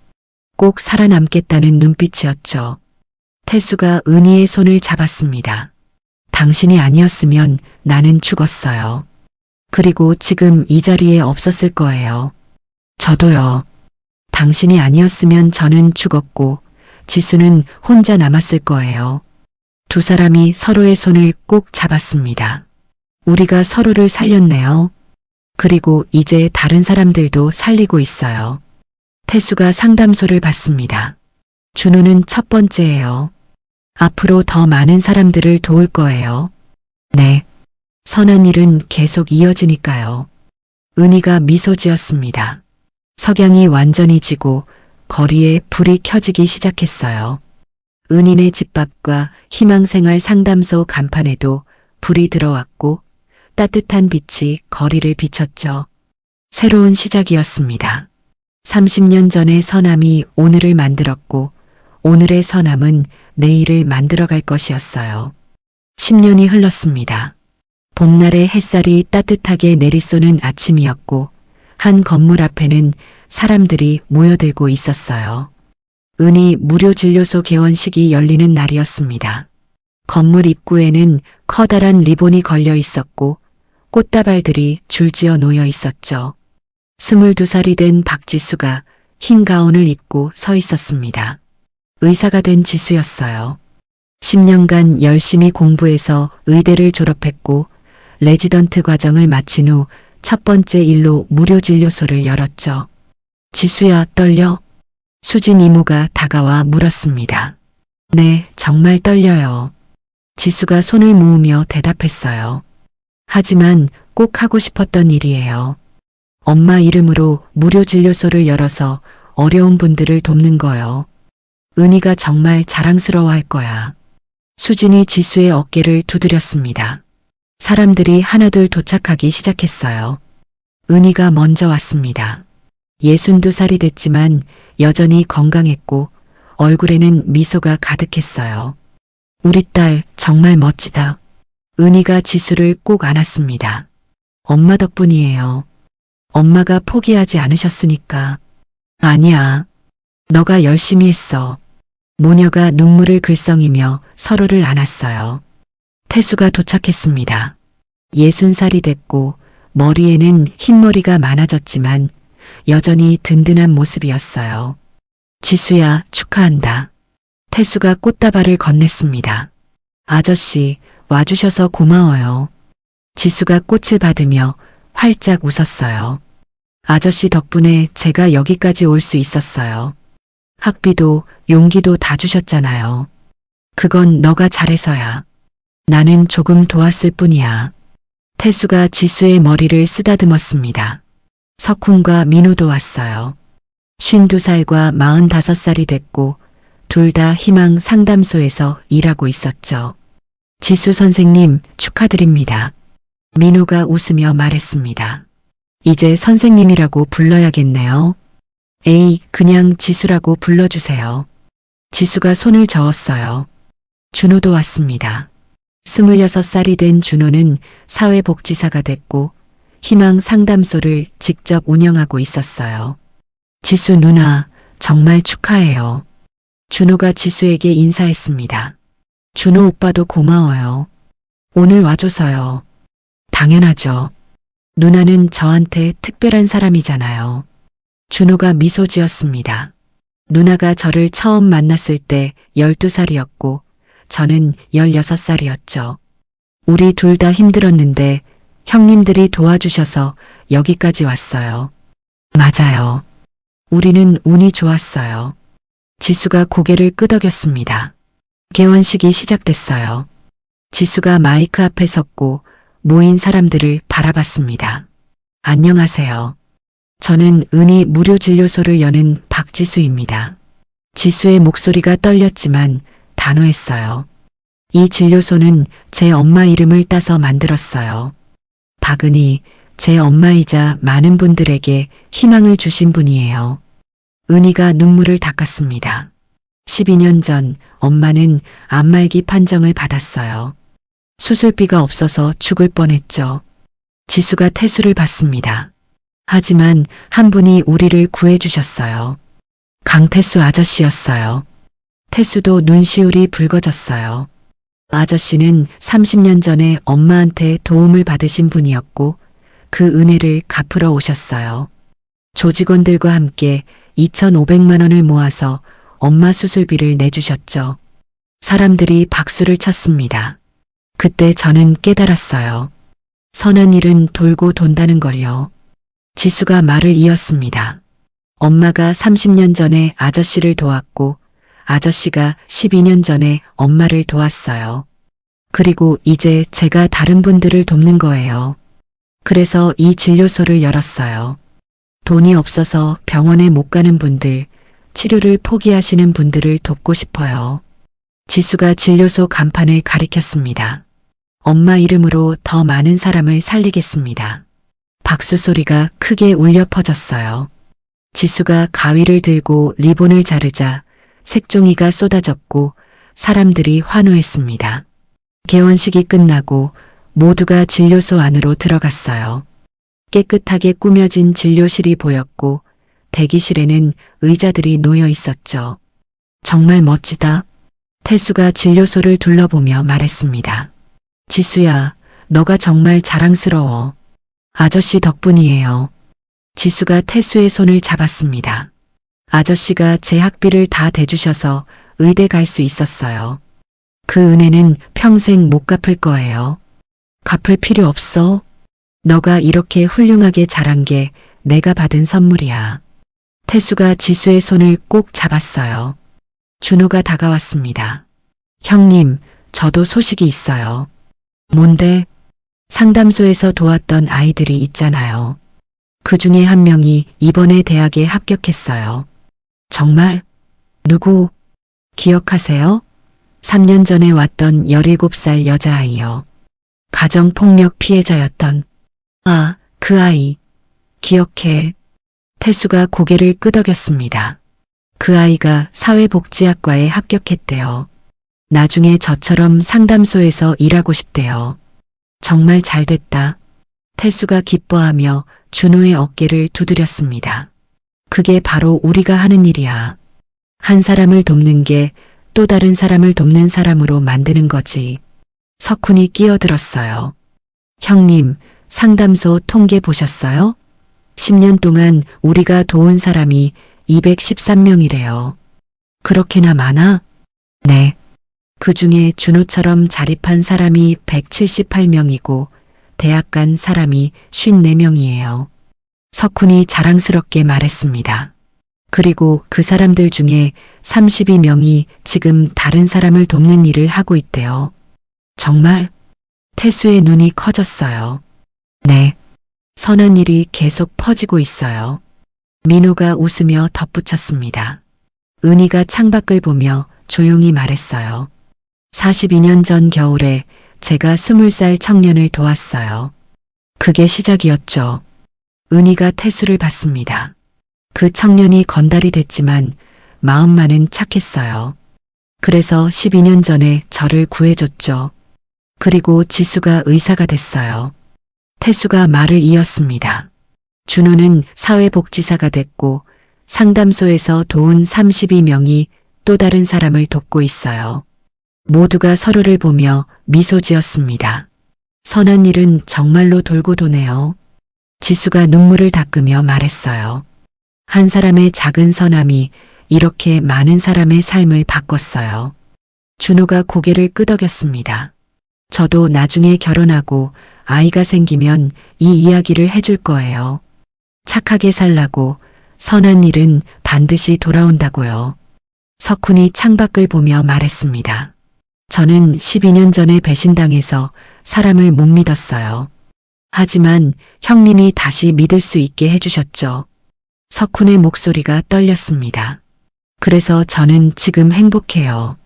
꼭 살아남겠다는 눈빛이었죠. 태수가 은희의 손을 잡았습니다. 당신이 아니었으면 나는 죽었어요. 그리고 지금 이 자리에 없었을 거예요. 저도요. 당신이 아니었으면 저는 죽었고 지수는 혼자 남았을 거예요. 두 사람이 서로의 손을 꼭 잡았습니다. 우리가 서로를 살렸네요. 그리고 이제 다른 사람들도 살리고 있어요. 태수가 상담소를 받습니다. 준호는 첫 번째예요. 앞으로 더 많은 사람들을 도울 거예요. 네. 선한 일은 계속 이어지니까요. 은희가 미소 지었습니다. 석양이 완전히 지고 거리에 불이 켜지기 시작했어요. 은희네 집밥과 희망생활 상담소 간판에도 불이 들어왔고 따뜻한 빛이 거리를 비췄죠. 새로운 시작이었습니다. 30년 전의 선함이 오늘을 만들었고 오늘의 선함은 내일을 만들어갈 것이었어요. 10년이 흘렀습니다. 봄날의 햇살이 따뜻하게 내리쏘는 아침이었고 한 건물 앞에는 사람들이 모여들고 있었어요. 은희 무료 진료소 개원식이 열리는 날이었습니다. 건물 입구에는 커다란 리본이 걸려 있었고 꽃다발들이 줄지어 놓여 있었죠. 22살이 된 박지수가 흰 가운을 입고 서 있었습니다. 의사가 된 지수였어요. 10년간 열심히 공부해서 의대를 졸업했고 레지던트 과정을 마친 후 첫 번째 일로 무료 진료소를 열었죠. 지수야, 떨려? 수진 이모가 다가와 물었습니다. 네, 정말 떨려요. 지수가 손을 모으며 대답했어요. 하지만 꼭 하고 싶었던 일이에요. 엄마 이름으로 무료 진료소를 열어서 어려운 분들을 돕는 거요. 은희가 정말 자랑스러워할 거야. 수진이 지수의 어깨를 두드렸습니다. 사람들이 하나둘 도착하기 시작했어요. 은희가 먼저 왔습니다. 62살이 됐지만 여전히 건강했고 얼굴에는 미소가 가득했어요. 우리 딸 정말 멋지다. 은희가 지수를 꼭 안았습니다. 엄마 덕분이에요. 엄마가 포기하지 않으셨으니까. 아니야. 너가 열심히 했어. 모녀가 눈물을 글썽이며 서로를 안았어요. 태수가 도착했습니다. 60살이 됐고 머리에는 흰머리가 많아졌지만 여전히 든든한 모습이었어요. 지수야, 축하한다. 태수가 꽃다발을 건넸습니다. 아저씨, 와주셔서 고마워요. 지수가 꽃을 받으며 활짝 웃었어요. 아저씨 덕분에 제가 여기까지 올 수 있었어요. 학비도 용기도 다 주셨잖아요. 그건 너가 잘해서야. 나는 조금 도왔을 뿐이야. 태수가 지수의 머리를 쓰다듬었습니다. 석훈과 민우도 왔어요. 52살과 45살이 됐고 둘 다 희망 상담소에서 일하고 있었죠. 지수 선생님 축하드립니다. 민우가 웃으며 말했습니다. 이제 선생님이라고 불러야겠네요. 에이, 그냥 지수라고 불러주세요. 지수가 손을 저었어요. 준호도 왔습니다. 26살이 된 준호는 사회복지사가 됐고 희망 상담소를 직접 운영하고 있었어요. 지수 누나, 정말 축하해요. 준호가 지수에게 인사했습니다. 준호 오빠도 고마워요. 오늘 와줘서요. 당연하죠. 누나는 저한테 특별한 사람이잖아요. 준호가 미소 지었습니다. 누나가 저를 처음 만났을 때 12살이었고 저는 16살이었죠. 우리 둘 다 힘들었는데 형님들이 도와주셔서 여기까지 왔어요. 맞아요. 우리는 운이 좋았어요. 지수가 고개를 끄덕였습니다. 개원식이 시작됐어요. 지수가 마이크 앞에 섰고 모인 사람들을 바라봤습니다. 안녕하세요. 저는 은희 무료 진료소를 여는 박지수입니다. 지수의 목소리가 떨렸지만 단호했어요. 이 진료소는 제 엄마 이름을 따서 만들었어요. 박은희, 제 엄마이자 많은 분들에게 희망을 주신 분이에요. 은희가 눈물을 닦았습니다. 12년 전 엄마는 암말기 판정을 받았어요. 수술비가 없어서 죽을 뻔했죠. 지수가 태수를 받습니다. 하지만 한 분이 우리를 구해주셨어요. 강태수 아저씨였어요. 태수도 눈시울이 붉어졌어요. 아저씨는 30년 전에 엄마한테 도움을 받으신 분이었고 그 은혜를 갚으러 오셨어요. 조직원들과 함께 2,500만 원을 모아서 엄마 수술비를 내주셨죠. 사람들이 박수를 쳤습니다. 그때 저는 깨달았어요. 선한 일은 돌고 돈다는 걸요. 지수가 말을 이었습니다. 엄마가 30년 전에 아저씨를 도왔고 아저씨가 12년 전에 엄마를 도왔어요. 그리고 이제 제가 다른 분들을 돕는 거예요. 그래서 이 진료소를 열었어요. 돈이 없어서 병원에 못 가는 분들, 치료를 포기하시는 분들을 돕고 싶어요. 지수가 진료소 간판을 가리켰습니다. 엄마 이름으로 더 많은 사람을 살리겠습니다. 박수 소리가 크게 울려 퍼졌어요. 지수가 가위를 들고 리본을 자르자 색종이가 쏟아졌고 사람들이 환호했습니다. 개원식이 끝나고 모두가 진료소 안으로 들어갔어요. 깨끗하게 꾸며진 진료실이 보였고 대기실에는 의자들이 놓여 있었죠. 정말 멋지다. 태수가 진료소를 둘러보며 말했습니다. 지수야, 너가 정말 자랑스러워. 아저씨 덕분이에요. 지수가 태수의 손을 잡았습니다. 아저씨가 제 학비를 다 대주셔서 의대 갈 수 있었어요. 그 은혜는 평생 못 갚을 거예요. 갚을 필요 없어. 너가 이렇게 훌륭하게 자란 게 내가 받은 선물이야. 태수가 지수의 손을 꼭 잡았어요. 준호가 다가왔습니다. 형님, 저도 소식이 있어요. 뭔데? 상담소에서 도왔던 아이들이 있잖아요. 그 중에 한 명이 이번에 대학에 합격했어요. 정말? 누구? 기억하세요? 3년 전에 왔던 17살 여자아이요. 가정폭력 피해자였던. 아, 그 아이. 기억해. 태수가 고개를 끄덕였습니다. 그 아이가 사회복지학과에 합격했대요. 나중에 저처럼 상담소에서 일하고 싶대요. 정말 잘됐다. 태수가 기뻐하며 준호의 어깨를 두드렸습니다. 그게 바로 우리가 하는 일이야. 한 사람을 돕는 게 또 다른 사람을 돕는 사람으로 만드는 거지. 석훈이 끼어들었어요. 형님, 상담소 통계 보셨어요? 10년 동안 우리가 도운 사람이 213명이래요. 그렇게나 많아? 네. 그 중에 준호처럼 자립한 사람이 178명이고 대학 간 사람이 54명이에요. 석훈이 자랑스럽게 말했습니다. 그리고 그 사람들 중에 32명이 지금 다른 사람을 돕는 일을 하고 있대요. 정말? 태수의 눈이 커졌어요. 네. 선한 일이 계속 퍼지고 있어요. 민호가 웃으며 덧붙였습니다. 은희가 창밖을 보며 조용히 말했어요. 42년 전 겨울에 제가 20살 청년을 도왔어요. 그게 시작이었죠. 은희가 태수를 봤습니다. 그 청년이 건달이 됐지만 마음만은 착했어요. 그래서 12년 전에 저를 구해줬죠. 그리고 지수가 의사가 됐어요. 태수가 말을 이었습니다. 준호는 사회복지사가 됐고 상담소에서 도운 32명이 또 다른 사람을 돕고 있어요. 모두가 서로를 보며 미소 지었습니다. 선한 일은 정말로 돌고 도네요. 지수가 눈물을 닦으며 말했어요. 한 사람의 작은 선함이 이렇게 많은 사람의 삶을 바꿨어요. 준호가 고개를 끄덕였습니다. 저도 나중에 결혼하고 아이가 생기면 이 이야기를 해줄 거예요. 착하게 살라고 선한 일은 반드시 돌아온다고요. 석훈이 창밖을 보며 말했습니다. 저는 12년 전에 배신당해서 사람을 못 믿었어요. 하지만 형님이 다시 믿을 수 있게 해주셨죠. 석훈의 목소리가 떨렸습니다. 그래서 저는 지금 행복해요.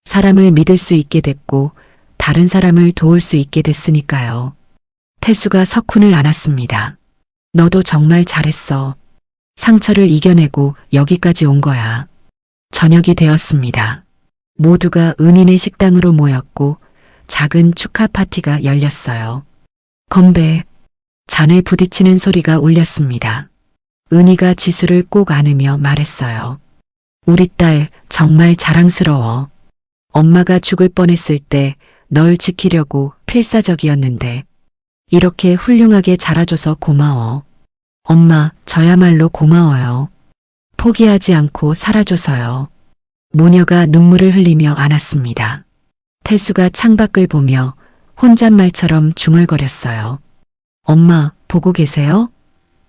사람을 믿을 수 있게 됐고 다른 사람을 도울 수 있게 됐으니까요. 태수가 석훈을 안았습니다. 너도 정말 잘했어. 상처를 이겨내고 여기까지 온 거야. 저녁이 되었습니다. 모두가 은인의 식당으로 모였고 작은 축하 파티가 열렸어요. 건배, 잔을 부딪히는 소리가 울렸습니다. 은희가 지수를 꼭 안으며 말했어요. 우리 딸 정말 자랑스러워. 엄마가 죽을 뻔했을 때 널 지키려고 필사적이었는데 이렇게 훌륭하게 자라줘서 고마워. 엄마, 저야말로 고마워요. 포기하지 않고 살아줘서요. 모녀가 눈물을 흘리며 안았습니다. 태수가 창밖을 보며 혼잣말처럼 중얼거렸어요. 엄마, 보고 계세요?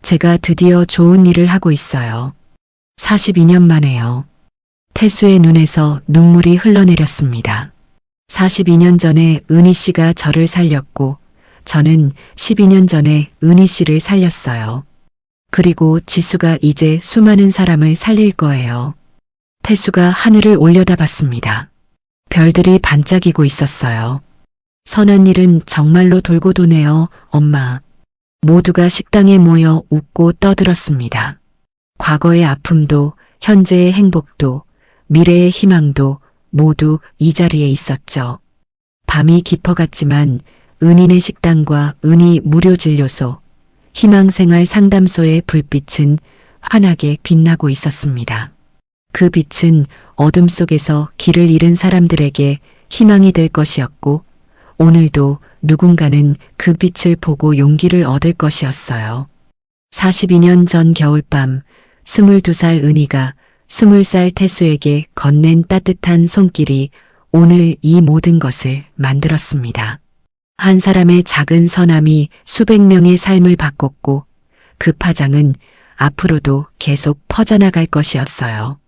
제가 드디어 좋은 일을 하고 있어요. 42년 만에요. 태수의 눈에서 눈물이 흘러내렸습니다. 42년 전에 은희 씨가 저를 살렸고 저는 12년 전에 은희 씨를 살렸어요. 그리고 지수가 이제 수많은 사람을 살릴 거예요. 태수가 하늘을 올려다봤습니다. 별들이 반짝이고 있었어요. 선한 일은 정말로 돌고 도네요, 엄마. 모두가 식당에 모여 웃고 떠들었습니다. 과거의 아픔도 현재의 행복도 미래의 희망도 모두 이 자리에 있었죠. 밤이 깊어갔지만 은인의 식당과 은희 무료진료소, 희망생활 상담소의 불빛은 환하게 빛나고 있었습니다. 그 빛은 어둠 속에서 길을 잃은 사람들에게 희망이 될 것이었고, 오늘도 누군가는 그 빛을 보고 용기를 얻을 것이었어요. 42년 전 겨울밤, 22살 은희가 20살 태수에게 건넨 따뜻한 손길이 오늘 이 모든 것을 만들었습니다. 한 사람의 작은 선함이 수백 명의 삶을 바꿨고, 그 파장은 앞으로도 계속 퍼져나갈 것이었어요.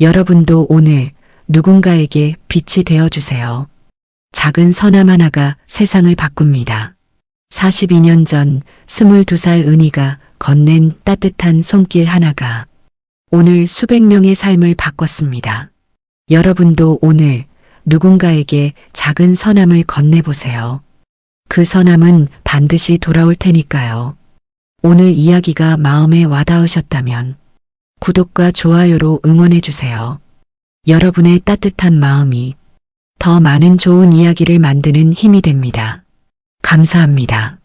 여러분도 오늘 누군가에게 빛이 되어주세요. 작은 선함 하나가 세상을 바꿉니다. 42년 전 22살 은희가 건넨 따뜻한 손길 하나가 오늘 수백 명의 삶을 바꿨습니다. 여러분도 오늘 누군가에게 작은 선함을 건네보세요. 그 선함은 반드시 돌아올 테니까요. 오늘 이야기가 마음에 와닿으셨다면 구독과 좋아요로 응원해주세요. 여러분의 따뜻한 마음이 더 많은 좋은 이야기를 만드는 힘이 됩니다. 감사합니다.